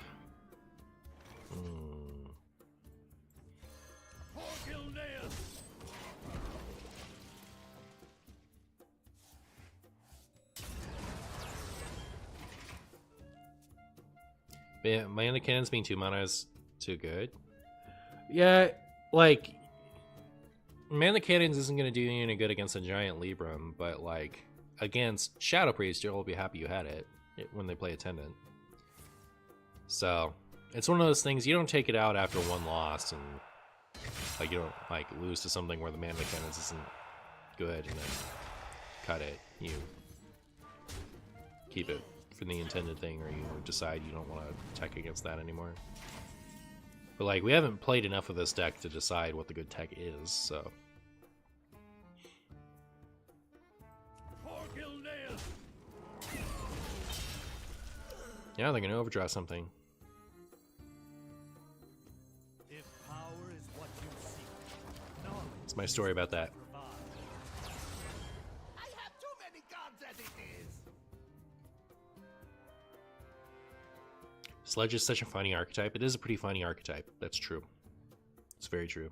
Yeah, Mana Cannons being 2 mana is too good. Yeah, like Mana Cannons isn't going to do you any good against a giant Libram, but like against Shadow Priest, you'll be happy you had it when they play Attendant. So it's one of those things you don't take it out after 1 loss and like you don't like lose to something where the Mana Cannons isn't good and then cut it. You keep it for the intended thing, or you decide you don't want to tech against that anymore. But like we haven't played enough of this deck to decide what the good tech is, so. Yeah, they're gonna overdraw something. If power is what you seek, knowledge It's my story about that. provides. I have too many cards as it is. Sledge is such a funny archetype. It is a pretty funny archetype. That's true. It's very true.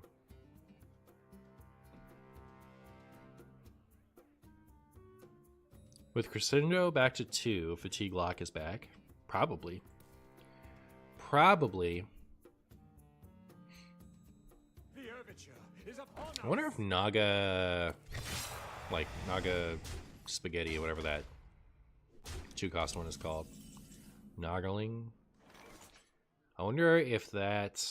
With Crescendo back to 2, Fatigue Lock is back. Probably. Probably. The overture is upon us. I wonder if Naga, like Naga Spaghetti or whatever that 2-cost one is called. Nagaling. I wonder if that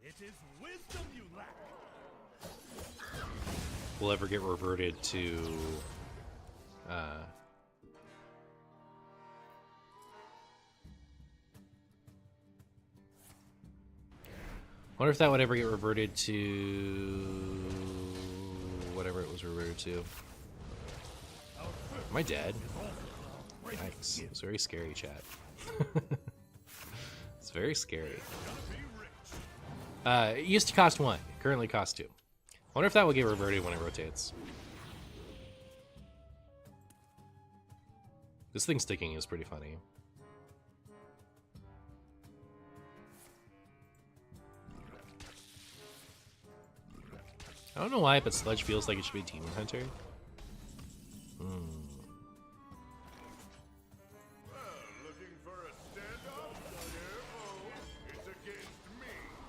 It is wisdom you lack. will ever get reverted to wonder if that would ever get reverted to whatever it was reverted to. Am I dead? Yikes. It's very scary, chat. It's very scary. It used to cost 1, currently costs 2. I wonder if that will get reverted when it rotates. This thing sticking is pretty funny. I don't know why, but Sludge feels like it should be Demon Hunter.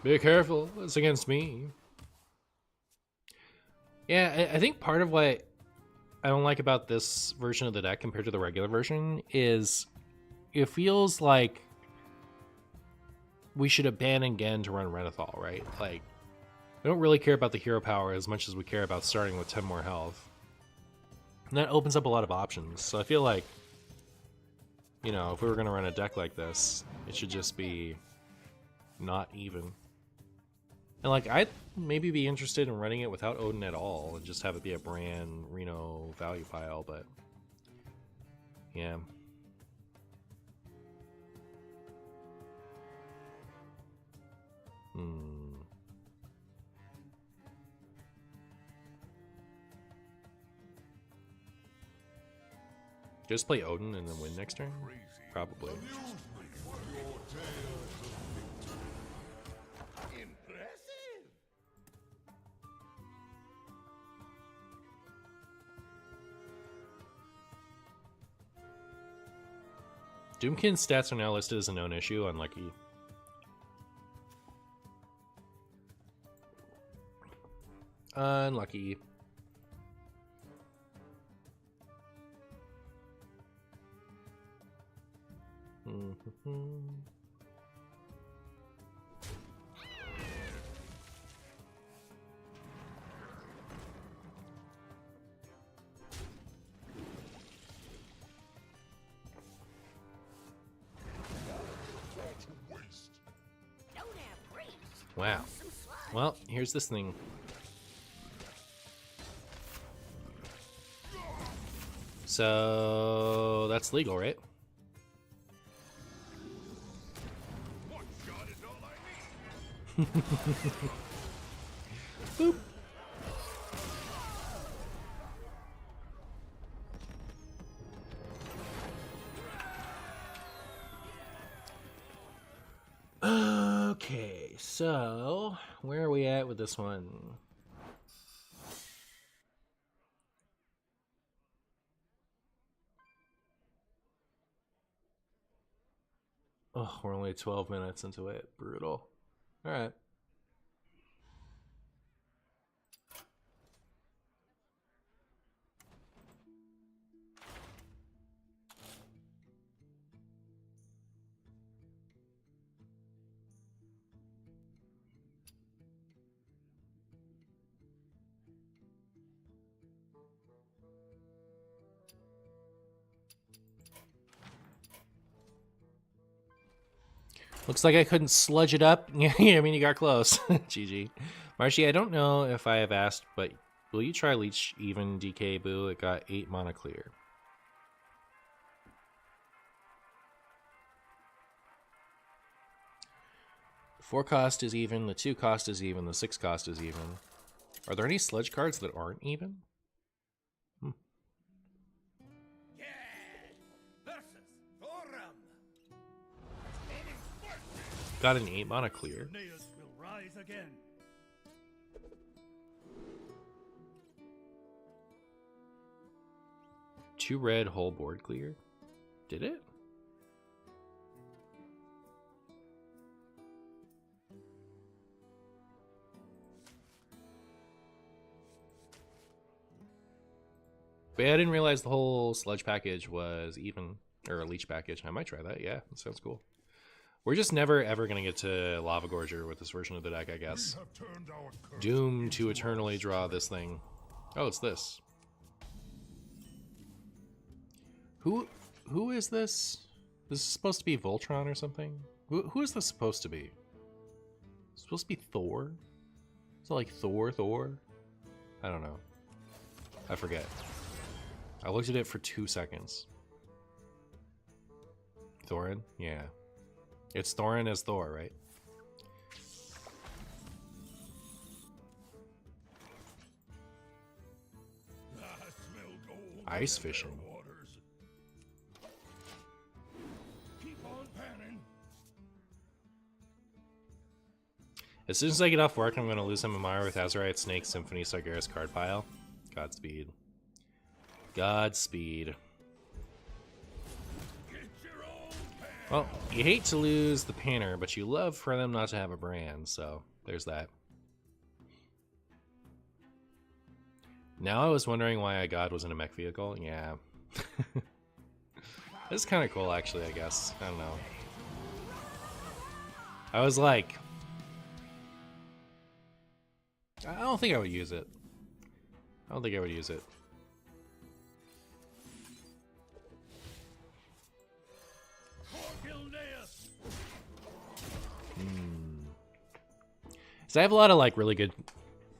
Be careful, it's against me. Yeah, I think part of what I don't like about this version of the deck compared to the regular version is it feels like we should abandon Gen to run Renethal, right? Like, we don't really care about the hero power as much as we care about starting with 10 more health. And that opens up a lot of options. So I feel like, you know, if we were going to run a deck like this, it should just be not even. And like, I'd maybe be interested in running it without Odin at all and just have it be a Bran, Reno value pile, but yeah. Just play Odin and then win next turn? Probably. Amuse me with your tales of victory. Impressive. Doomkin's stats are now listed as a known issue. Unlucky. Unlucky. Wow. Well, here's this thing. So that's legal, right? One shot is all I need. Boop. Okay, so where are we at with this one? Oh, we're only 12 minutes into it. Brutal. All right. Looks like I couldn't sludge it up. Yeah, I mean, you got close. GG. Marshy, I don't know if I have asked, but will you try Leech even DK Boo? It got 8 mana clear. The 4 cost is even, the 2 cost is even, the 6 cost is even. Are there any sludge cards that aren't even? Got an 8 mana clear. Will rise again. 2 red, whole board clear. Did it? But yeah, I didn't realize the whole sludge package was even, or a leech package. I might try that. Yeah, that sounds cool. We're just never ever gonna get to Lava Gorger with this version of the deck, I guess. Doomed to eternally draw this thing. Oh, it's this. Who is this? This is supposed to be Voltron or something? Who is this supposed to be? It's supposed to be Thor? Is it like Thor? I don't know. I forget. I looked at it for 2 seconds. Thorin? Yeah. It's Thorin as Thor, right? Ice fishing. Keep on panning. As soon as I get off work, I'm going to lose some of Mara with Azurite, Snake, Symphony, Sargeras card pile. Godspeed. Godspeed. Get your own pan. Well, you hate to lose the Panner, but you love for them not to have a brand, so there's that. Now I was wondering why God was in a mech vehicle. Yeah. It's kind of cool, actually, I guess. I don't know. I was like... I don't think I would use it. I don't think I would use it. So I have a lot of like really good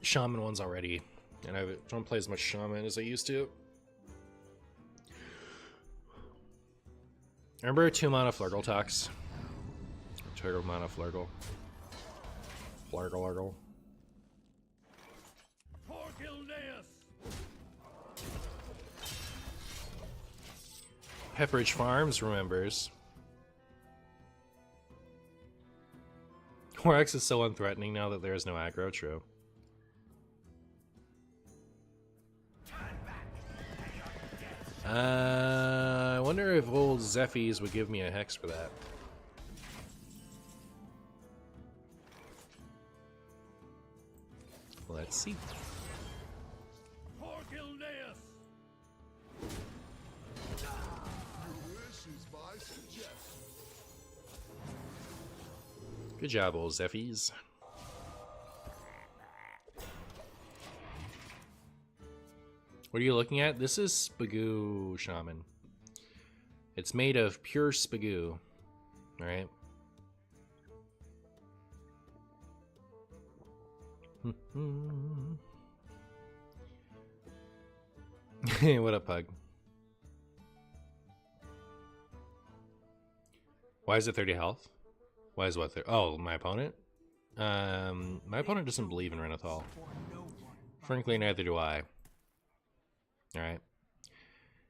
shaman ones already, and I don't play as much shaman as I used to. Remember 2 mana Flurgle Tox? 2 mana Flurgle. Flurgle. Pepperidge Farms remembers. Horax is so unthreatening now that there is no aggro, true. I wonder if old Zephy's would give me a hex for that. Let's see. Good job, old Zephy's. What are you looking at? This is Spagoo Shaman. It's made of pure Spagoo. Alright. What up, Pug? Why is it 30 health? Why is what there? Oh, my opponent? My opponent doesn't believe in Renathal. Frankly, neither do I. Alright.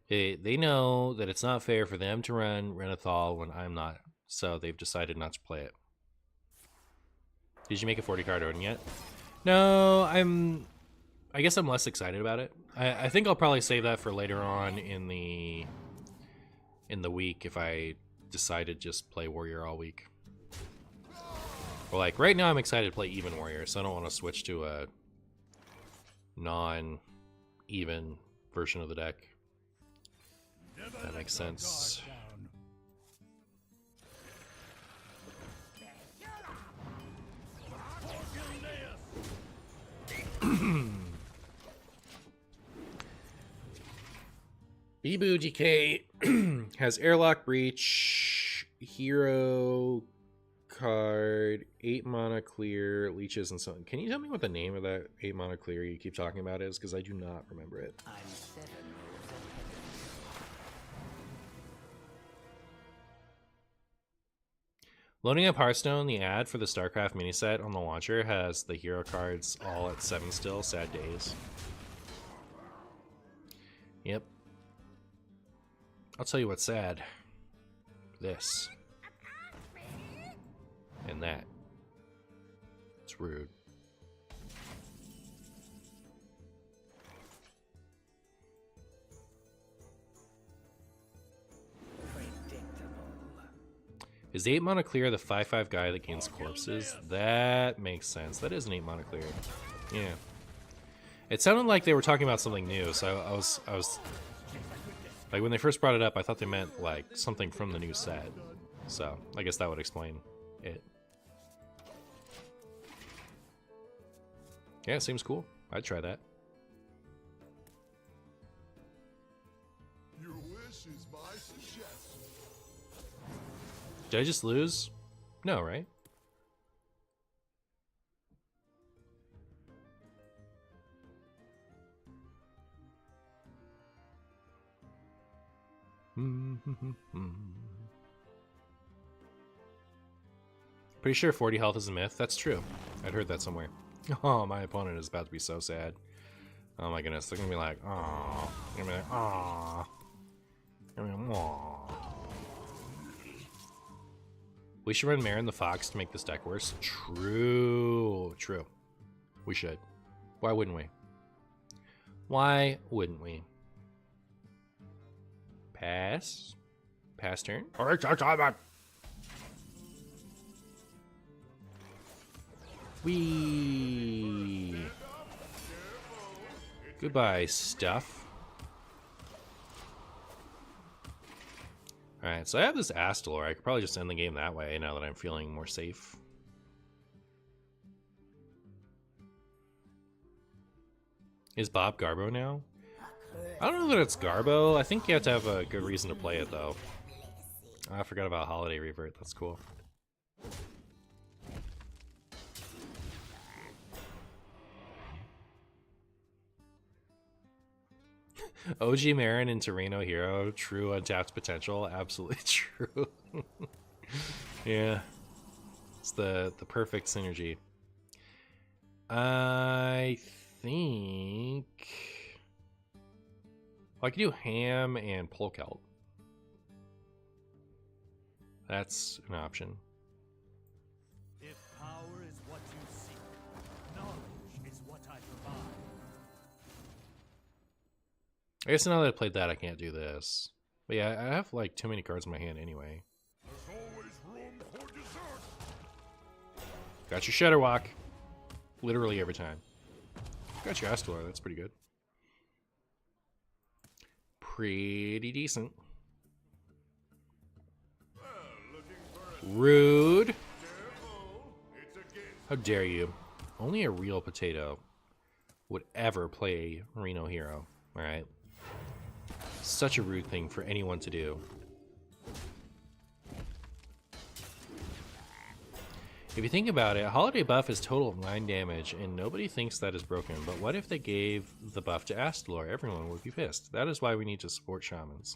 They know that it's not fair for them to run Renathal when I'm not, so they've decided not to play it. Did you make a 40 card Odin yet? No, I guess I'm less excited about it. I think I'll probably save that for later on in the week if I decide to just play Warrior all week. Well, like, right now I'm excited to play Even Warrior, so I don't want to switch to a non-even version of the deck. That makes sense. Bibu DK has Airlock Breach, Hero card, 8 mana clear, leeches and something. Can you tell me what the name of that 8 mana clear you keep talking about is? Because I do not remember it. Loading up Hearthstone, the ad for the StarCraft mini set on the launcher has the hero cards all at 7 still. Sad days. Yep. I'll tell you what's sad. This. And that. It's rude. Is the 8 mana clear the 5/5 guy that gains corpses? That makes sense. That is an 8 mana clear. Yeah. It sounded like they were talking about something new, so I was like, when they first brought it up, I thought they meant like something from the new set. So I guess that would explain it. Yeah, it seems cool. I'd try that. Your wish is my suggestion. Did I just lose? No, right? Pretty sure 40 health is a myth. That's true. I'd heard that somewhere. Oh, my opponent is about to be so sad. Oh my goodness. They're gonna be like, oh. They're gonna be like, oh. They're gonna be like, oh. We should run Marin the Fox to make this deck worse. True. True. We should. Why wouldn't we? Why wouldn't we? Pass. Pass turn. Alright, Wee. Goodbye, stuff. Alright, so I have this Astalor. I could probably just end the game that way now that I'm feeling more safe. Is Bob Garbo now? I don't know that it's Garbo. I think you have to have a good reason to play it, though. I forgot about Holiday Revert. That's cool. OG Marin into Reno Hero. True untapped potential. Absolutely true. Yeah. It's the perfect synergy. I think... Well, I could do Ham and Polkelt. That's an option. If power is what you seek, knowledge is what I provide. I guess now that I played that, I can't do this. But yeah, I have like too many cards in my hand anyway. There's always room for dessert. Got your Shudderwalk. Literally every time. Got your Astalor, that's pretty good. Pretty decent. Rude. How dare you? Only a real potato would ever play Reno Hero. Alright. Such a rude thing for anyone to do. If you think about it, Holiday buff is total of 9 damage, and nobody thinks that is broken. But what if they gave the buff to Astalor? Everyone would be pissed. That is why we need to support Shamans.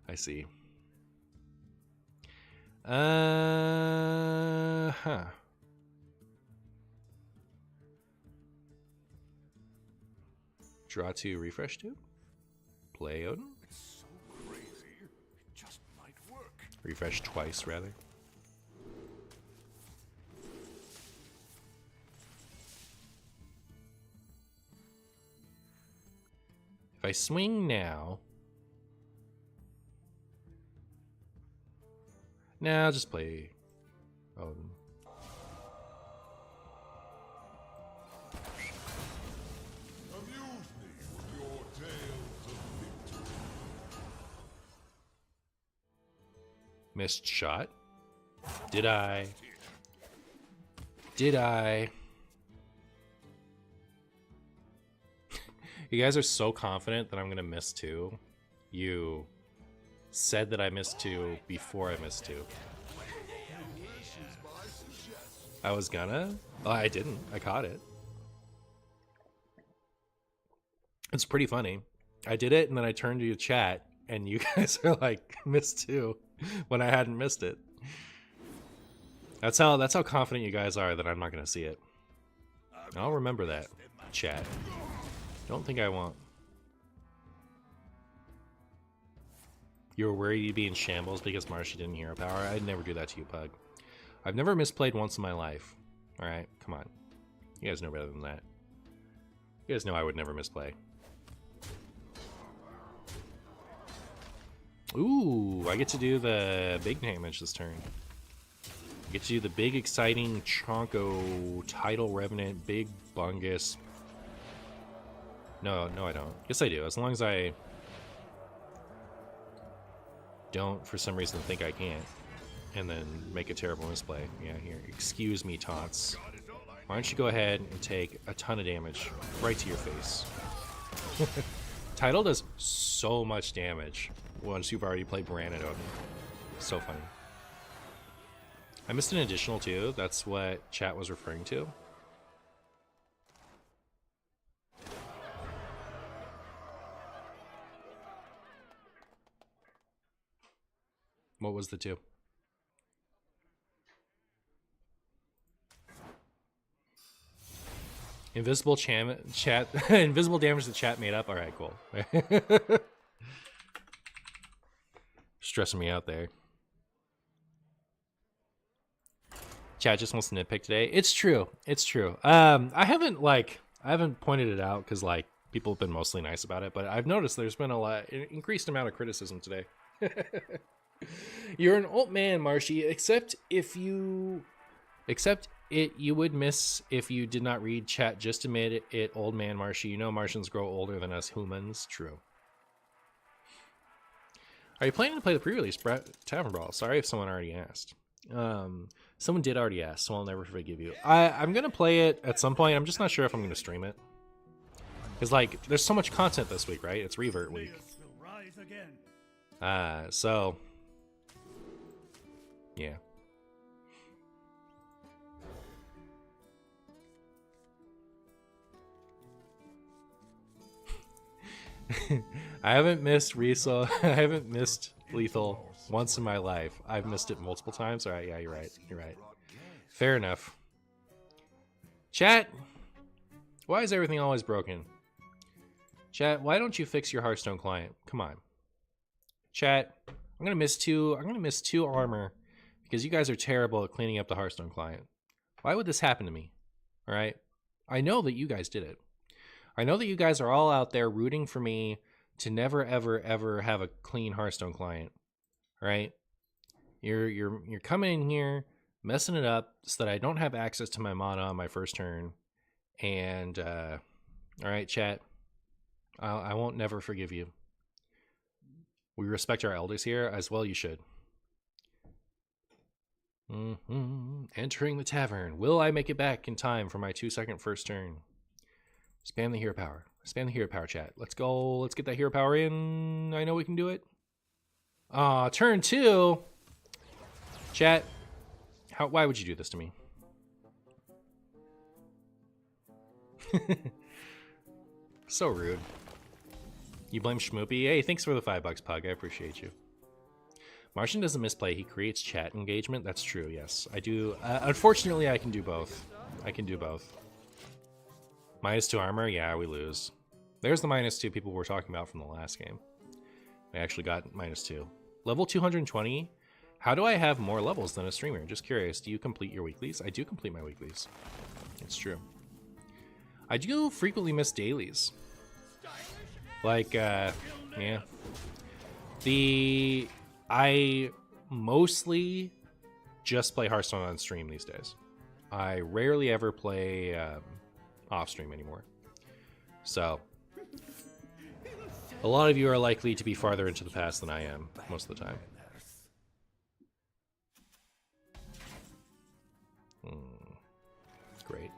I see. Huh. Draw 2, refresh 2. Play Odin. It's so crazy. It just might work. Refresh twice, rather. If I swing now... Nah, I'll just play Odin. Amuse me with your tales of victory. Missed shot. Did I? Did I? You guys are so confident that I'm gonna miss 2. You said that I missed 2 before I missed 2. I was gonna. Oh, I didn't. I caught it. It's pretty funny. I did it and then I turned to your chat and you guys are like, missed 2 when I hadn't missed it. That's how confident you guys are that I'm not gonna see it. I'll remember that, chat. Don't think I won't. You were worried you'd be in shambles because Martian didn't hero power? I'd never do that to you, Pug. I've never misplayed once in my life. Alright, come on. You guys know better than that. You guys know I would never misplay. Ooh, I get to do the big damage this turn. I get to do the big, exciting Chonko, Tidal Revenant, Big Bungus. No, I don't. Yes, I do. As long as I don't, for some reason, think I can't. And then make a terrible misplay. Yeah, here. Excuse me, Tots. Why don't you go ahead and take a ton of damage right to your face. Tidal does so much damage once you've already played Baranid Odin. So funny. I missed an additional too. That's what chat was referring to. What was the 2? Invisible chat invisible damage the chat made up. All right, cool. Stressing me out there. Chat just wants to nitpick today. It's true. It's true. I haven't pointed it out because like people have been mostly nice about it, but I've noticed there's been an increased amount of criticism today. You're an old man, Marshy, except if you would miss if you did not read chat. Just admit it, old man Marshy. You know Martians grow older than us humans. True. Are you planning to play the pre-release Tavern Brawl? Sorry if someone already asked. Someone did already ask, so I'll never forgive you. I'm gonna play it at some point. I'm just not sure if I'm gonna stream it. Because like, there's so much content this week, right? It's Revert week. Will rise again. So yeah. I haven't missed Riesel. I haven't missed Lethal once in my life. I've missed it multiple times. All right, yeah, you're right. You're right. Fair enough. Chat, why is everything always broken? Chat, why don't you fix your Hearthstone client? Come on. Chat, I'm gonna miss two armor because you guys are terrible at cleaning up the Hearthstone client. Why would this happen to me? All right, I know that you guys did it. I know that you guys are all out there rooting for me to never, ever, ever have a clean Hearthstone client, right? You're coming in here, messing it up so that I don't have access to my mana on my first turn. And, all right, chat, I won't never forgive you. We respect our elders here, as well you should. Entering the tavern. Will I make it back in time for my 2-second first turn? Spam the hero power. Spam the hero power, chat. Let's go. Let's get that hero power in. I know we can do it. Turn 2. Chat. Why would you do this to me? So rude. You blame Schmoopy? Hey, thanks for the $5, Pug. I appreciate you. Martian doesn't misplay. He creates chat engagement. That's true, yes. I do. Unfortunately, I can do both. I can do both. -2 armor? Yeah, we lose. There's the -2 people were talking about from the last game. I actually got -2. Level 220? How do I have more levels than a streamer? Just curious. Do you complete your weeklies? I do complete my weeklies. It's true. I do frequently miss dailies. Like, yeah. I mostly just play Hearthstone on stream these days. I rarely ever play off stream anymore. So a lot of you are likely to be farther into the past than I am most of the time. Great.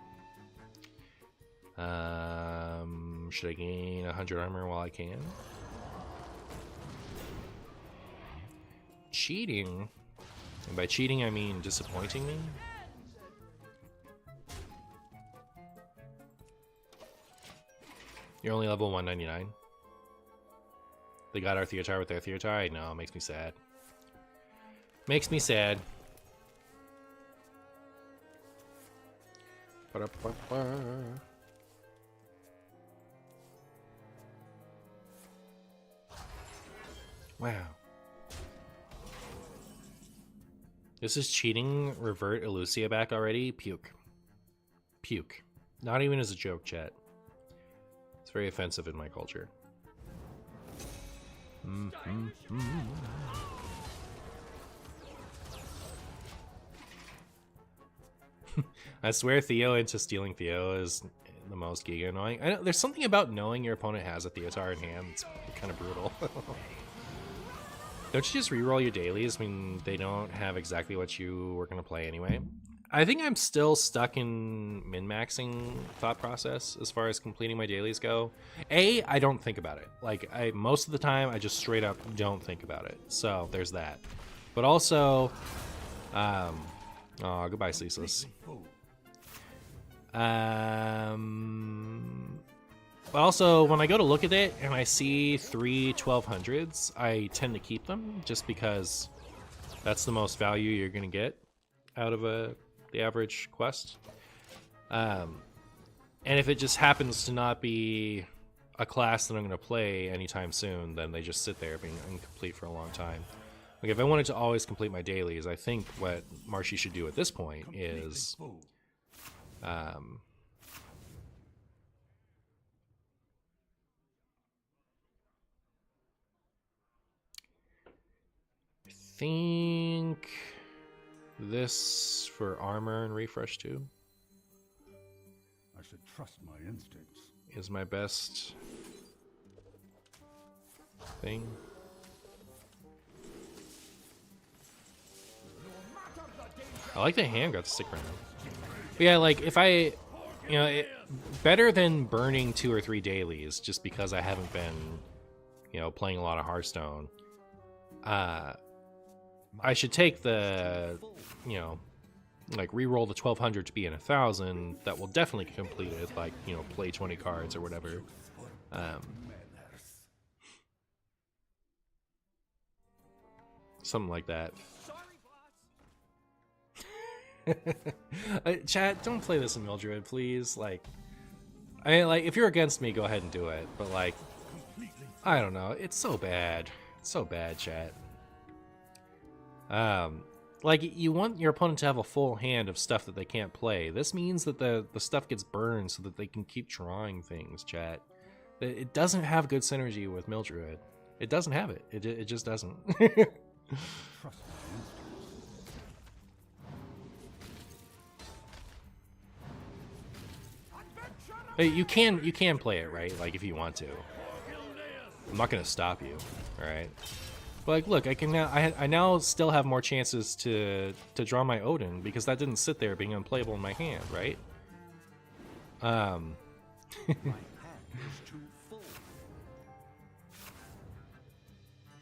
Should I gain 100 armor while I can? Cheating? And by cheating I mean disappointing me? You're only level 199. They got our Theotar with their Theotar? I know, it makes me sad. Makes me sad. Wow. This is cheating. Revert Elucia back already? Puke. Puke. Not even as a joke, chat. It's very offensive in my culture. I swear Theo into stealing Theo is the most giga annoying. I know, there's something about knowing your opponent has a Theotar in hand that's kind of brutal. Don't you just reroll your dailies? I mean, they don't have exactly what you were going to play anyway. I think I'm still stuck in min-maxing thought process as far as completing my dailies go. I don't think about it. Like, most of the time, I just straight up don't think about it. So, there's that. But also, oh, goodbye, Ceaseless. But also, when I go to look at it and I see 3 1200s, I tend to keep them just because that's the most value you're going to get out of the average quest. And if it just happens to not be a class that I'm going to play anytime soon, then they just sit there being incomplete for a long time. Like, if I wanted to always complete my dailies, I think what Marshy should do at this point is... I think this for armor and refresh too. I should trust my instincts. Is my best thing. I like the hand got to stick around. But yeah, like if I, better than burning 2 or 3 dailies just because I haven't been, playing a lot of Hearthstone. I should take the, like re-roll the 1200 to be in 1000. That will definitely complete it. Like play 20 cards or whatever. Something like that. Chat, don't play this in Mildred, please. Like, if you're against me, go ahead and do it. But like, I don't know. It's so bad. It's so bad, chat. Like you want your opponent to have a full hand of stuff that they can't play. This means that the stuff gets burned so that they can keep drawing things, chat. It doesn't have good synergy with Mildred. It doesn't have it. It just doesn't. Trust my instincts. Hey, you can play it, right? Like if you want to. I'm not gonna stop you, all right? But like, look, I can now. I now still have more chances to draw my Odin because that didn't sit there being unplayable in my hand, right?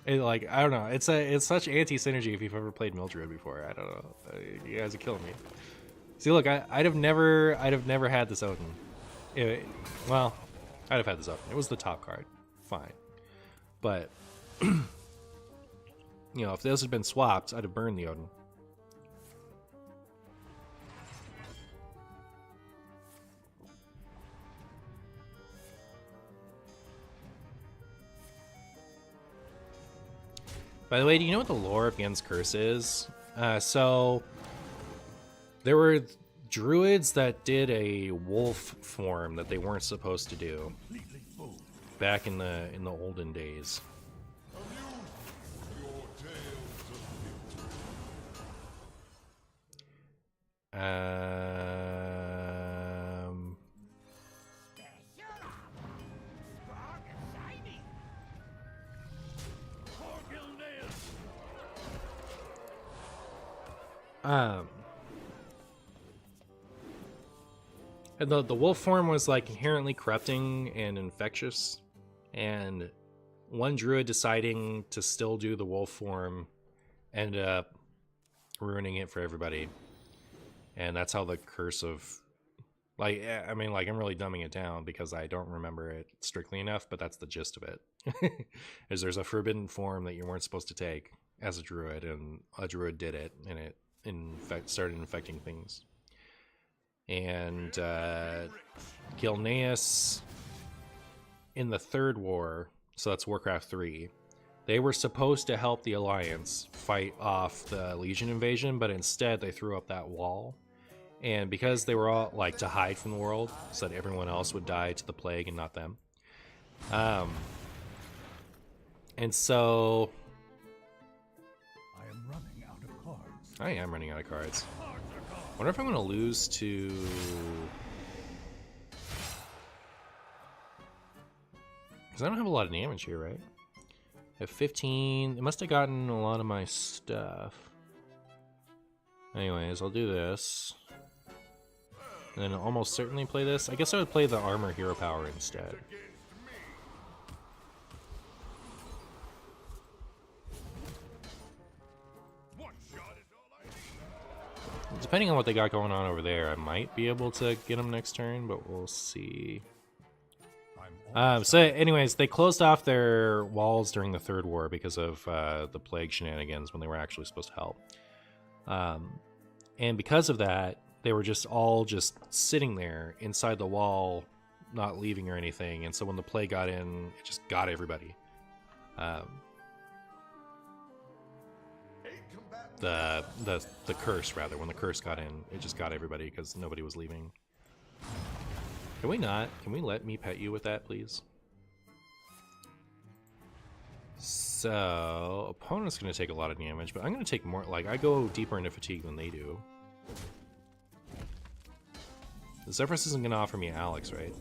Like I don't know. It's such anti-synergy if you've ever played Mildred before. I don't know. You guys are killing me. See, look, I'd have never had this Odin. Well, I'd have had this Odin. It was the top card, fine. But if those had been swapped, I'd have burned the Odin. By the way, do you know what the lore of Gen's Curse is? So there were druids that did a wolf form that they weren't supposed to do back in the olden days. And the wolf form was like inherently corrupting and infectious, and one druid deciding to still do the wolf form ended up ruining it for everybody. And that's how the curse of, like, I mean, like, I'm really dumbing it down because I don't remember it strictly enough, but that's the gist of it. Is there's a forbidden form that you weren't supposed to take as a druid, and a druid did it, and it started infecting things. And Gilneas in the Third War, so that's Warcraft 3, they were supposed to help the Alliance fight off the Legion invasion, but instead they threw up that wall. And because they were all like to hide from the world, so that everyone else would die to the plague and not them. And so I am running out of cards. I am running out of cards. I wonder if I'm going to lose to... Because I don't have a lot of damage here, right? I have 15. It must have gotten a lot of my stuff. Anyways, I'll do this. And then I'll almost certainly play this. I guess I would play the armor hero power instead. Depending on what they got going on over there, I might be able to get them next turn, but we'll see. So anyways, they closed off their walls during the Third War because of the plague shenanigans when they were actually supposed to help. And because of that, they were all just sitting there inside the wall, not leaving or anything. And so when the plague got in, it just got everybody. The curse, rather, when the curse got in, it just got everybody because nobody was leaving. Can we not? Can we let me pet you with that, please? So, opponent's going to take a lot of damage, but I'm going to take more. Like, I go deeper into fatigue than they do. The Zephyrs isn't going to offer me Alex, right?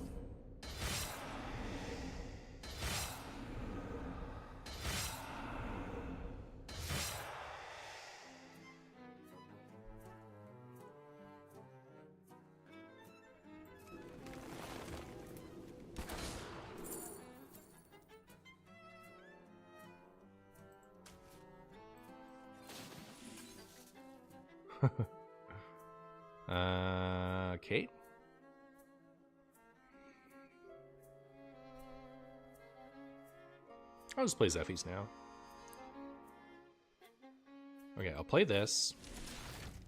Okay. I'll just play Zephyrs now. Okay, I'll play this.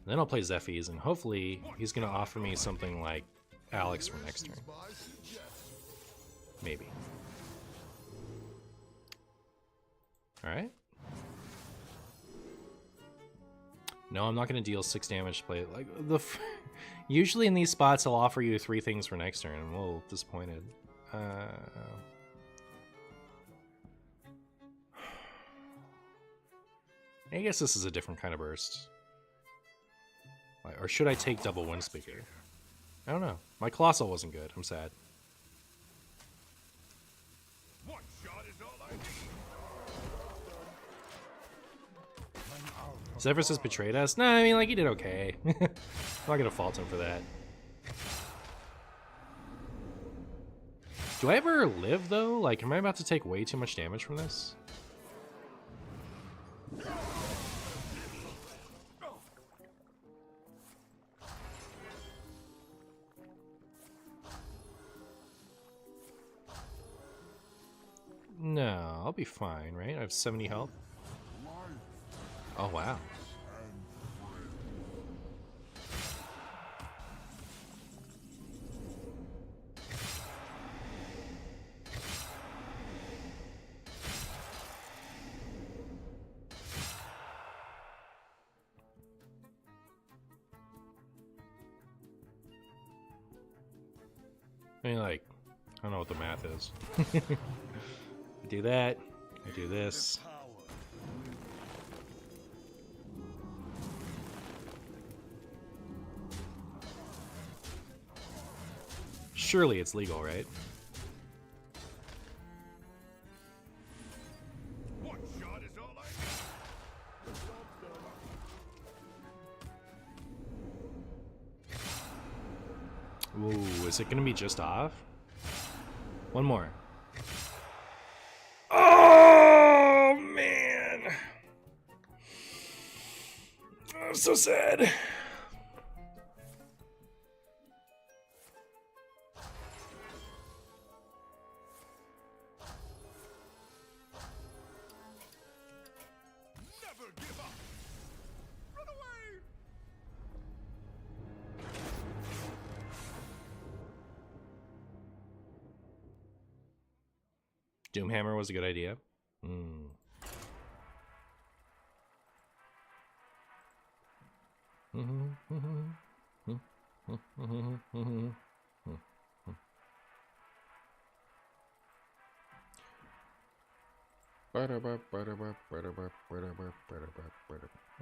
Then I'll play Zephyrs, and hopefully he's going to offer me something like Alex for next turn. Maybe. Alright. No, I'm not going to deal 6 damage to play it. Like, usually in these spots, I'll offer you 3 things for next turn. I'm a little disappointed. I guess this is a different kind of burst. Or should I take double Wind Speaker? I don't know. My Colossal wasn't good. I'm sad. One shot is all I need. Zephyrs has betrayed us? No, I mean, like, he did okay. I'm not gonna fault him for that. Do I ever live, though? Like, am I about to take way too much damage from this? No, I'll be fine, right? I have 70 health. Oh, wow. I mean, like, I don't know what the math is. I do that, I do this. Surely it's legal, right? One shot is all I need. Ooh, is it gonna be just off? One more. Oh, man. I'm so sad. Never give up. Run away. Doomhammer was a good idea. Hmm.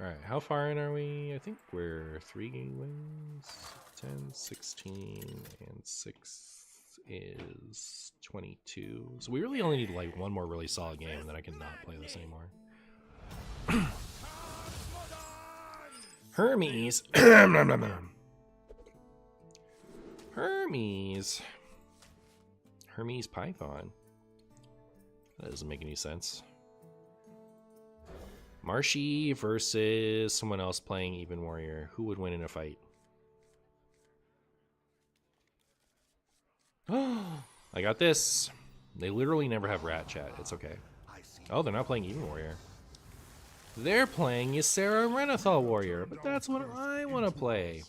Alright, how far in are we? I think we're 3 wins. 10, 16, and 6 is 22. So we really only need like one more really solid game, and then I can not play this anymore. Hermes. Hermes. Hermes Python. That doesn't make any sense. Marshy versus someone else playing Even Warrior. Who would win in a fight? I got this. They literally never have rat chat. It's okay. Oh, they're not playing Even Warrior. They're playing Ysera Renathal Warrior, but that's what I want to play.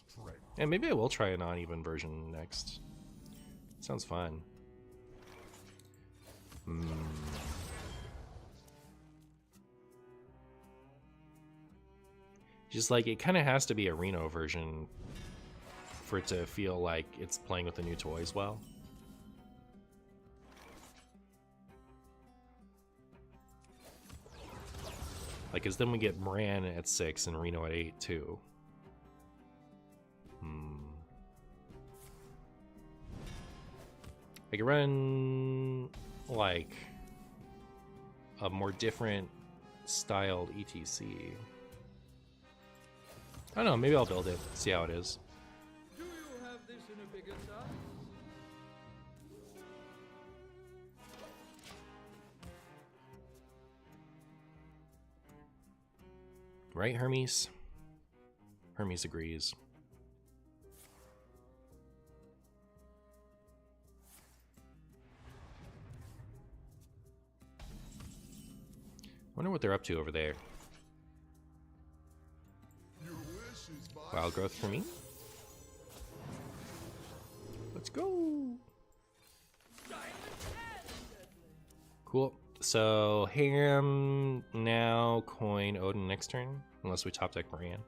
And maybe I will try a non-even version next. Sounds fun. Just like, it kind of has to be a Reno version for it to feel like it's playing with the new toys well. Like, cause then we get Moran at 6 and Reno at 8 too. I could run like a more different styled ETC. I don't know, maybe I'll build it, see how it is. Do you have this in a bigger size? Right, Hermes? Hermes agrees. Wonder what they're up to over there. Your wish is my Wild growth for me? Let's go! Cool. So, Ham now, coin Odin next turn, unless we top deck Moran.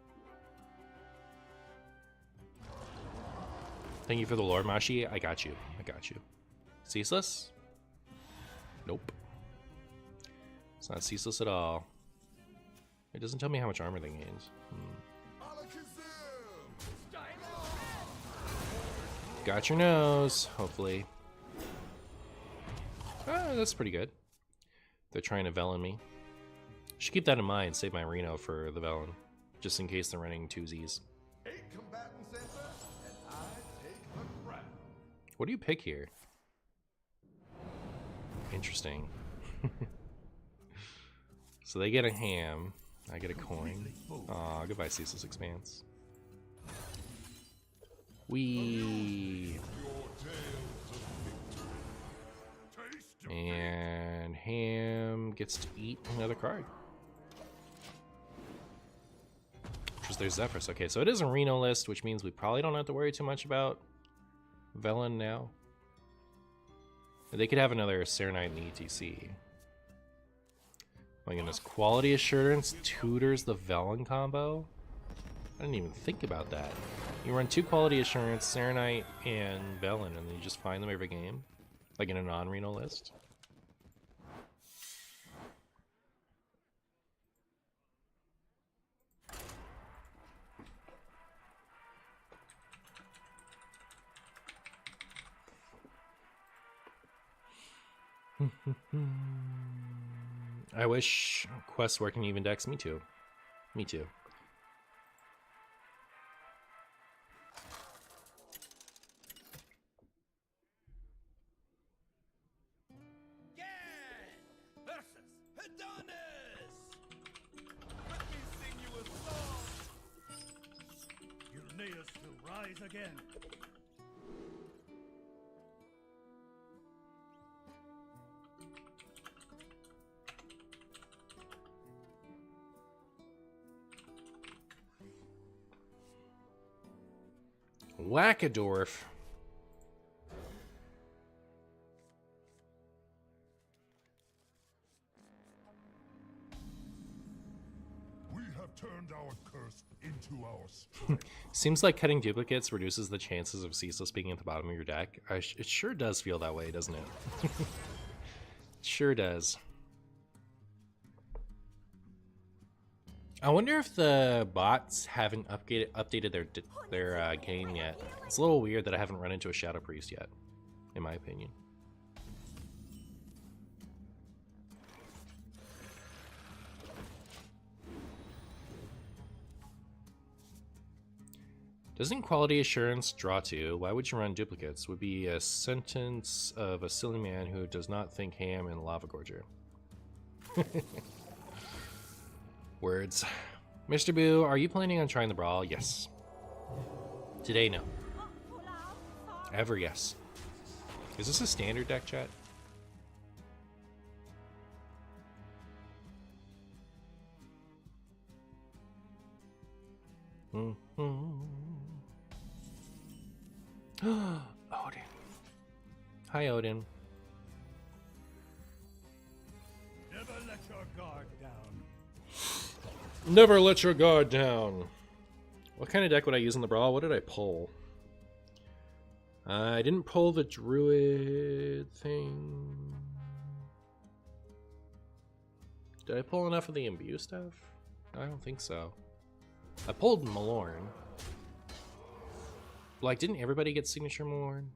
Thank you for the lore, Mashi. I got you. I got you. Ceaseless? Nope. It's not ceaseless at all. It doesn't tell me how much armor they gains. Got your nose, hopefully. Ah, that's pretty good. They're trying to Velen me. Should keep that in mind, save my Reno for the Velen. Just in case they're running 2Zs. 8 combatant center, and I take the crown. What do you pick here? Interesting. So they get a Ham. I get a coin. Aw, goodbye, Ceaseless Expanse. Wee. And Ham gets to eat another card. Because there's Zephyrus. Okay, so it is a Reno list, which means we probably don't have to worry too much about Velen now. They could have another Serenite in the ETC. My goodness, Quality Assurance tutors the Velen combo? I didn't even think about that. You run 2 Quality Assurance, Serenite, and Velen, and you just find them every game? Like in a non-Reno list? I wish quests work in even decks. Me too. Me too. Eunaeus will rise again. Wackadorf. We have turned our curse into our strength. Seems like cutting duplicates reduces the chances of Ceaseless being at the bottom of your deck. It sure does feel that way, doesn't it? It sure does. I wonder if the bots haven't updated their game yet. It's a little weird that I haven't run into a Shadow Priest yet, in my opinion. Doesn't Quality Assurance draw 2? Why would you run duplicates? Would be a sentence of a silly man who does not think Ham and Lava Gorger. Words. Mr. Boo, are you planning on trying the Brawl? Yes. Today, no. Ever, yes. Is this a standard deck, chat? Odin. Hi, Odin. Never let your guard down. Never let your guard down. What kind of deck would I use in the Brawl? What did I pull? I didn't pull the Druid thing. Did I pull enough of the imbue stuff? I don't think so. I pulled Malorn. Like, didn't everybody get signature Malorn?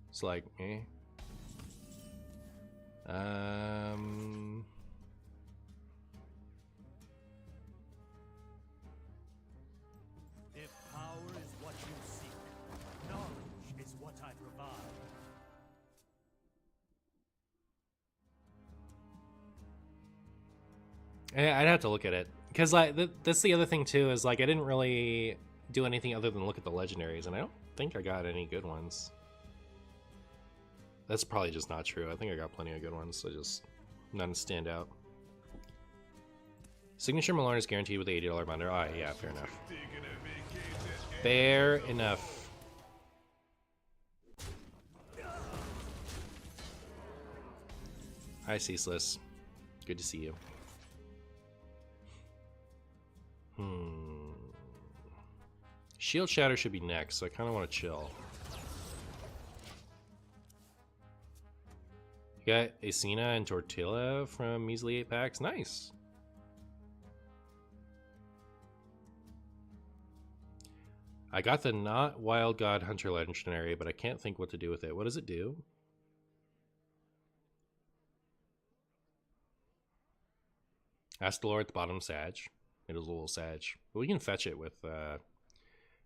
It's like, eh. If power is what you seek, knowledge is what I provide. I'd have to look at it. Because, like, that's the other thing, too, is, like, I didn't really do anything other than look at the legendaries, and I don't think I got any good ones. That's probably just not true. I think I got plenty of good ones, so just none stand out. Signature Malorn is guaranteed with the $80 bundle. Oh, yeah, fair enough. Fair enough. Hi, Ceaseless. Good to see you. Shield Shatter should be next, so I kind of want to chill. You got Asina and Tortilla from measly 8 packs. Nice. I got the not Wild God Hunter legendary, but I can't think what to do with it. What does it do? Astalor at the bottom, Sag. It is a little Sag. But we can fetch it with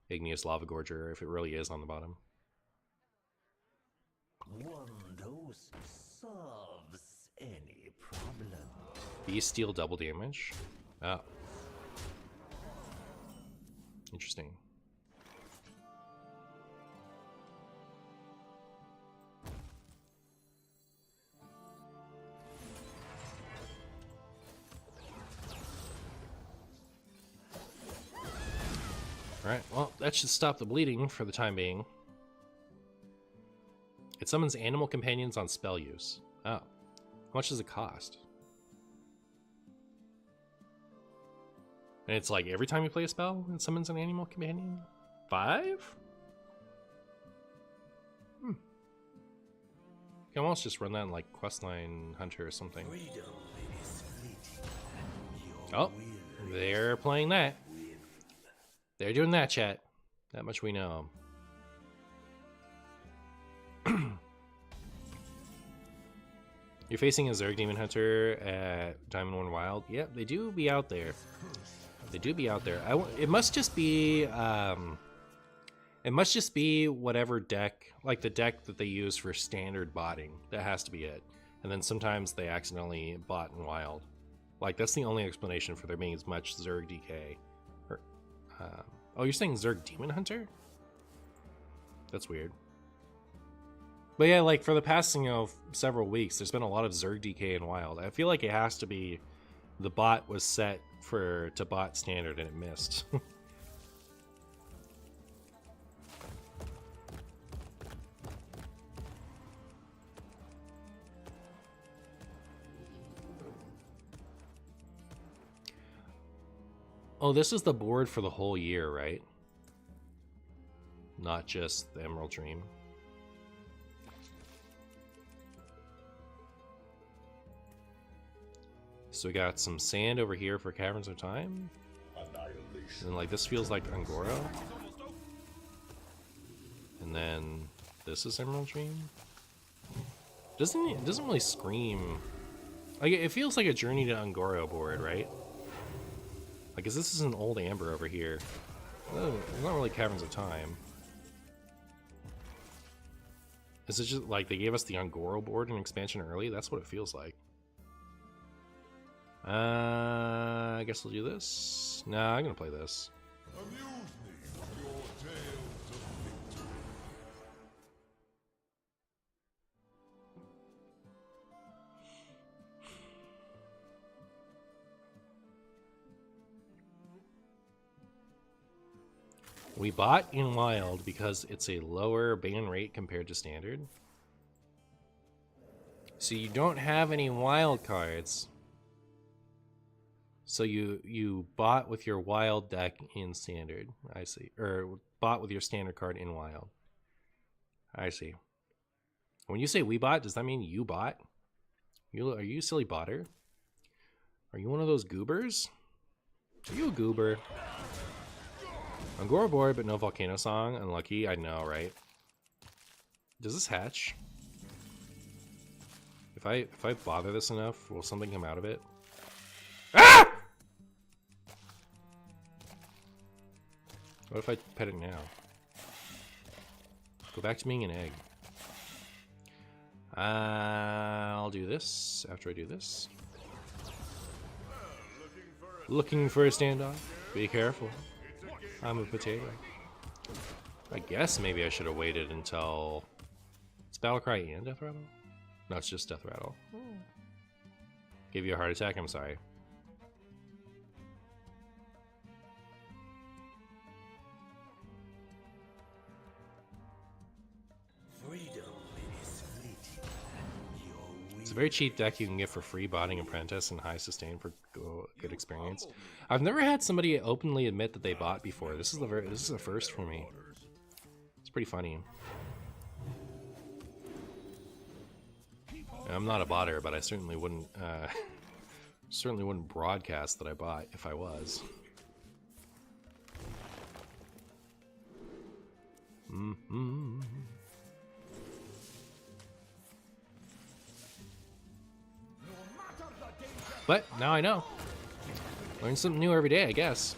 Igneous Lava Gorger if it really is on the bottom. One dose solves any problem. Beast Steel double damage. Oh. Interesting. Alright, well, that should stop the bleeding for the time being. It summons animal companions on spell use. Oh. How much does it cost? And it's like every time you play a spell, it summons an animal companion? 5? You can almost just run that in like Questline Hunter or something. Oh, they're playing that. They're doing that, chat. That much we know. You're facing a Zerg Demon Hunter at Diamond 1 Wild. Yep, they do be out there. They do be out there. It must just be whatever deck, like the deck that they use for standard botting. That has to be it. And then sometimes they accidentally bot in Wild. Like, that's the only explanation for there being as much Zerg DK. Oh, you're saying Zerg Demon Hunter? That's weird. But yeah, like, for the past, several weeks, there's been a lot of Zerg DK in Wild. I feel like it has to be the bot was set to bot standard and it missed. Oh, this is the board for the whole year, right? Not just the Emerald Dream. So we got some sand over here for Caverns of Time. And like this feels like Angora. And then this is Emerald Dream. It doesn't really scream. Like it feels like a Journey to Angora board, right? Like, this is an old Amber over here. Oh, it's not really Caverns of Time. Is it just like they gave us the Angora board in expansion early? That's what it feels like. I guess we'll do this. Nah, I'm gonna play this. Amuse me with your tales of victory. We bought in Wild because it's a lower ban rate compared to Standard. So you don't have any Wild cards. So you bought with your Wild deck in Standard. I see. Or bought with your Standard card in Wild. I see. When you say we bought, does that mean you bought? Are you a silly botter? Are you one of those goobers? Are you a goober? Angora board, but no volcano song. Unlucky, I know, right? Does this hatch? If I bother this enough, will something come out of it? Ah! What if I pet it now? Go back to being an egg. I'll do this after I do this. Looking for a standoff? Be careful. I'm a potato. I guess maybe I should have waited until... It's Battlecry and Death Rattle? No, it's just Death Rattle. Gave you a heart attack? I'm sorry. It's a very cheap deck you can get for free, botting Apprentice and high sustain for good experience. I've never had somebody openly admit that they bought before. This is a first for me. It's pretty funny. I'm not a botter, but I certainly wouldn't broadcast that I bought if I was. But now I know. Learn something new every day, I guess.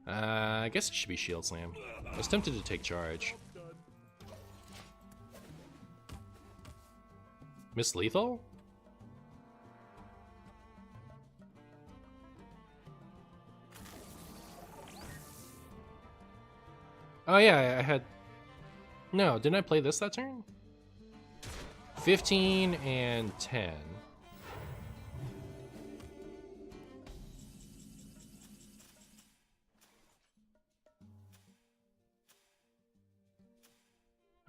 I guess it should be Shield Slam. I was tempted to take charge. Miss Lethal? Oh yeah, I had... No, didn't I play this that turn? 15 and 10.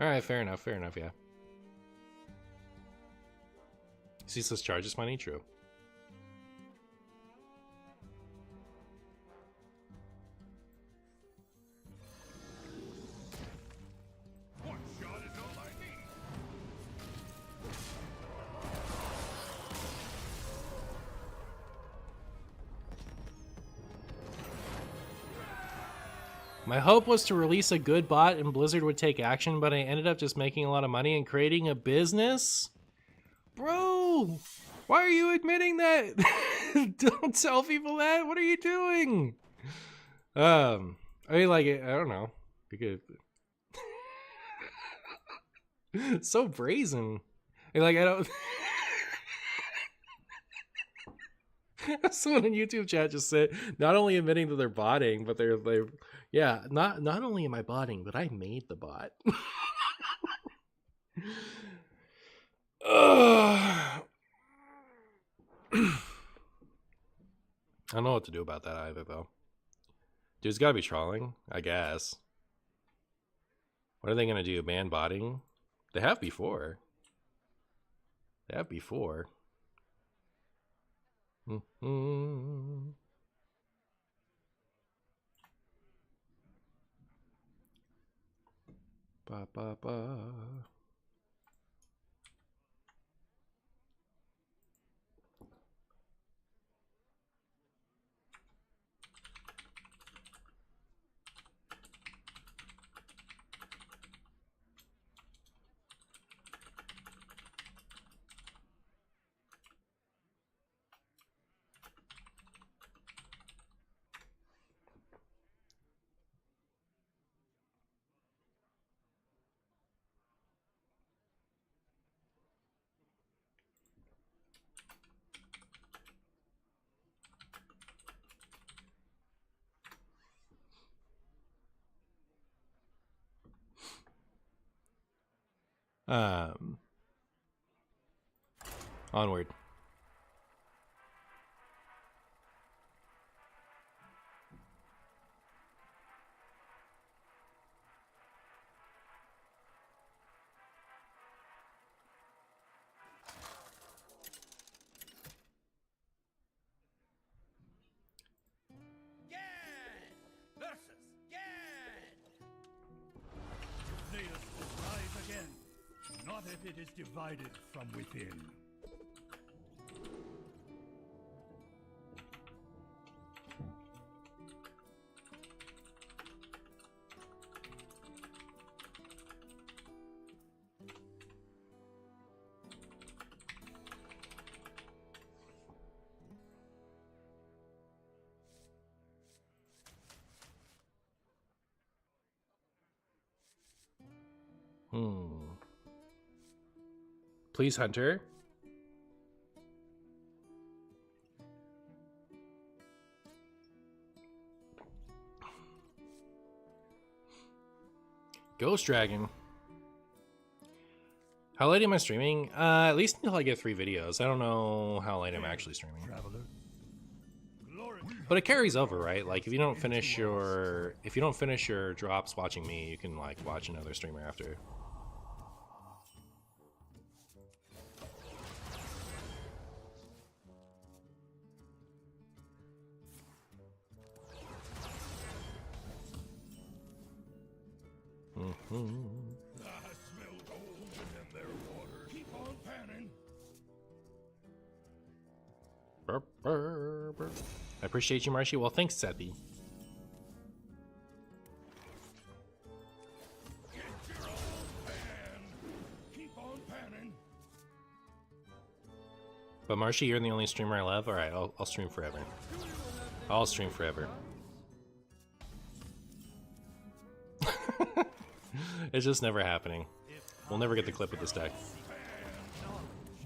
Alright, fair enough, yeah. Ceaseless charges money? True. One shot is all I need. My hope was to release a good bot and Blizzard would take action, but I ended up just making a lot of money and creating a business? Bro, why are you admitting that? Don't tell people that. What are you doing? I mean, like, I don't know. Because so brazen. Like, I don't. Someone in YouTube chat just said, not only admitting that they're botting, but they're yeah, not only am I botting, but I made the bot. I don't know what to do about that either, though. Dude's gotta be trolling, I guess. What are they gonna do? Ban botting? They have before. Ba ba ba. Onward. Not if it is divided from within. Please, Hunter. Ghost Dragon. How late am I streaming? At least until I get 3 videos. I don't know how late I'm actually streaming. Traveler. Glory. But it carries over, right? Like if you don't finish your drops watching me, you can like watch another streamer after. I smell gold in their water. Keep on panning. Burp, burp, burp. I appreciate you, Marcy. Well, thanks, Sethi. Get your old pan. Keep on panning. But Marcy, you're the only streamer I love. All right, I'll stream forever. I'll stream forever. It's just never happening. We'll never get the clip of this deck. Knowledge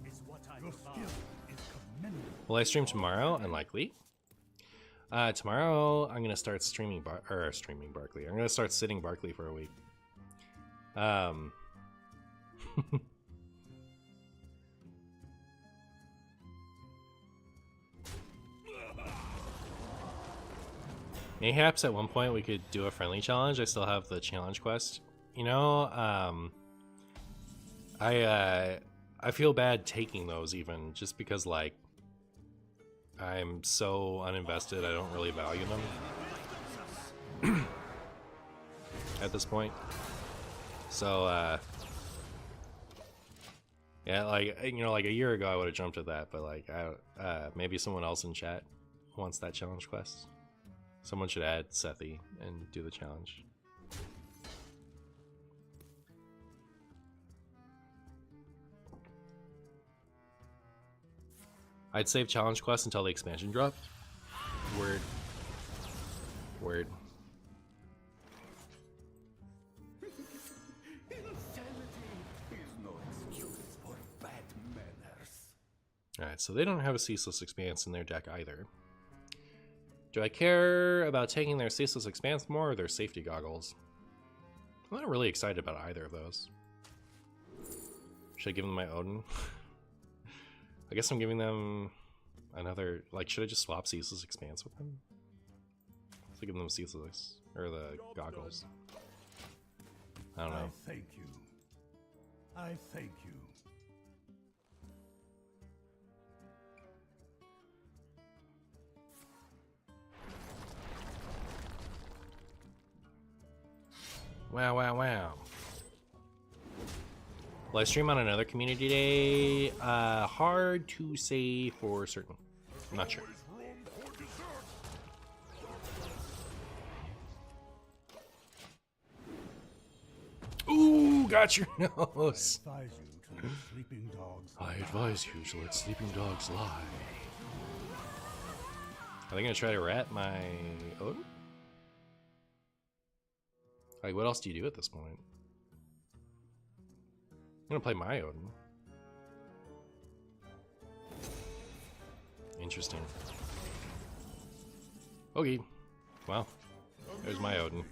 is what I Your love. skill is commendable. Will I stream tomorrow? Unlikely. Tomorrow I'm gonna start streaming Barkley. I'm gonna start sitting Barkley for a week. Mayhaps at one point we could do a friendly challenge. I still have the challenge quest. You know, I feel bad taking those even just because like I'm so uninvested. I don't really value them at this point. So yeah, like you know, like a year ago I would have jumped at that, but like maybe someone else in chat wants that challenge quest. Someone should add Sethi and do the challenge. I'd save challenge quest until the expansion dropped. Word. Word. Alright, so they don't have a Ceaseless Expanse in their deck either. Do I care about taking their Ceaseless Expanse more or their safety goggles? I'm not really excited about either of those. Should I give them my Odin? I guess I'm giving them another, like, should I just swap Ceaseless Expanse with them? Let's give them Ceaseless, or the goggles. I don't know. I thank you. I thank you. Wow, wow, wow. Will I stream on another community day? Hard to say for certain. I'm not sure. Always room for dessert. Ooh, got your nose. I advise you to let sleeping dogs. I advise you to let sleeping dogs lie. Are they gonna try to rat my Odin? Like, what else do you do at this point? I'm gonna play my Odin. Interesting. Okay. Well, there's my Odin.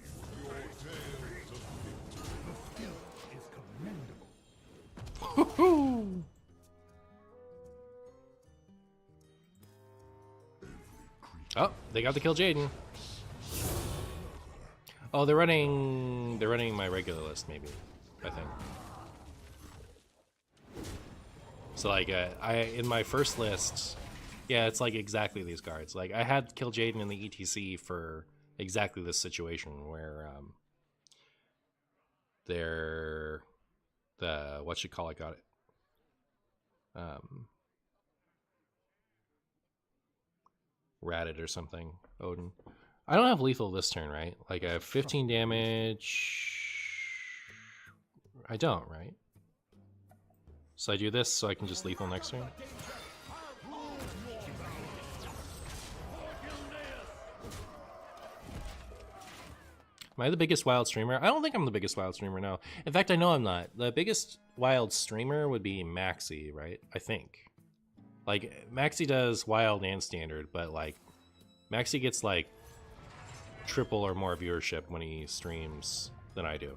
Is commendable. Woohoo! Oh, they got the kill Jaden. Oh, they're running my regular list, maybe. I think. So like, in my first list, yeah, it's like exactly these cards. Like I had kill Jaden in the ETC for exactly this situation where they're the what you call it got it. Ratted or something. Odin. I don't have lethal this turn, right? Like I have 15 damage. I don't, right? So I do this so I can just lethal next turn. Am I the biggest wild streamer? I don't think I'm the biggest wild streamer, no. In fact, I know I'm not. The biggest wild streamer would be Maxi, right? I think. Like, Maxi does wild and standard, but like, Maxi gets like triple or more viewership when he streams than I do.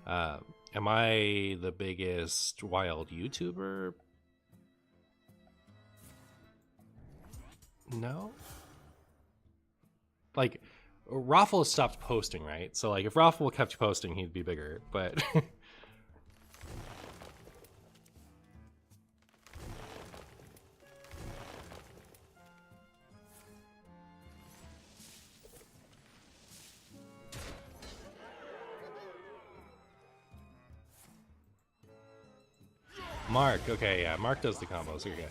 Am I the biggest wild YouTuber? No. Like, Raffle stopped posting, right? So like if Raffle kept posting, he'd be bigger, but Mark, okay, yeah, Mark does the combos. You're good.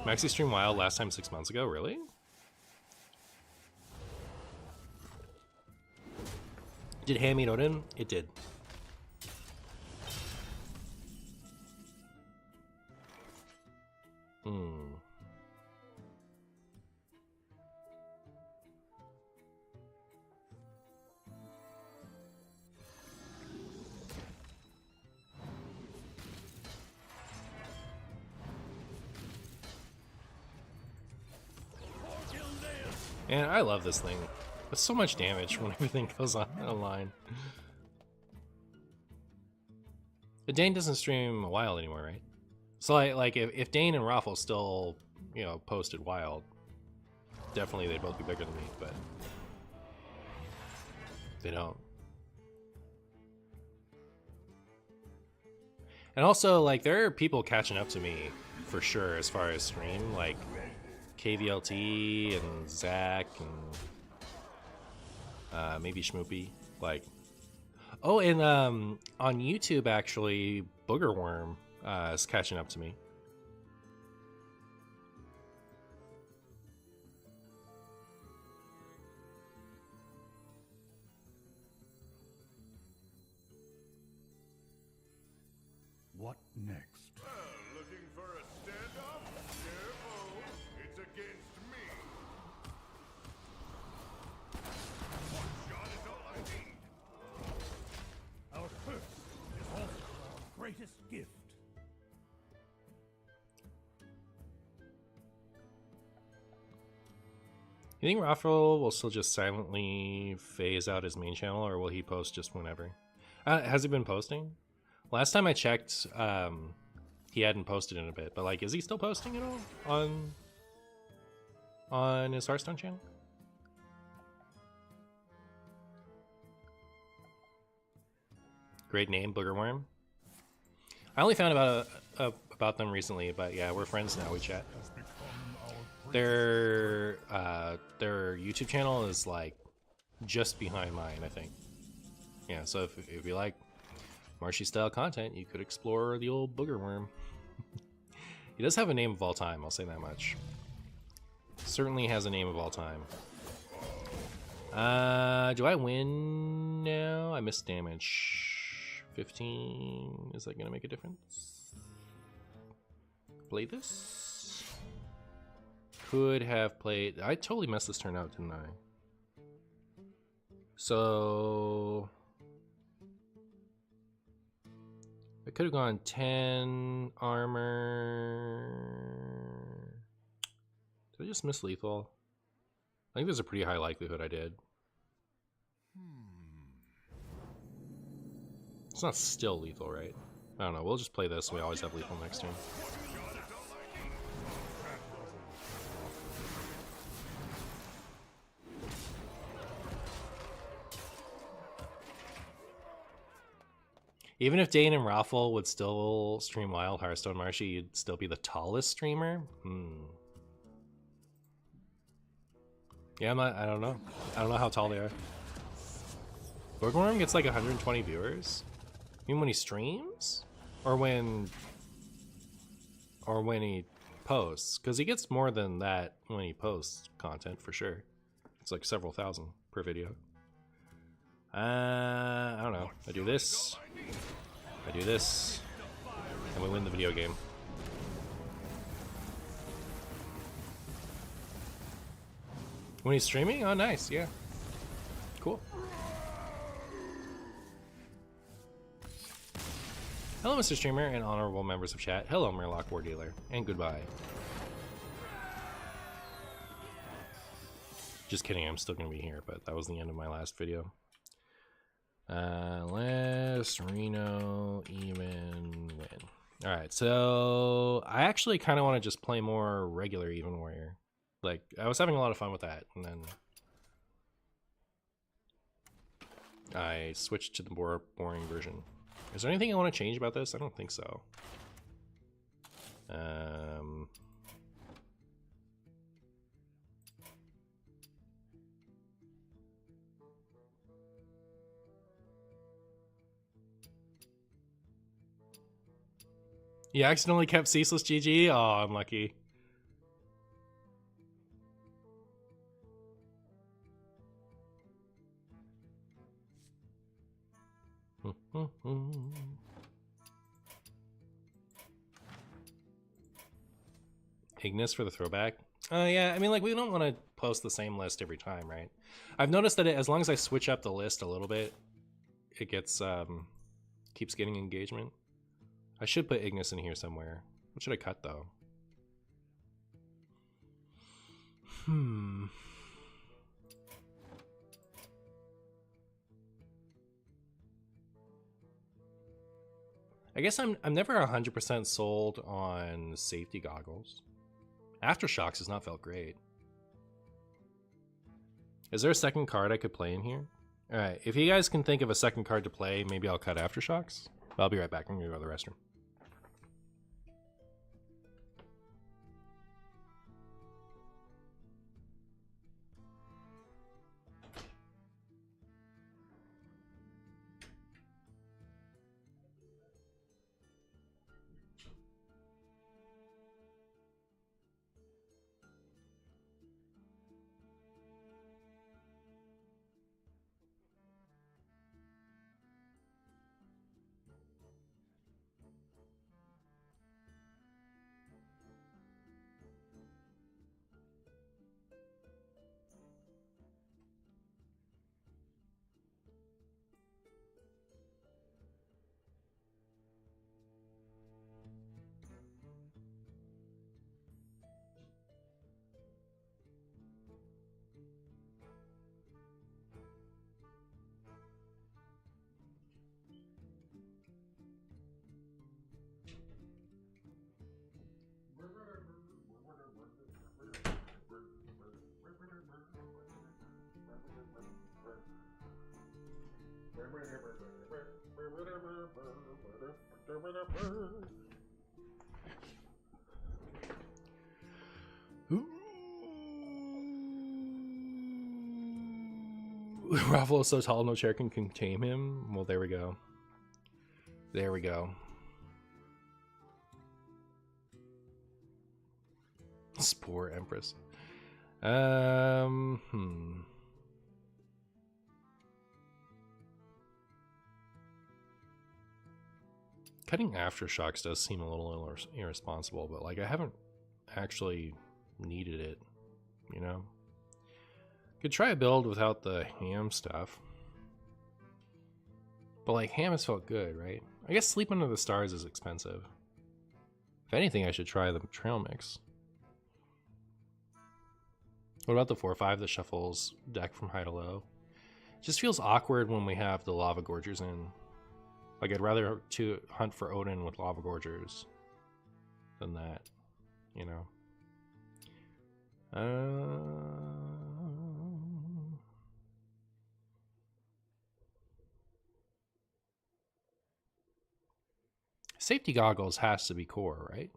Maxi stream wild last time 6 months ago, really? Did Ham eat Odin? It did. And I love this thing. It's so much damage when everything goes on online. But Dane doesn't stream Wild anymore, right? So like if Dane and Raffle still, you know, posted Wild, definitely they'd both be bigger than me, but they don't. And also, like, there are people catching up to me for sure as far as stream, like KVLT and Zach and maybe Schmoopy. Like, oh, and on YouTube actually, Boogerworm is catching up to me. What next? Looking for a standoff? Careful, it's against me. One shot is all I need. Our curse is also our greatest gift. You think Raffle will still just silently phase out his main channel, or will he post just whenever? Has he been posting? Last time I checked, he hadn't posted in a bit, but like, is he still posting at all on his Hearthstone channel? Great name, Boogerworm. I only found about them recently, but yeah, we're friends now. We chat. Their YouTube channel is like just behind mine, I think. Yeah, so if you like Marshy style content, you could explore the old Boogerworm. He does have a name of all time, I'll say that much. Certainly has a name of all time. Do I win now? I missed damage. 15. Is that gonna make a difference? Play this? Could have played. I totally messed this turn out, didn't I? So I could have gone 10 armor. Did I just miss lethal? I think there's a pretty high likelihood I did. It's not still lethal, right? I don't know. We'll just play this so we always have lethal next turn. Even if Dane and Raffle would still stream Wild Hearthstone, Marshy, you'd still be the tallest streamer? Yeah, I don't know. I don't know how tall they are. Gorgorm gets like 120 viewers? You mean when he streams? Or when he posts? Because he gets more than that when he posts content for sure. It's like several thousand per video. I don't know. I do this. I do this. And we win the video game. When he's streaming? Oh, nice. Yeah. Cool. Hello, Mr. Streamer and honorable members of chat. Hello, Murloc War Dealer. And goodbye. Just kidding, I'm still going to be here, but that was the end of my last video. Less Reno even win. Alright, so I actually kind of want to just play more regular Even Warrior. Like, I was having a lot of fun with that, and then I switched to the more boring version. Is there anything I want to change about this? I don't think so. You accidentally kept Ceaseless GG? Oh, unlucky. Ignis for the throwback? Yeah, I mean, like, we don't want to post the same list every time, right? I've noticed that as long as I switch up the list a little bit, it gets, keeps getting engagement. I should put Ignis in here somewhere. What should I cut, though? I guess I'm never 100% sold on safety goggles. Aftershocks has not felt great. Is there a second card I could play in here? Alright, if you guys can think of a second card to play, maybe I'll cut Aftershocks. I'll be right back. I'm gonna go to the restroom. Raffle is so tall no chair can contain him. Well, there we go. There we go. Spore Empress. Cutting Aftershocks does seem a little irresponsible, but like I haven't actually needed it, you know? Could try a build without the ham stuff. But like ham has felt good, right? I guess Sleep Under the Stars is expensive. If anything, I should try the trail mix. What about the 4-5 that shuffles deck from high to low? It just feels awkward when we have the Lava Gorgers in. Like, I'd rather to hunt for Odin with Lava Gorgers than that, you know? Safety goggles has to be core, right?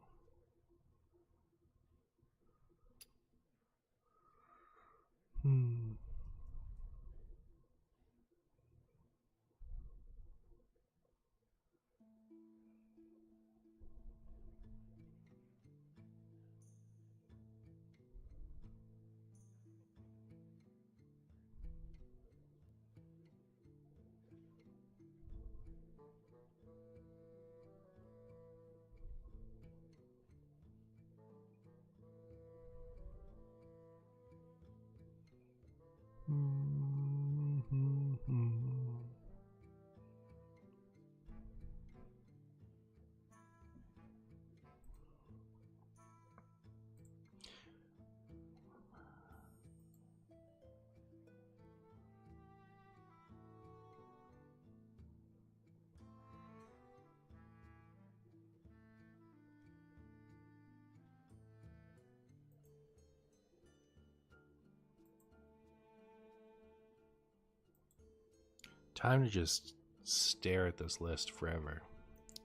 Time to just stare at this list forever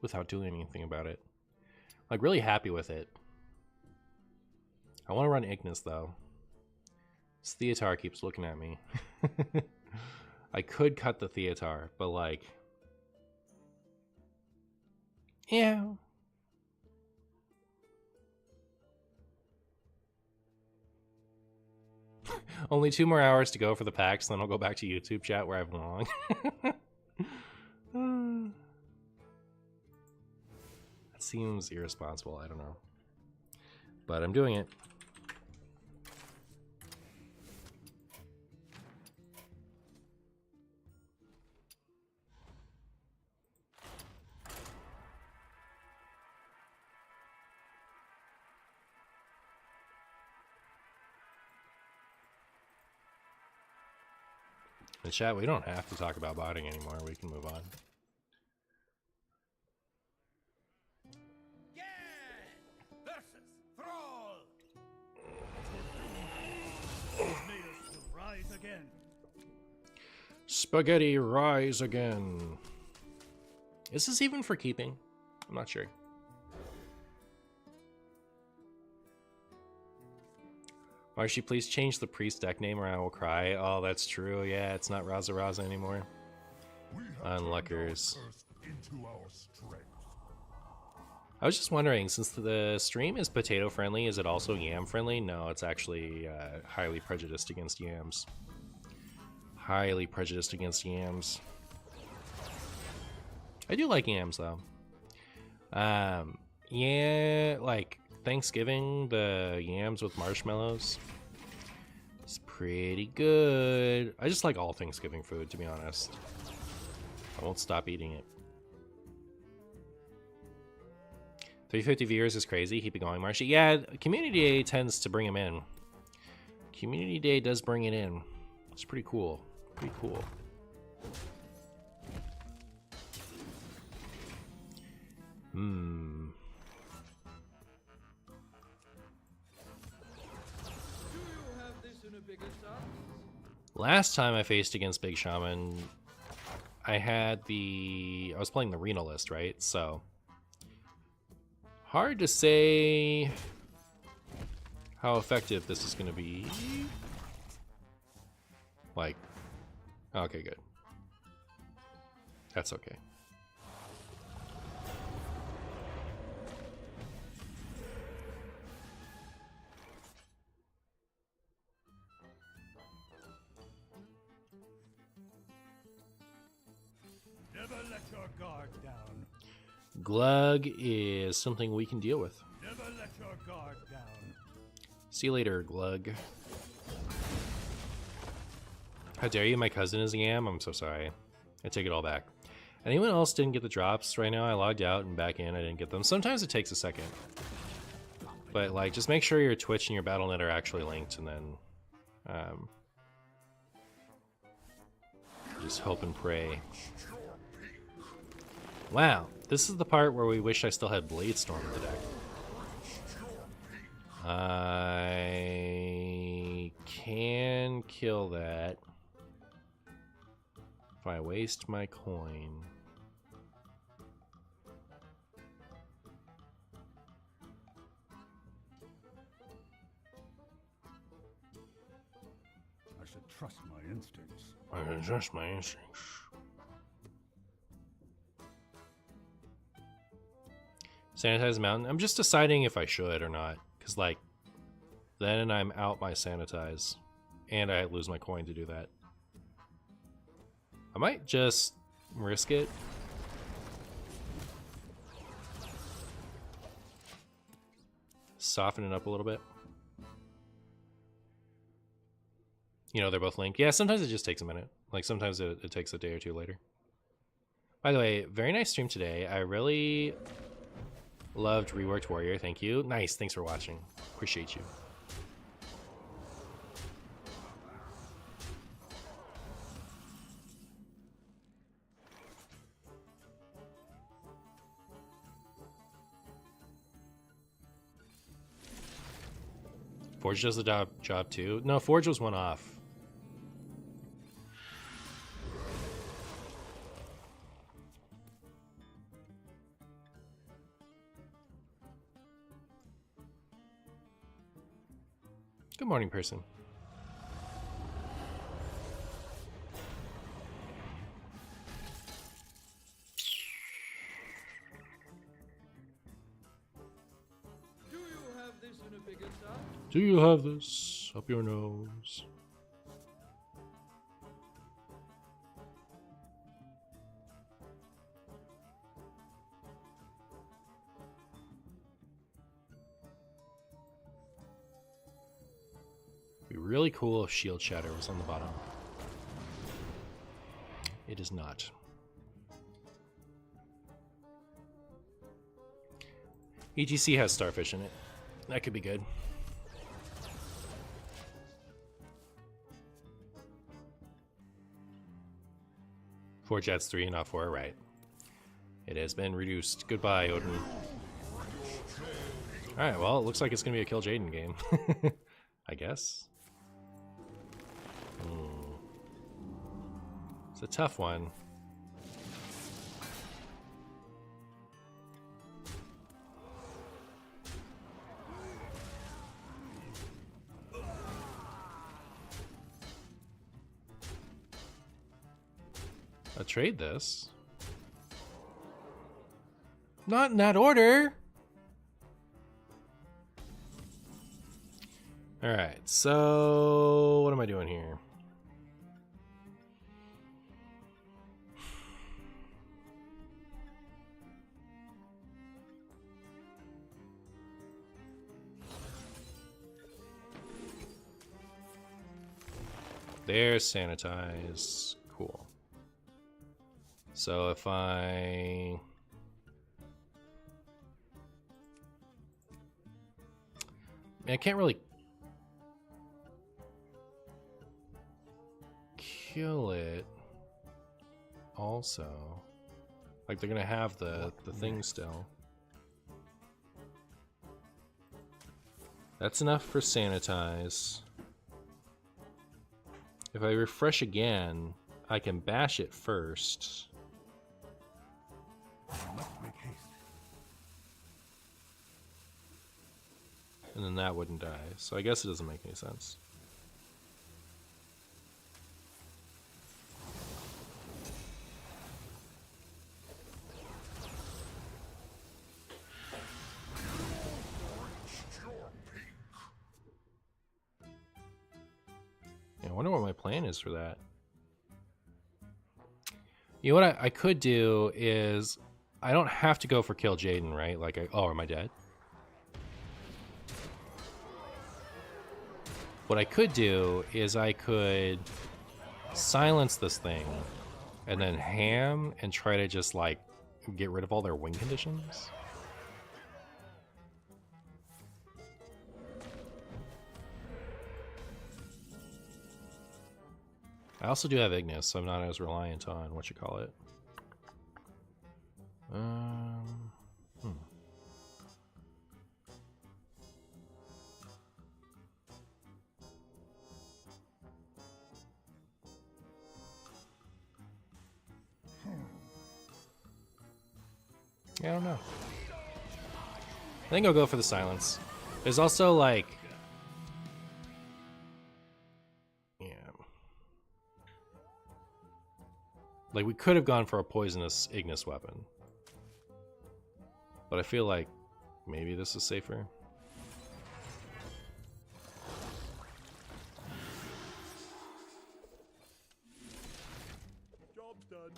without doing anything about it. Like, really happy with it. I want to run Ignis, though. This Theatar keeps looking at me. I could cut the Theatar, but like... yeah. Only 2 more hours to go for the packs, then I'll go back to YouTube chat where I belong. That seems irresponsible, I don't know. But I'm doing it. In chat, we don't have to talk about botting anymore. We can move on. Versus Thrall! May us rise again. Spaghetti rise again. Is this even for keeping? I'm not sure. Marshy, please change the priest deck name or I will cry. Oh, that's true. Yeah, it's not Raza Raza anymore. Unluckers. Into our strength. I was just wondering, since the stream is potato friendly, is it also yam friendly? No, it's actually highly prejudiced against yams. Highly prejudiced against yams. I do like yams though. Yeah, like Thanksgiving, the yams with marshmallows. It's pretty good. I just like all Thanksgiving food, to be honest. I won't stop eating it. 350 viewers is crazy. Keep it going, Marshy. Yeah, Community Day tends to bring them in. Community Day does bring it in. It's pretty cool. Pretty cool. Do you have this in a bigger size? Last time I faced against Big Shaman, I was playing the Rena list, right? So hard to say how effective this is going to be. Like, okay, good. That's okay. Never let your guard down. Glug is something we can deal with. Never let your guard down. See you later, Glug. How dare you? My cousin is a yam. I'm so sorry. I take it all back. Anyone else didn't get the drops right now? I logged out and back in. I didn't get them. Sometimes it takes a second. But, like, just make sure your Twitch and your Battle.net are actually linked, and then just hope and pray. Wow, this is the part where we wish I still had Bladestorm in the deck. I can kill that if I waste my coin. I should trust my instincts. I can trust my instincts. Sanitize the mountain. I'm just deciding if I should or not. Because, like, then I'm out my sanitize. And I lose my coin to do that. I might just risk it. Soften it up a little bit. You know, they're both linked. Yeah, sometimes it just takes a minute. Like sometimes it takes a day or two later. By the way, very nice stream today. I really loved Reworked Warrior. Thank you. Nice. Thanks for watching. Appreciate you. Forge does the job too. No, Forge was one off. Good morning, person. Do you have this in a bigger size? Do you have this up your nose? Be really cool if Shield Shatter was on the bottom. It is not. EGC has Starfish in it. That could be good. Forge adds 3, not 4, right. It has been reduced. Goodbye, Odin. Alright, well, it looks like it's going to be a Kill Jaden game. I guess. It's a tough one. I'll trade this. Not in that order. All right, so what am I doing here? There's sanitize. Cool. So if I can't really kill it also. Like they're gonna have the thing still. That's enough for sanitize. If I refresh again, I can bash it first. And then that wouldn't die. So I guess it doesn't make any sense. Yeah, I wonder what my plan is for that. You know what I could do is, I don't have to go for Kill Jaden, right? Like, oh, am I dead? What I could do is I could silence this thing and then ham and try to just like get rid of all their win conditions. I also do have Ignis, so I'm not as reliant on what you call it. Yeah, I don't know. I think I'll go for the silence. There's also like, yeah, like we could have gone for a poisonous Ignis weapon, but I feel like maybe this is safer. Job's done.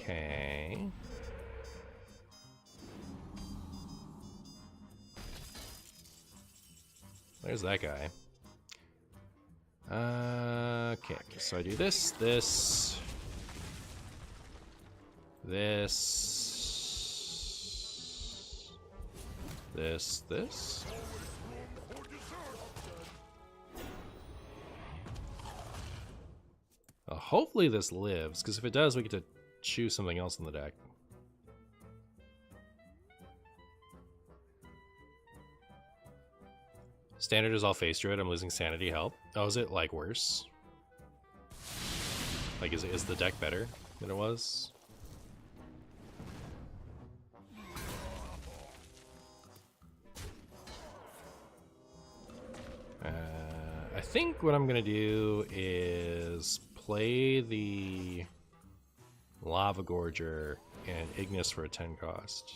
Okay. There's that guy. Okay, so I do this, this, this. Hopefully this lives, because if it does, we get to choose something else in the deck. Standard is all face druid. I'm losing sanity. Help. Oh, is it like worse? Like, is the deck better than it was? I think what I'm gonna do is play the Lava Gorger and Ignis for a 10 cost.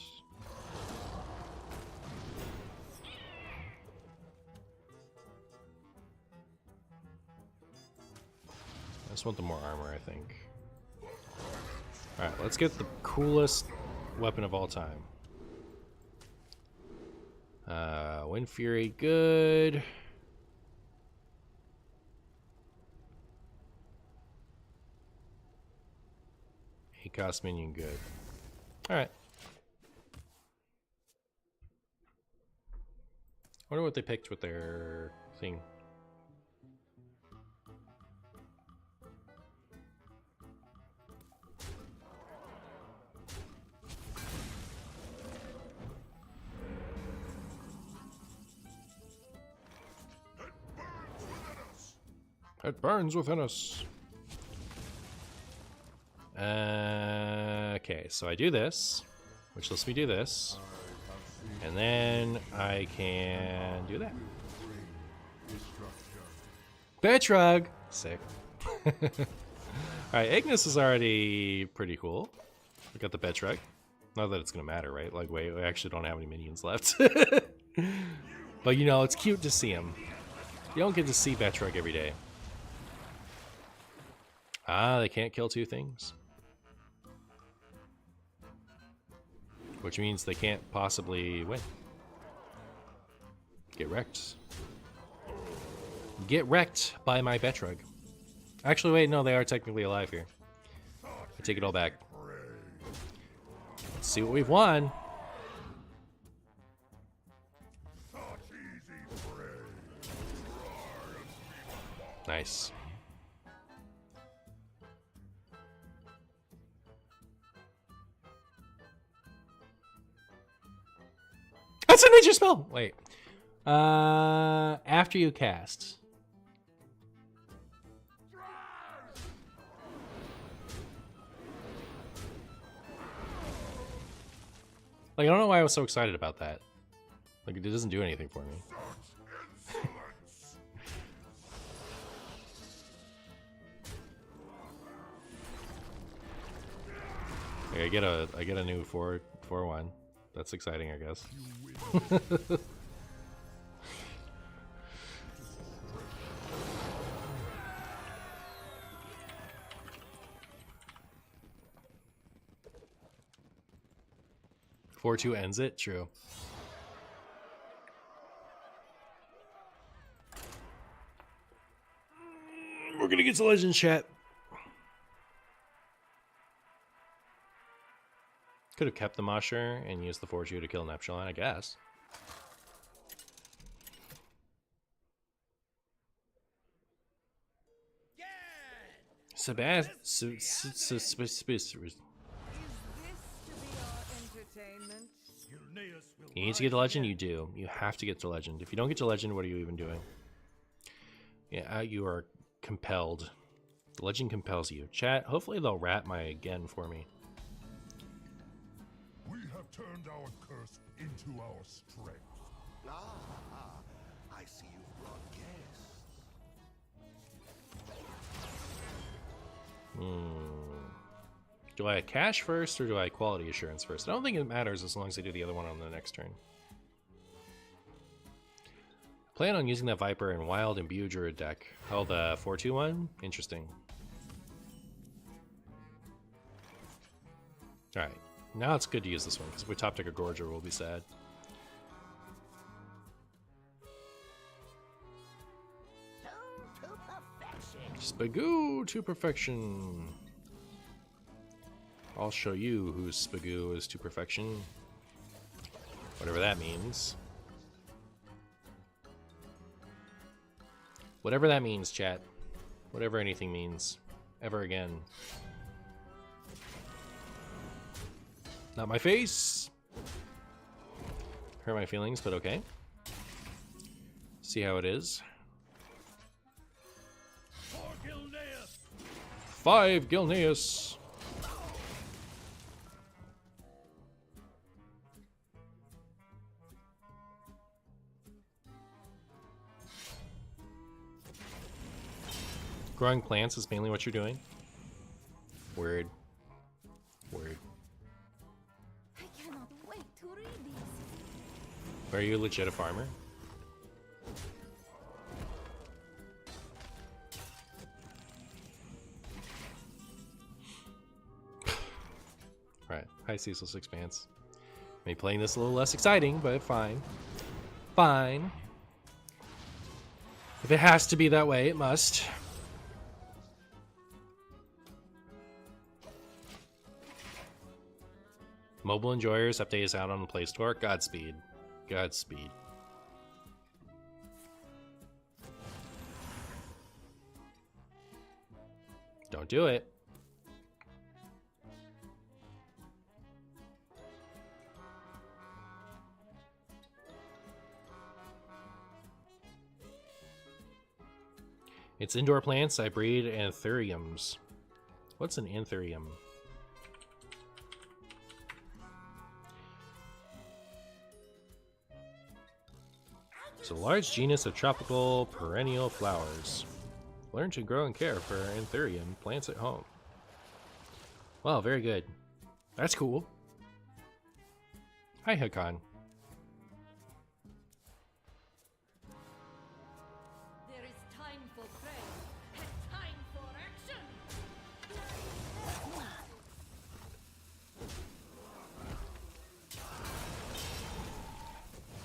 I just want the more armor, I think. Alright, let's get the coolest weapon of all time. Wind Fury, good. Cost minion, good. Alright. Wonder what they picked with their thing. It burns within us. Okay, so I do this, which lets me do this, and then I can do that. Betrug! Sick. Alright, Ignis is already pretty cool. We got the Betrug. Not that it's gonna matter, right? Like, wait, we actually don't have any minions left. But, you know, it's cute to see him. You don't get to see Betrug every day. Ah, they can't kill two things. Which means they can't possibly win. Get wrecked. Get wrecked by my Betrug. Actually, wait, no, they are technically alive here. I take it all back. Let's see what we've won. Nice. That's a nature spell! Wait. After you cast. Like, I don't know why I was so excited about that. Like, it doesn't do anything for me. Okay, I get a new 4/1. That's exciting, I guess. 4/2 ends it? True. We're gonna get to Legends chat. Could have kept the Mosher and used the 4/2 to kill an Epsilon, I guess. Sebastian. You need to get to Legend? You do. You have to get to Legend. If you don't get to Legend, what are you even doing? Yeah, you are compelled. The Legend compels you. Chat, hopefully they'll rat my again for me. We have turned our curse into our strength. Ah, I see you've brought guests. Do I cash first or do I quality assurance first? I don't think it matters as long as I do the other one on the next turn. Plan on using that Viper in Wild and Imbue Druid deck. Oh, the 4/2 one? Interesting. Alright, now it's good to use this one, because if we top deck a Gorger, we'll be sad. Spagoo to perfection. I'll show you whose Spagoo is to perfection. Whatever that means. Whatever that means, chat. Whatever anything means. Ever again. Not my face! Hurt my feelings, but okay. See how it is. 5 Gilneas! Growing plants is mainly what you're doing. Word. Word. I cannot wait to read this. Are you legit a farmer? Right. Hi, Ceaseless Expanse. Maybe playing this a little less exciting, but fine. Fine. If it has to be that way, it must. Mobile enjoyers, update is out on the Play Store. Godspeed. Godspeed. Don't do it. It's indoor plants. I breed anthuriums. What's an anthurium? It's a large genus of tropical perennial flowers. Learn to grow and care for anthurium plants at home. Wow, very good. That's cool. Hi, Hakan. There is time for prayer and time for action.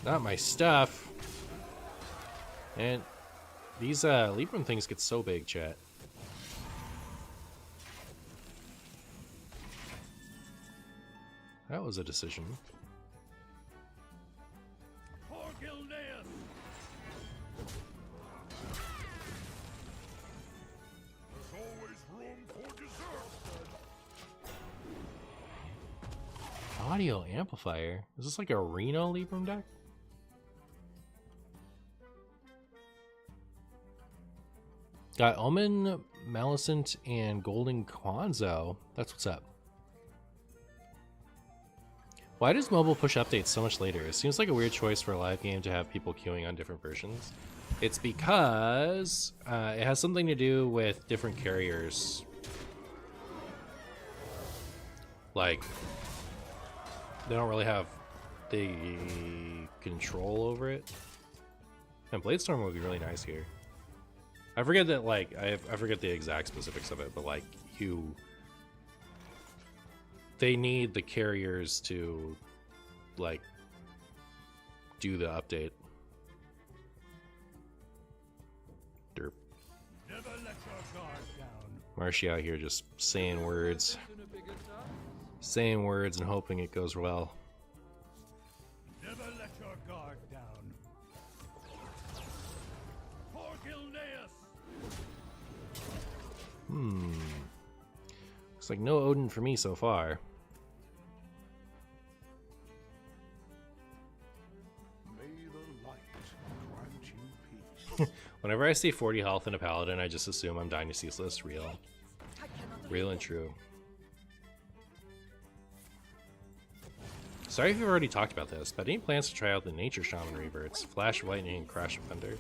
Not my stuff. And these Libram things get so big, chat. That was a decision. There's always room for dessert. Audio amplifier? Is this like a Reno Libram deck? Got Omen, Maleficent, and Golden Kwanzaa. That's what's up. Why does mobile push updates so much later? It seems like a weird choice for a live game to have people queuing on different versions. It's because it has something to do with different carriers. Like, they don't really have the control over it. And Bladestorm would be really nice here. I forget that, like, I forget the exact specifics of it, but like, they need the carriers to, like, do the update. Derp. Never let your guard down. Martian out here just saying words. In a bigger size. Saying words and hoping it goes well. Never let your guard down. For Gilneas. Looks like no Odin for me so far. May the light grant you peace. Whenever I see 40 health in a paladin, I just assume I'm dying to ceaseless. Real. I cannot Real read and them. true. Sorry if you've already talked about this, but any plans to try out the Nature Shaman reverts? Flash of Lightning and Crash of Thunder?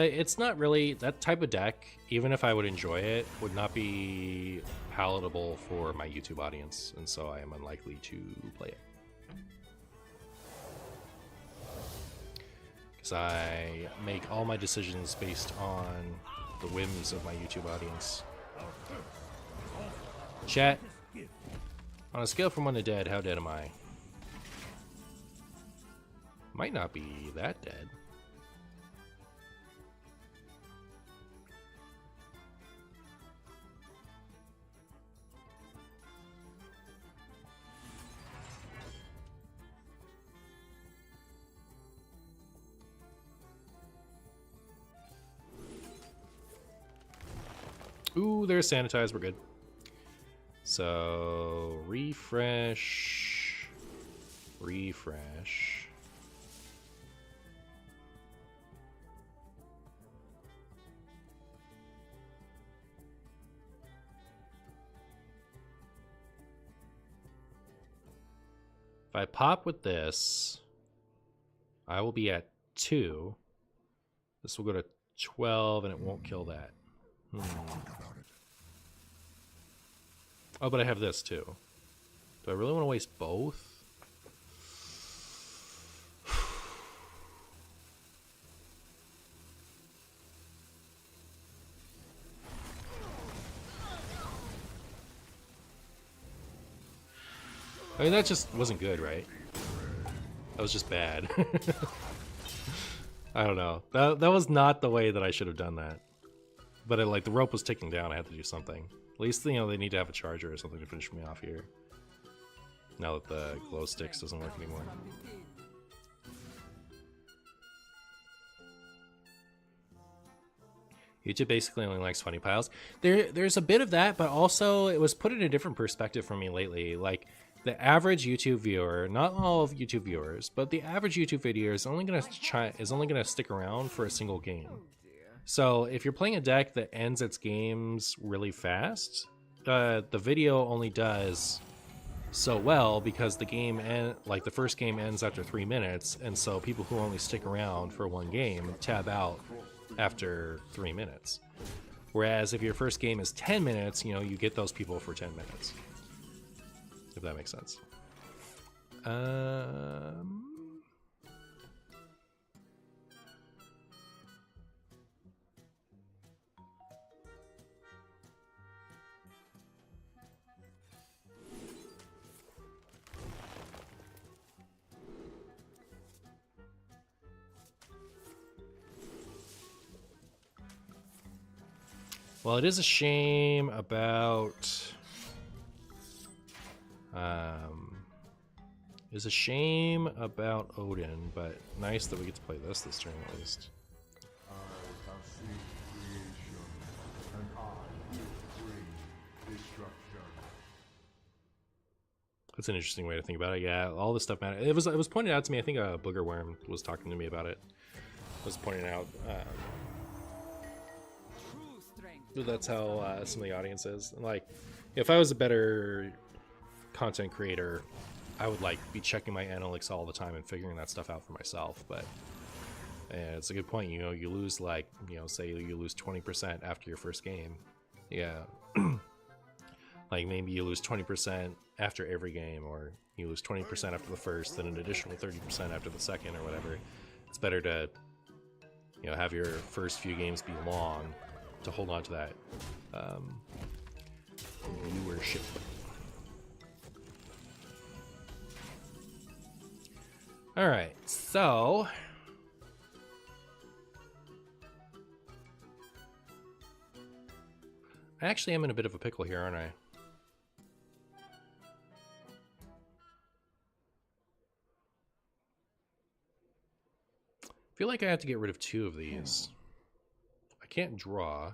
It's not really that type of deck. Even if I would enjoy it, would not be palatable for my YouTube audience, and so I am unlikely to play it. Because I make all my decisions based on the whims of my YouTube audience. Chat, On a scale from 1 to dead, how dead am I? Might not be that dead. Ooh, they're sanitized. We're good. So, refresh. Refresh. If I pop with this, I will be at 2. This will go to 12, and it won't kill that. Oh, but I have this too. Do I really want to waste both? I mean, that just wasn't good, right? That was just bad. I don't know. That was not the way that I should have done that. But like the rope was ticking down, I had to do something. At least, you know, they need to have a charger or something to finish me off here. Now that the glow sticks doesn't work anymore. YouTube basically only likes funny piles. There's a bit of that, but also it was put in a different perspective for me lately. Like, the average YouTube viewer, not all of YouTube viewers, but the average YouTube viewer is only gonna stick around for a single game. So if you're playing a deck that ends its games really fast, the video only does so well because the game the first game ends after 3 minutes, and so people who only stick around for one game tab out after 3 minutes. Whereas if your first game is 10 minutes, you know, you get those people for 10 minutes. If that makes sense. Well, it is a shame about... It's a shame about Odin, but nice that we get to play this turn at least. I have seen creation, and I will bring destruction. That's an interesting way to think about it. Yeah, all this stuff matters. It was pointed out to me. I think Booger Worm was talking to me about it. Was pointing out that's how some of the audience is. And, like, if I was a better content creator, I would like be checking my analytics all the time and figuring that stuff out for myself. But it's a good point. You know, you lose, like, you know, say you lose 20% after your first game. Yeah. Like, maybe you lose 20% after every game, or you lose 20% after the first, then an additional 30% after the second, or whatever. It's better to, you know, have your first few games be long to hold on to that viewership. All right, so I actually am in a bit of a pickle here, aren't I? I feel like I have to get rid of 2 of these. I can't draw.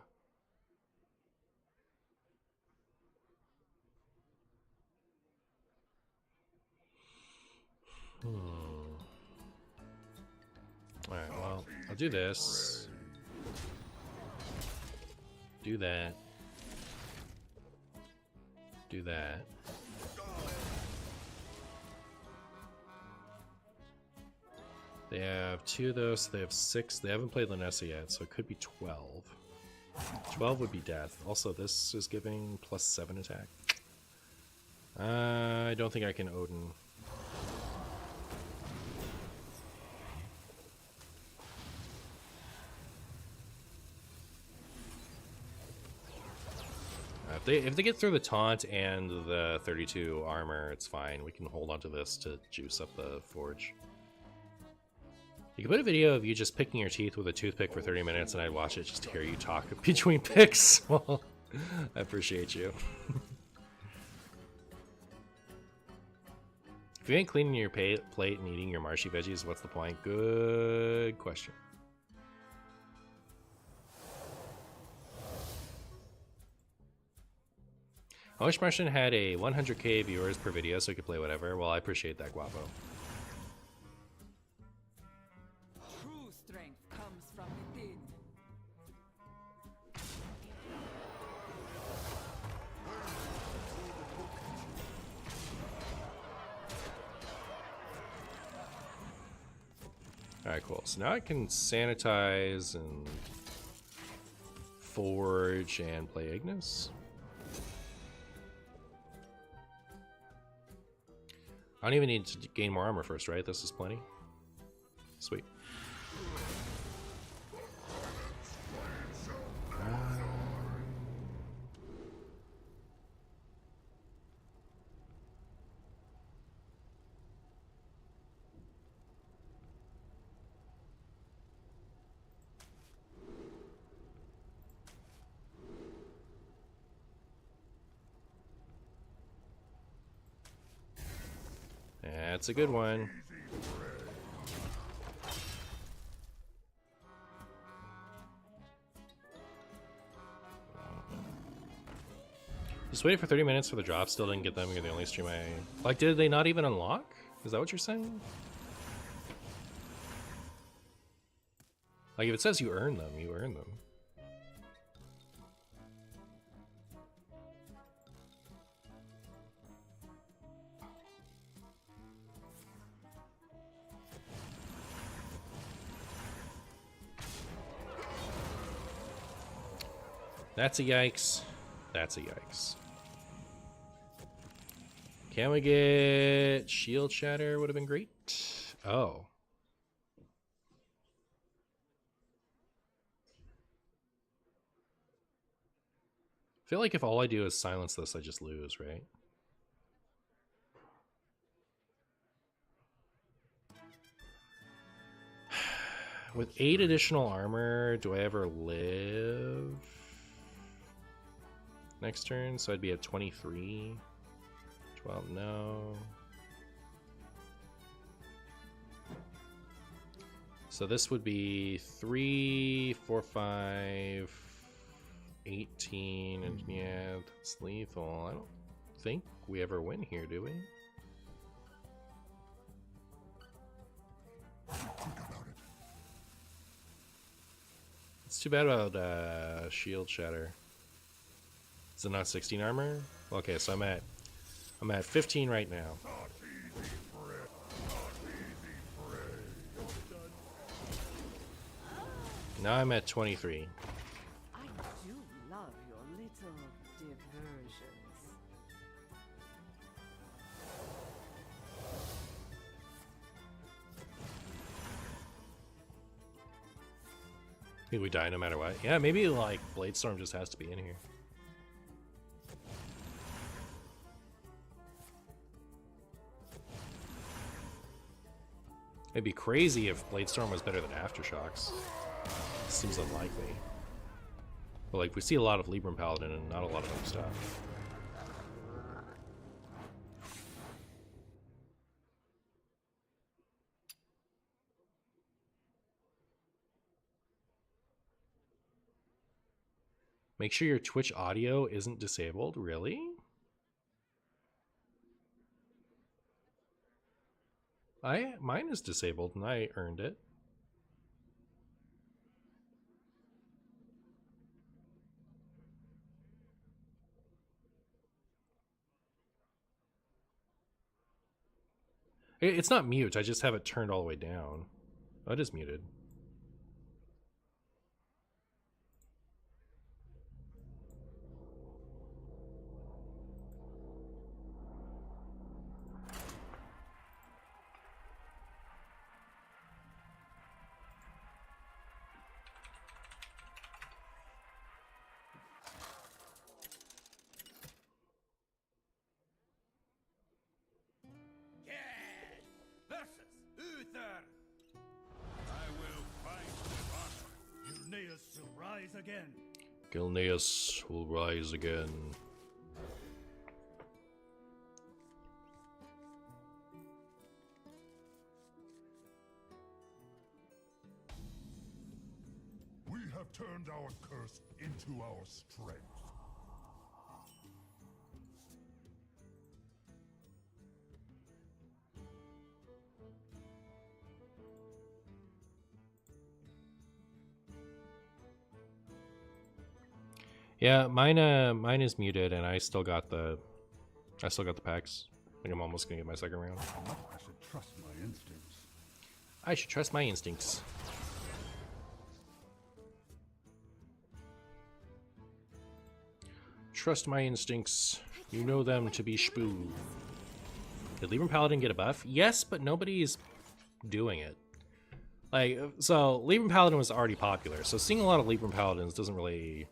Alright, well, I'll do this. Do that. Do that. They have 2 of those, so they have 6. They haven't played Lanessa yet, so it could be 12. 12 would be death. Also, this is giving +7 attack. I don't think I can Odin. If they get through the taunt and the 32 armor, it's fine. We can hold on to this to juice up the forge. You could put a video of you just picking your teeth with a toothpick for 30 minutes and I'd watch it just to hear you talk between picks. Well, I appreciate you. If you ain't cleaning your plate and eating your marshy veggies, what's the point? Good question. I wish Martian had a 100k viewers per video so he could play whatever. Well, I appreciate that, Guapo. True strength comes from within. Alright, cool. So now I can sanitize and forge and play Ignis. I don't even need to gain more armor first, right? This is plenty. Sweet. That's a good one. Just waited for 30 minutes for the drop, still didn't get them. You're the only stream I... Like, did they not even unlock? Is that what you're saying? Like, if it says you earn them, you earn them. That's a yikes. That's a yikes. Can we get shield shatter? Would have been great. Oh. I feel like if all I do is silence this, I just lose, right? With 8 additional armor, do I ever live next turn? So I'd be at 23. 12, no. So this would be 3, 4, 5, 18, and yeah, that's lethal. I don't think we ever win here, do we? It's too bad about shield shatter. Is it not 16 armor? Okay, so I'm at 15 right now. Now I'm at 23. I do love your little diversions. Maybe we die no matter what. Yeah, maybe like Bladestorm just has to be in here. It'd be crazy if Bladestorm was better than Aftershocks. Seems unlikely. But like we see a lot of Libram Paladin and not a lot of other stuff. Make sure your Twitch audio isn't disabled, really? Mine is disabled and I earned it. It's not mute, I just have it turned all the way down. Oh, it is muted. again. Gilneas will rise again. We have turned our curse into our strength. Yeah, mine is muted, and I still got the packs. I think I'm almost gonna get my second round. I should trust my instincts. I should trust my instincts. Trust my instincts. You know them to be spoo. Did Libram Paladin get a buff? Yes, but nobody's doing it. Like, so Libram Paladin was already popular, so seeing a lot of Libram Paladins doesn't really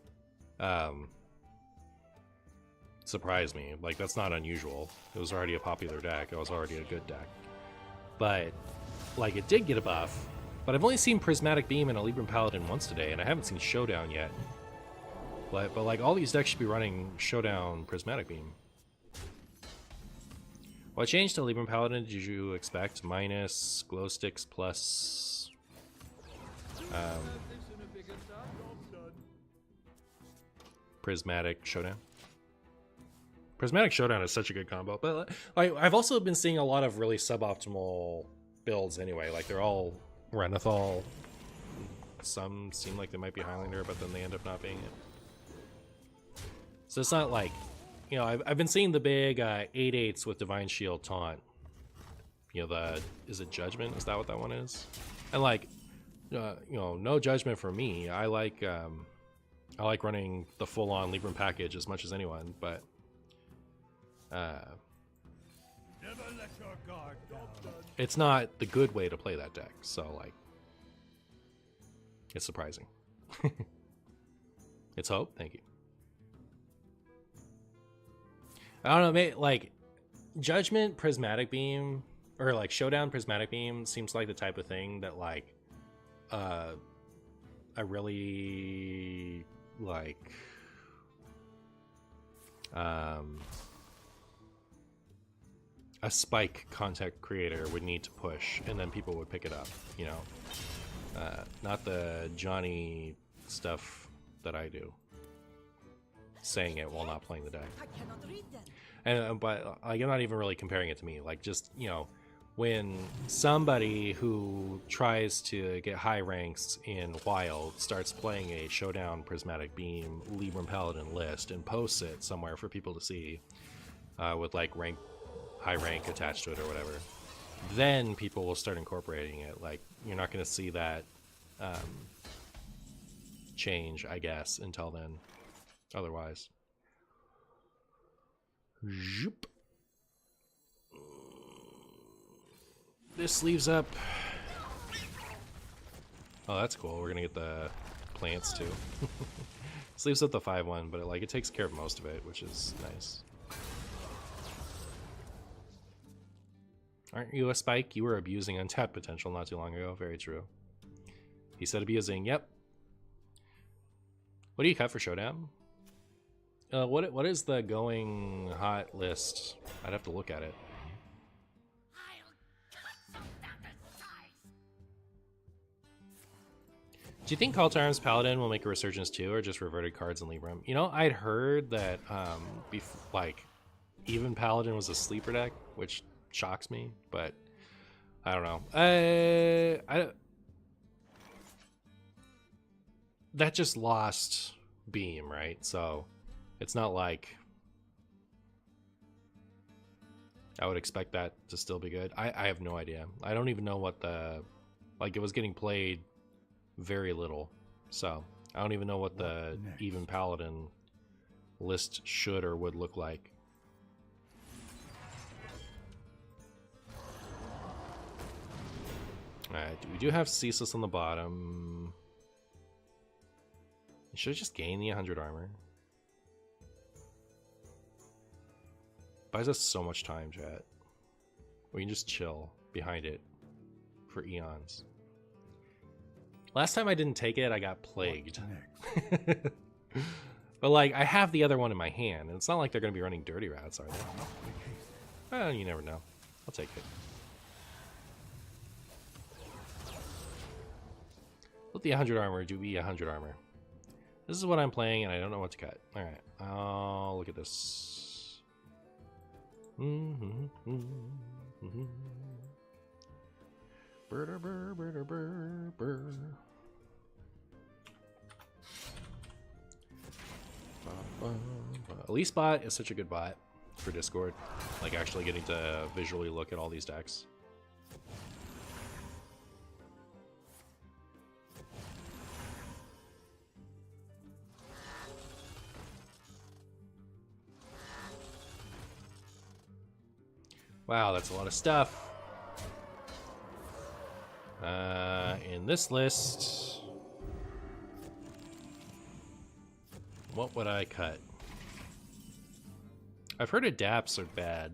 surprise me. Like, that's not unusual. It was already a popular deck. It was already a good deck. But, like, it did get a buff. But I've only seen Prismatic Beam and a Libram Paladin once today, and I haven't seen Showdown yet. But like, all these decks should be running Showdown Prismatic Beam. What change to Libram Paladin did you expect? Minus glow sticks plus Prismatic Showdown. Prismatic Showdown is such a good combo, but like, I've also been seeing a lot of really suboptimal builds anyway. Like, they're all Renathal. Some seem like they might be Highlander, but then they end up not being it. So it's not like, you know, I've been seeing the big 8/8s with Divine Shield taunt. You know, is it Judgment? Is that what that one is? And like, you know, no judgment for me. I like running the full-on Libram package as much as anyone, but Never let your guard down. it's not the good way to play that deck. So like, it's surprising. It's hope. Thank you. I don't know, maybe, like, Judgment Prismatic Beam, or like Showdown Prismatic Beam seems like the type of thing that, like, I really like, a Spike content creator would need to push, and then people would pick it up, you know? Not the Johnny stuff that I do, saying it while not playing the deck. I cannot read them. And but like, I'm not even really comparing it to me. Like, just, you know, when somebody who tries to get high ranks in Wild starts playing a Showdown Prismatic Beam Libram Paladin list and posts it somewhere for people to see, with like high rank attached to it or whatever, then people will start incorporating it. Like, you're not going to see that change, I guess, until then. Otherwise. Zoop. This leaves up. Oh, that's cool. We're gonna get the plants too. This leaves up the 5/1, but it takes care of most of it, which is nice. Aren't you a Spike? You were abusing untapped potential not too long ago. Very true. He said abusing. Yep. What do you cut for Showdown? What is the going hot list? I'd have to look at it. Do you think Call to Arms Paladin will make a resurgence too, or just reverted cards in Libram? You know, I'd heard that even Paladin was a sleeper deck, which shocks me, but I don't know. That just lost Beam, right? So it's not like I would expect that to still be good. I have no idea. I don't even know what it was getting played very little, so I don't even know what the even Paladin list should or would look like. Alright, we do have Ceaseless on the bottom. Should have just gained the 100 armor. Buys us so much time, chat. We can just chill behind it for eons. Last time I didn't take it, I got plagued. Next. But like, I have the other one in my hand, and it's not like they're going to be running dirty routes, are they? Well, you never know. I'll take it. Let the 100 armor do be 100 armor. This is what I'm playing, and I don't know what to cut. Alright, I'll look at this. Elise bot is such a good bot for Discord. Like, actually getting to visually look at all these decks. Wow, that's a lot of stuff. In this list, what would I cut? I've heard adapts are bad,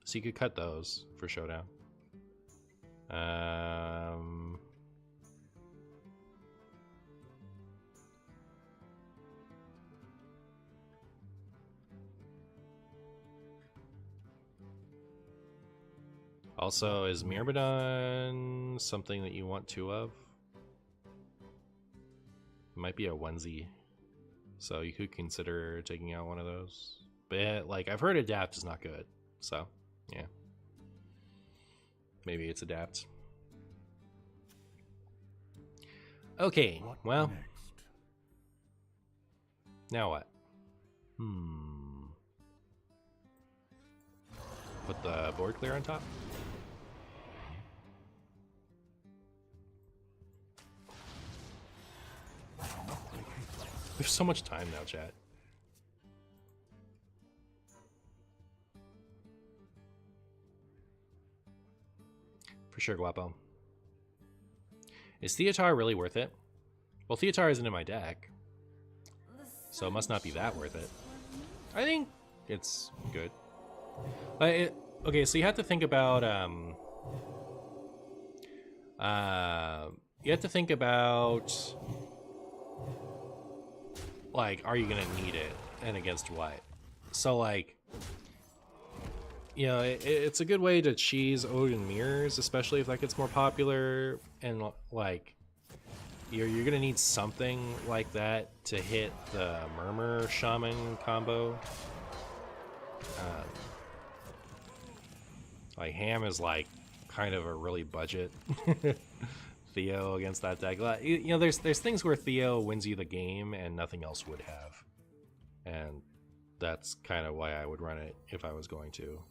so you could cut those for Showdown. Also, is Myrmidon something that you want two of? It might be a onesie, so you could consider taking out one of those. But like, I've heard adapt is not good, so yeah, maybe it's adapt. Okay, well, Next. now what? Put the board clear on top. We have so much time now, chat. For sure, Guapo. Is Theatar really worth it? Well, Theatar isn't in my deck, so it must not be that worth it. I think it's good. Okay, so you have to think about you have to think about, like, are you gonna need it and against what? So like, you know, it's a good way to cheese Odin Mirrors, especially if that gets more popular, and like you're gonna need something like that to hit the Murmur Shaman combo. Like, Ham is like kind of a really budget Theo against that deck. You know, there's things where Theo wins you the game and nothing else would have, and that's kind of why I would run it if I was going to.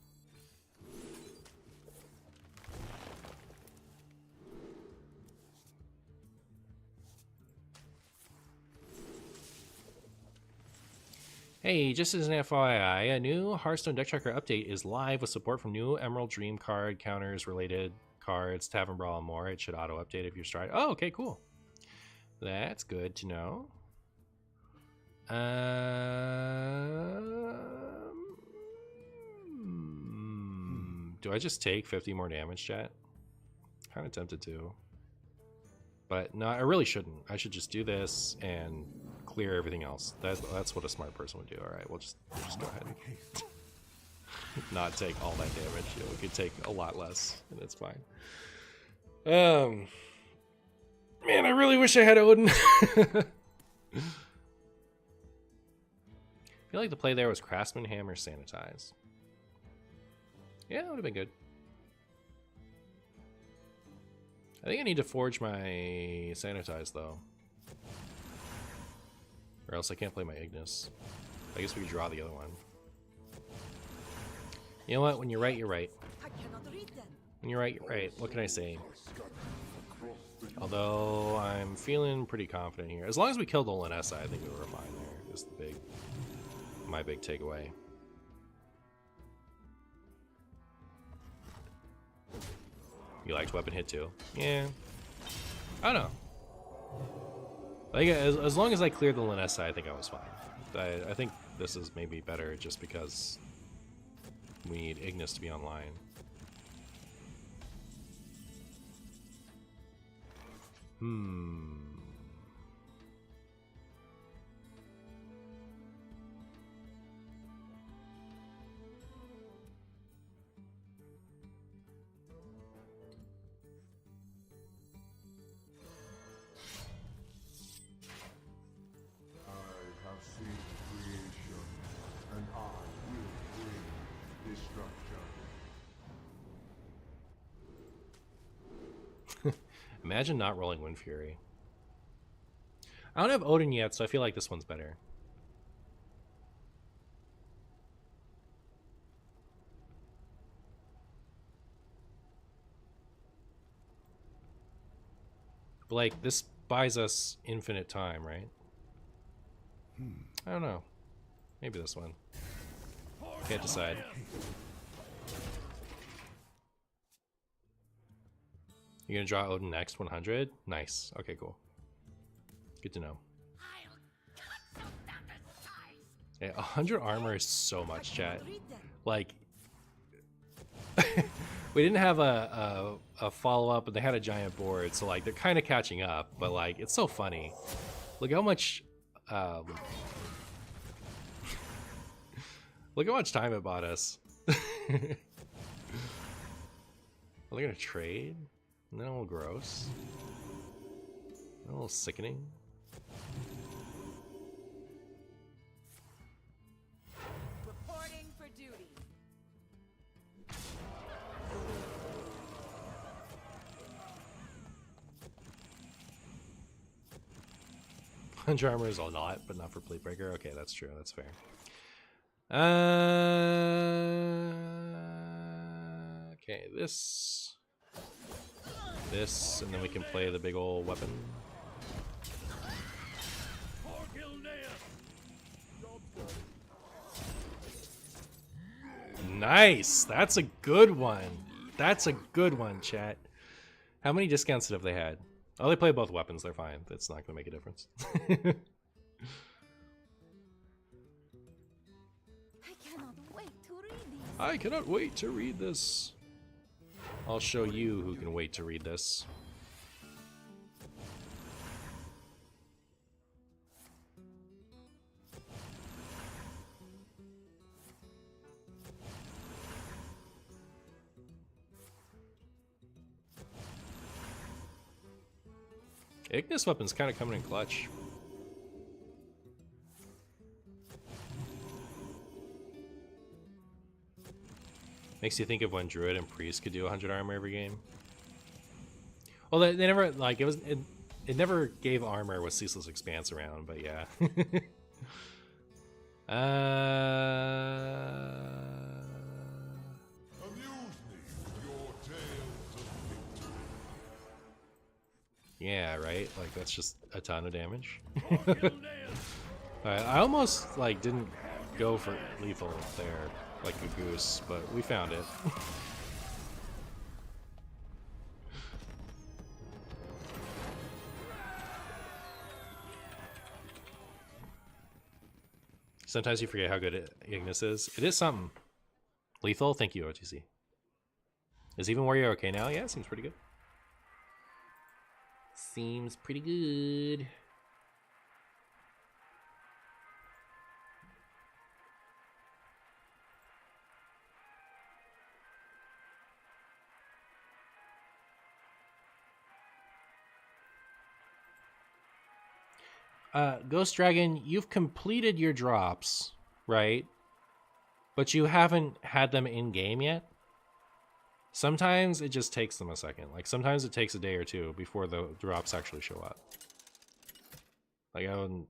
Hey, just as an FYI, a new Hearthstone deck tracker update is live with support from new Emerald Dream card counters, related cards, Tavern Brawl, and more. It should auto-update if you're stride. Oh, okay, cool. That's good to know. Do I just take 50 more damage, chat? Kind of tempted to. But no, I really shouldn't. I should just do this and clear everything else. That's what a smart person would do. All right, we'll just go ahead and not take all that damage. You know, we could take a lot less, and it's fine. Man, I really wish I had Odin. I feel like the play there was Craftsman, Hammer, Sanitize. Yeah, that would have been good. I think I need to forge my Sanitize, though. Or else I can't play my Ignis. I guess we could draw the other one. You know what? When you're right, you're right. I cannot read them. When you're right, you're right. What can I say? Although I'm feeling pretty confident here. As long as we killed the Linessa, I think we were fine there. Is my big takeaway. You liked weapon hit too? Yeah. I don't know. Like, as long as I cleared the Linessa, I think I was fine. I think this is maybe better just because we need Ignis to be online. Imagine not rolling Wind Fury. I don't have Odin yet, so I feel like this one's better. Blake, this buys us infinite time, right? I don't know. Maybe this one. Can't decide. You're gonna draw Odin next 100? Nice. Okay, cool. Good to know. Yeah, 100 armor is so much, chat. Like, we didn't have a follow-up, and they had a giant board, so like they're kind of catching up. But like, it's so funny. Look how much. Look how much time it bought us. Are they gonna trade? No, gross. A little sickening. Reporting for duty. Hundred armor is a lot, but not for plate breaker. Okay, that's true. That's fair. Okay, this, and then we can play the big old weapon. Nice. That's a good one. That's a good one, chat. How many discounts have they had? Oh, they play both weapons. They're fine. That's not gonna make a difference. I cannot wait to read this. I'll show you who can wait to read this. Ignis weapon's kind of coming in clutch. Makes you think of when Druid and Priest could do 100 armor every game. Well, they never, like, it never gave armor with Ceaseless Expanse around, but yeah. Yeah, right? Like, that's just a ton of damage. Alright, I almost, like, didn't go for lethal there, like a goose, but we found it. Sometimes you forget how good Ignis is. It is something. Lethal? Thank you, OTC. Is even Warrior okay now? Yeah, seems pretty good. Seems pretty good. Ghost Dragon, you've completed your drops, right? But you haven't had them in game yet. Sometimes it just takes them a second. Like, sometimes it takes a day or two before the drops actually show up. Like, I wouldn't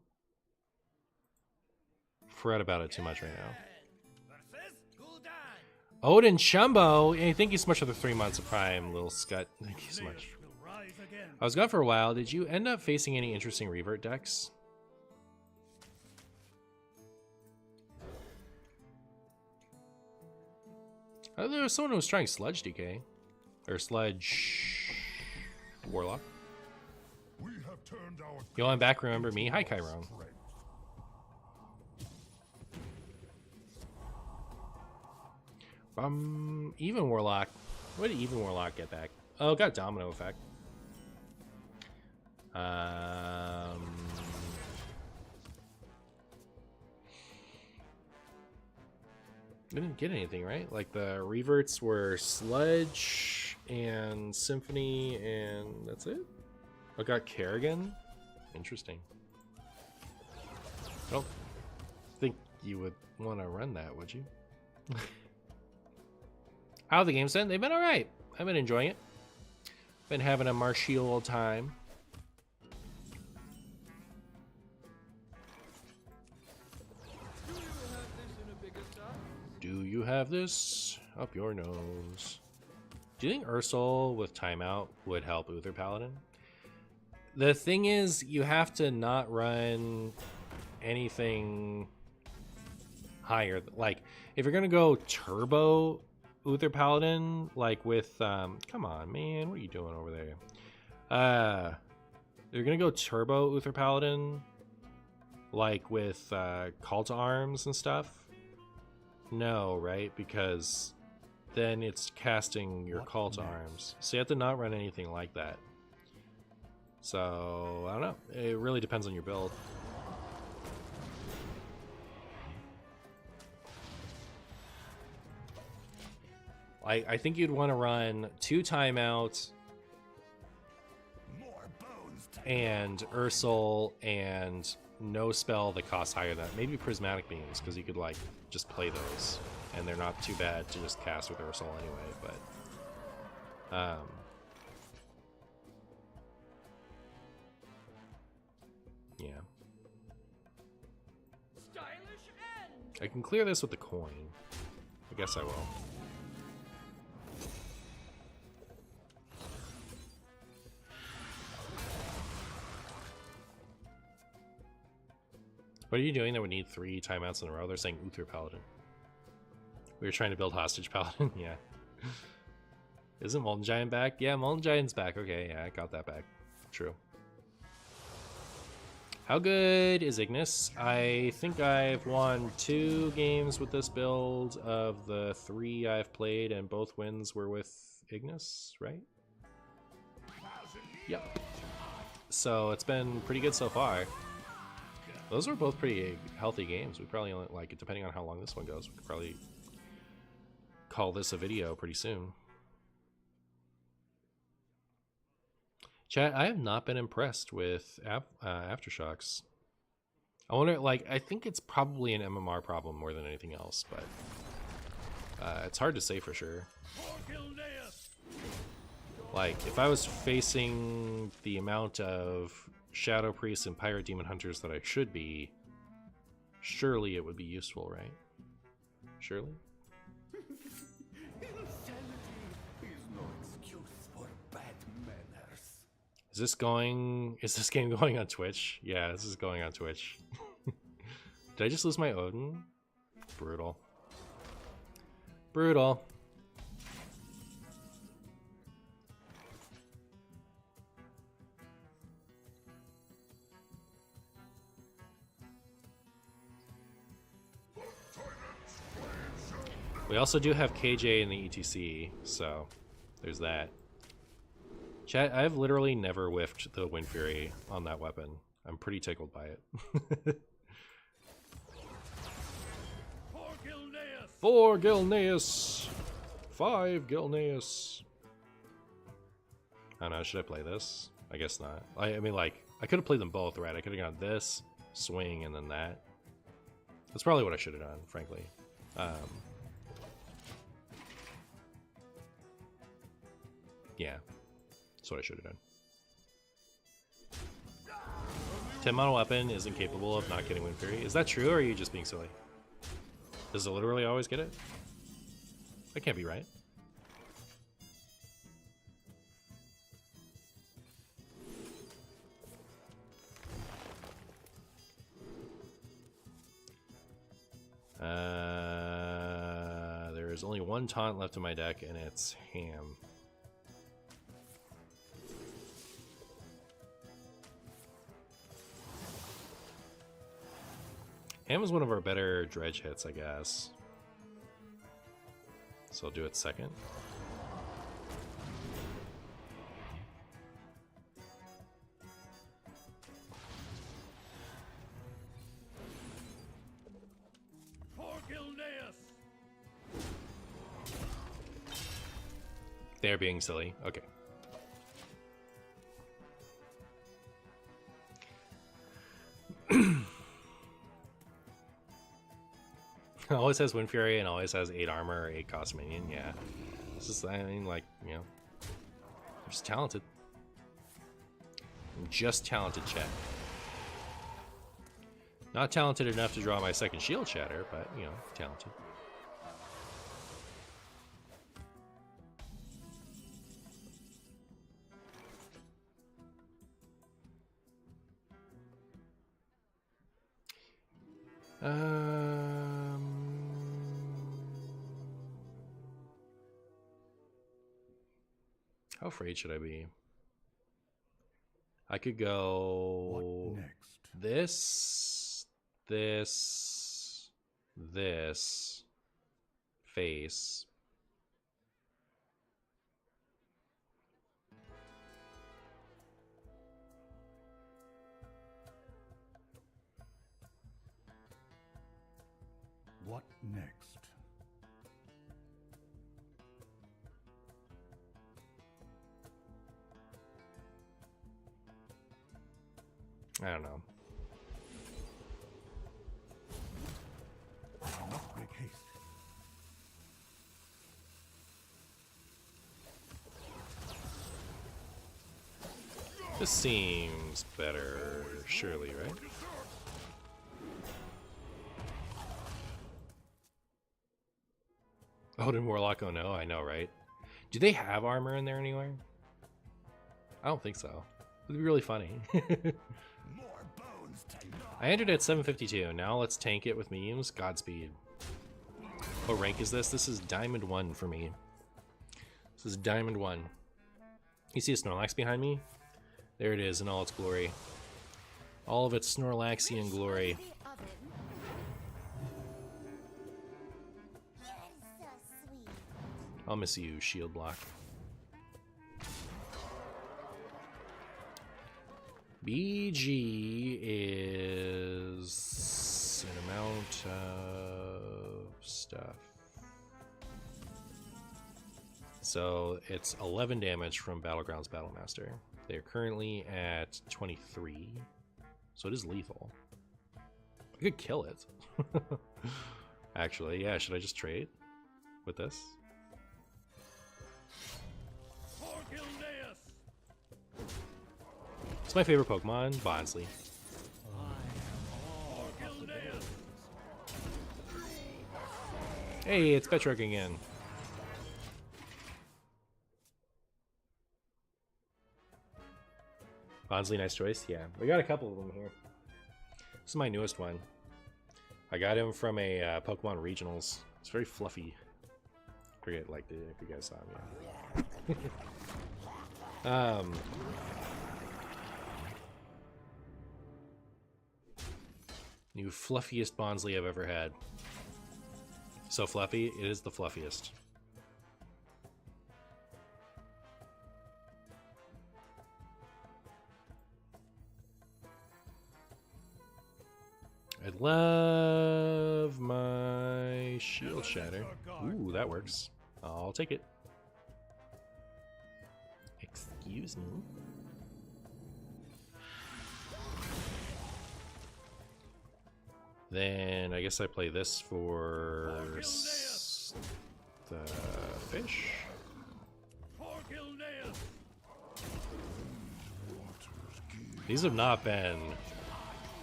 fret about it too much right now. Odin Chumbo! Hey, thank you so much for the 3 months of Prime, little scut. Thank you so much. I was gone for a while. Did you end up facing any interesting revert decks? There was someone who was trying Sludge DK. Or Sludge Warlock. We have turned our Yo, I'm back, remember me? Hi, Chiron. Even Warlock. What did Even Warlock get back? Oh, got Domino Effect. Didn't get anything, right? Like, the reverts were Sludge and Symphony, and that's it? I got Kerrigan? Interesting. I don't think you would want to run that, would you? How have the games been? They've been alright. I've been enjoying it. Been having a Martial time. Do you have this in a bigger size? Do you have this up your nose? Do you think Ursol with timeout would help Uther Paladin? The thing is, you have to not run anything higher. Like, if you're gonna go turbo Uther Paladin, like with come on, man, what are you doing over there? You're gonna go turbo Uther Paladin, like with Call to Arms and stuff. No, right? Because then it's casting your Call to Arms, so you have to not run anything like that. So I don't know. It really depends on your build. I think you'd want to run 2 timeouts and Ursol and no spell that costs higher than that. Maybe Prismatic Beams, because you could like just play those and they're not too bad to just cast with Ursol anyway, but yeah. Stylish end. I can clear this with the coin. I guess I will. What are you doing that would need 3 timeouts in a row? They're saying Uther Paladin. We were trying to build Hostage Paladin, yeah. Isn't Molten Giant back? Yeah, Molten Giant's back. Okay, yeah, I got that back. True. How good is Ignis? I think I've won 2 games with this build of the 3 I've played, and both wins were with Ignis, right? Yep. So it's been pretty good so far. Those were both pretty healthy games. We probably only, like, depending on how long this one goes, we could probably call this a video pretty soon. Chat, I have not been impressed with Aftershocks. I wonder, like, I think it's probably an MMR problem more than anything else, but it's hard to say for sure. Like, if I was facing the amount of Shadow Priests and Pirate Demon Hunters that I should be, surely it would be useful, right? Surely? Is this game going on Twitch? Yeah, this is going on Twitch. Did I just lose my Odin? Brutal. Brutal. We also do have KJ in the ETC, so there's that. Chat, I've literally never whiffed the Wind Fury on that weapon. I'm pretty tickled by it. Four Gilneas! 5 Gilneas! I don't know, should I play this? I guess not. I mean, like, I could have played them both, right? I could have gone this, swing, and then that. That's probably what I should have done, frankly. Yeah. That's what I should have done. 10 model weapon isn't capable of not getting Wind Fury. Is that true, or are you just being silly? Does it literally always get it? That can't be right. There is only 1 taunt left in my deck, and it's Ham. Ham is one of our better dredge hits, I guess. So I'll do it second. They're being silly. Okay. Always has Wind Fury and always has 8 armor or 8 cost minion. Yeah. This is, I mean, like, you know, I'm just talented. I'm just talented, chat. Not talented enough to draw my second shield shatter, but, you know, talented. How afraid should I be? I could go What next? this, this, face. What next? I don't know. I must make haste. This seems better, surely, right? Odin Warlock, oh no, I know, right? Do they have armor in there anywhere? I don't think so. It'd be really funny. I entered at 752. Now let's tank it with memes. Godspeed. What rank is this? This is Diamond 1 for me. This is Diamond 1. You see a Snorlax behind me? There it is in all its glory. All of its Snorlaxian glory. The oven. You're so sweet. I'll miss you, shield block. BG is an amount of stuff. So it's 11 damage from Battlegrounds Battlemaster. They're currently at 23, so it is lethal. I could kill it. Actually, yeah, should I just trade with this? It's my favorite Pokemon, Bonsly. Hey, it's Petrarch again. Bonsly, nice choice. Yeah, we got a couple of them here. This is my newest one. I got him from a Pokemon Regionals. It's very fluffy. Forget, like, if you guys saw him. Yeah. New fluffiest Bonsly I've ever had. So fluffy, it is the fluffiest. I love my shield shatter. Ooh, that works. I'll take it. Excuse me. Then I guess I play this for the fish. These have not been,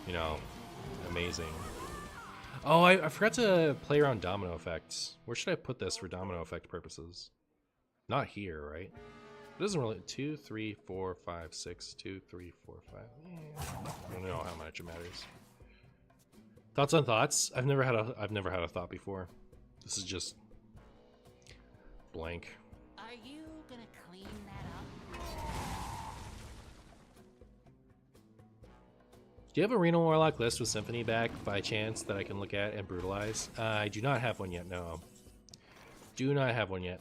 you know, amazing. Oh, I forgot to play around domino effects. Where should I put this for domino effect purposes? Not here, right? It doesn't really. 2, 3, 4, 5, 6. 2, 3, 4, 5. I don't know how much it matters. Thoughts on thoughts? I've never had a thought before. This is just blank. Are you gonna clean that up? Do you have a Reno Warlock list with Symphony back by chance that I can look at and brutalize? I do not have one yet, no. Do not have one yet.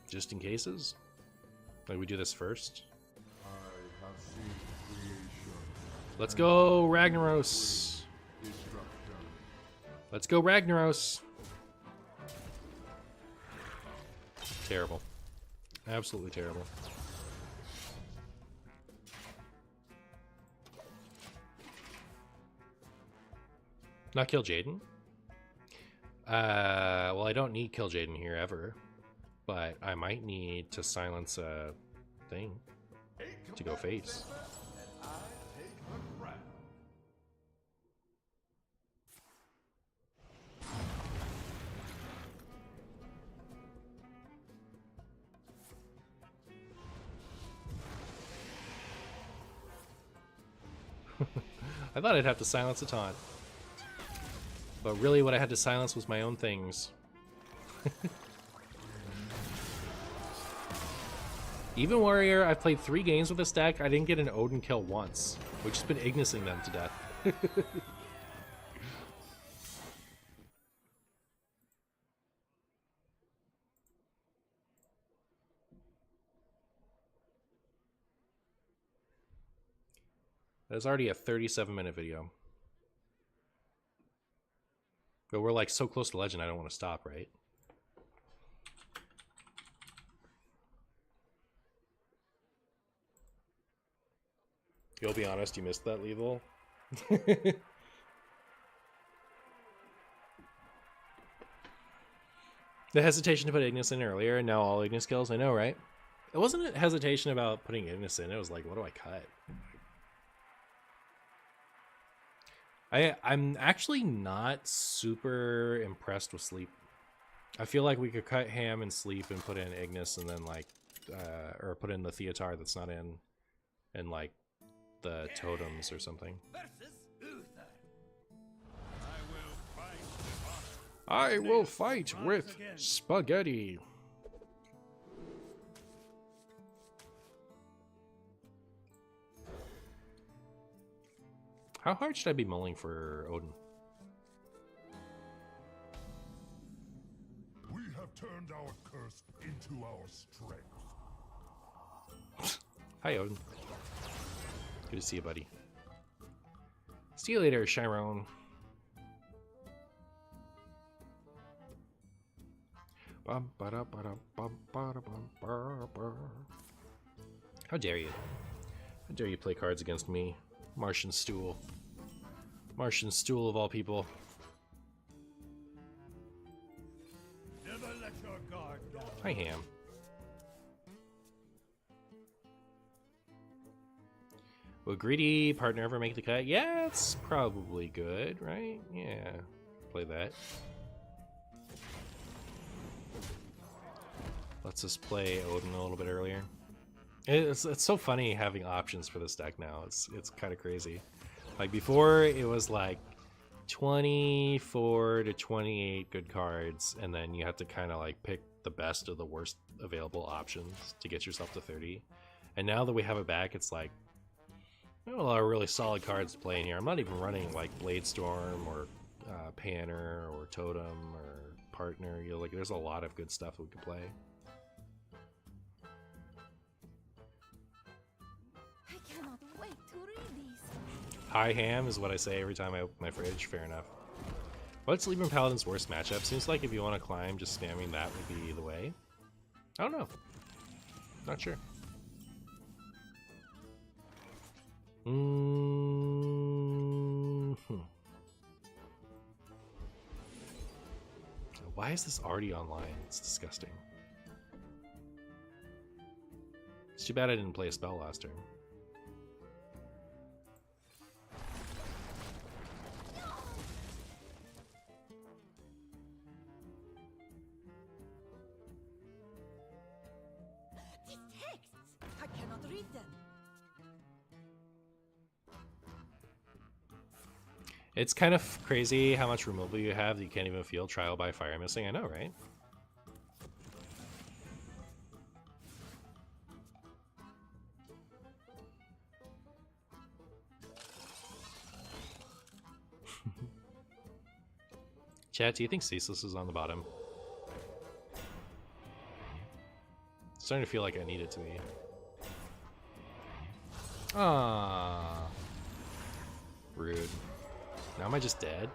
Just in cases? Like we do this first? I have seen creation. Let's go, Ragnaros! Destruction. Let's go, Ragnaros! Terrible. Absolutely terrible. Not kill Jaden? Well, I don't need Kill Jaden here ever, but I might need to silence a thing to go face. And I take the crown. I thought I'd have to silence a taunt. But really what I had to silence was my own things. Even Warrior, I've played 3 games with this deck, I didn't get an Odin kill once. We've just been Ignising them to death. That's already a 37-minute video. But we're like so close to Legend, I don't want to stop, right? You'll be honest, you missed that Lethal. The hesitation to put Ignis in earlier, and now all Ignis kills, I know, right? It wasn't a hesitation about putting Ignis in, it was like, what do I cut? I'm actually not super impressed with Sleep. I feel like we could cut Ham and Sleep and put in Ignis and then like, or put in the Theatar that's not in, and like the totems or something. I will fight with spaghetti. How hard should I be mulling for Odin? We have turned our curse into our strength. Hi, Odin. Good to see you, buddy. See you later, Chiron. How dare you? How dare you play cards against me? Martian stool. Martian stool of all people. Never let your guard down. Hi, Ham. Will greedy partner ever make the cut? Yeah, it's probably good, right? Yeah, play that. Let's just play Odin a little bit earlier. It's so funny having options for this deck now. It's kind of crazy. Like before, it was like 24 to 28 good cards, and then you have to kind of like pick the best of the worst available options to get yourself to 30. And now that we have it back, it's like a lot of really solid cards to play in here. I'm not even running like Bladestorm or Panner or Totem or Partner. You know, like there's a lot of good stuff we could play. Wait to read these. Hi Ham is what I say every time I open my fridge. Fair enough. What's Libram Paladin's worst matchup? Seems like if you want to climb, just spamming that would be the way. I don't know. Not sure. Why is this already online? It's disgusting. It's too bad I didn't play a spell last turn. These texts! I cannot read them. It's kind of crazy how much removal you have that you can't even feel Trial by Fire missing. I know, right? Chat, do you think Ceaseless is on the bottom? It's starting to feel like I need it to be. Ah, rude. Now am I just dead?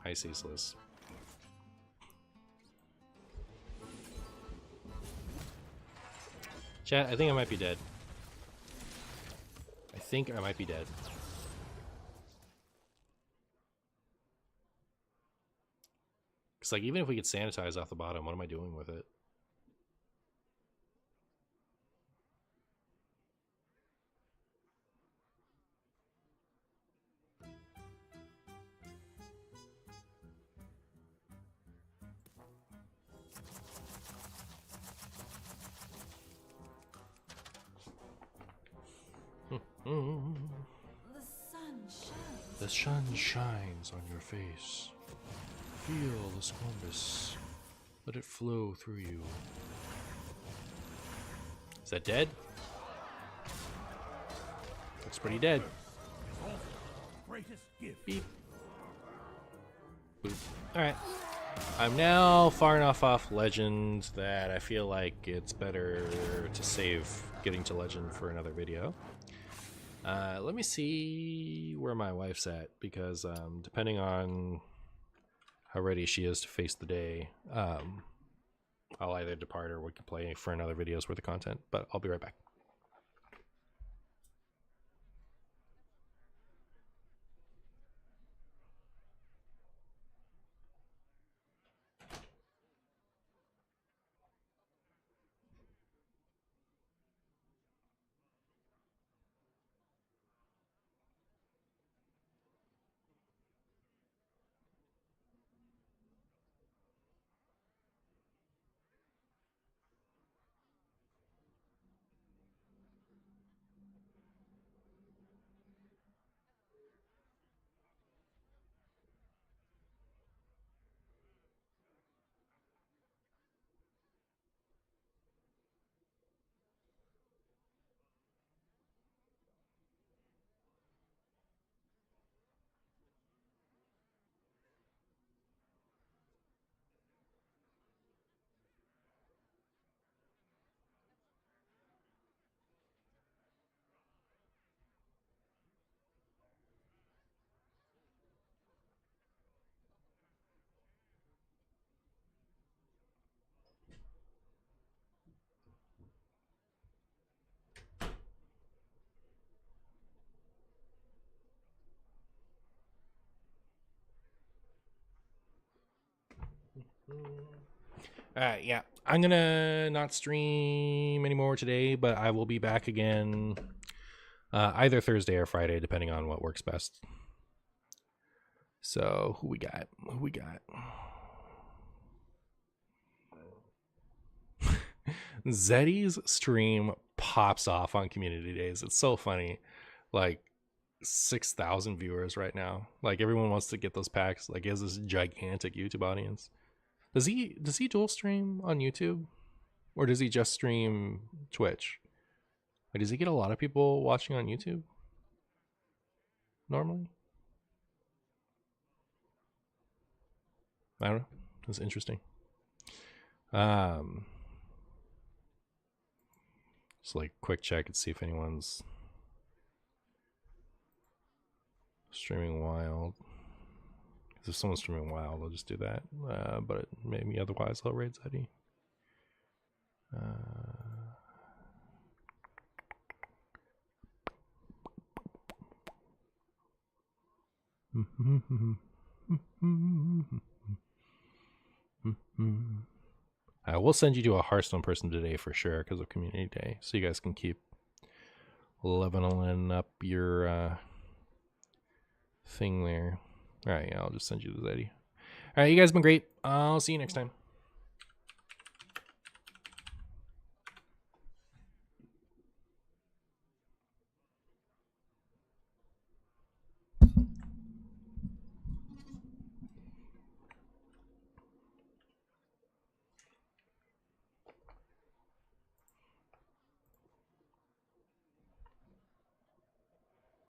Hi, Ceaseless. Chat, I think I might be dead. I think I might be dead. It's like, even if we could sanitize off the bottom, what am I doing with it? The sun shines. The sun shines on your face. Feel the squambus. Let it flow through you. Is that dead? Looks pretty dead. Greatest gift. Beep. Boop. Alright. I'm now far enough off Legend that I feel like it's better to save getting to Legend for another video. Let me see where my wife's at, because depending on how ready she is to face the day, I'll either depart or we can play for another video's worth of content, but I'll be right back. Alright, yeah. I'm gonna not stream anymore today, but I will be back again either Thursday or Friday, depending on what works best. So, who we got? Who we got? Zeddy's stream pops off on community days. It's so funny. Like 6,000 viewers right now. Like, everyone wants to get those packs. Like, he has this gigantic YouTube audience. Does he dual stream on YouTube, or does he just stream Twitch? Like, does he get a lot of people watching on YouTube normally? I don't know. That's interesting. Just like quick check and see if anyone's streaming wild. Because if someone's streaming wild, I'll just do that. But maybe otherwise I'll raid Zeddy. I will send you to a Hearthstone person today for sure because of Community Day, so you guys can keep leveling up your thing there. All right, yeah, I'll just send you to Zeddy. All right, you guys have been great. I'll see you next time.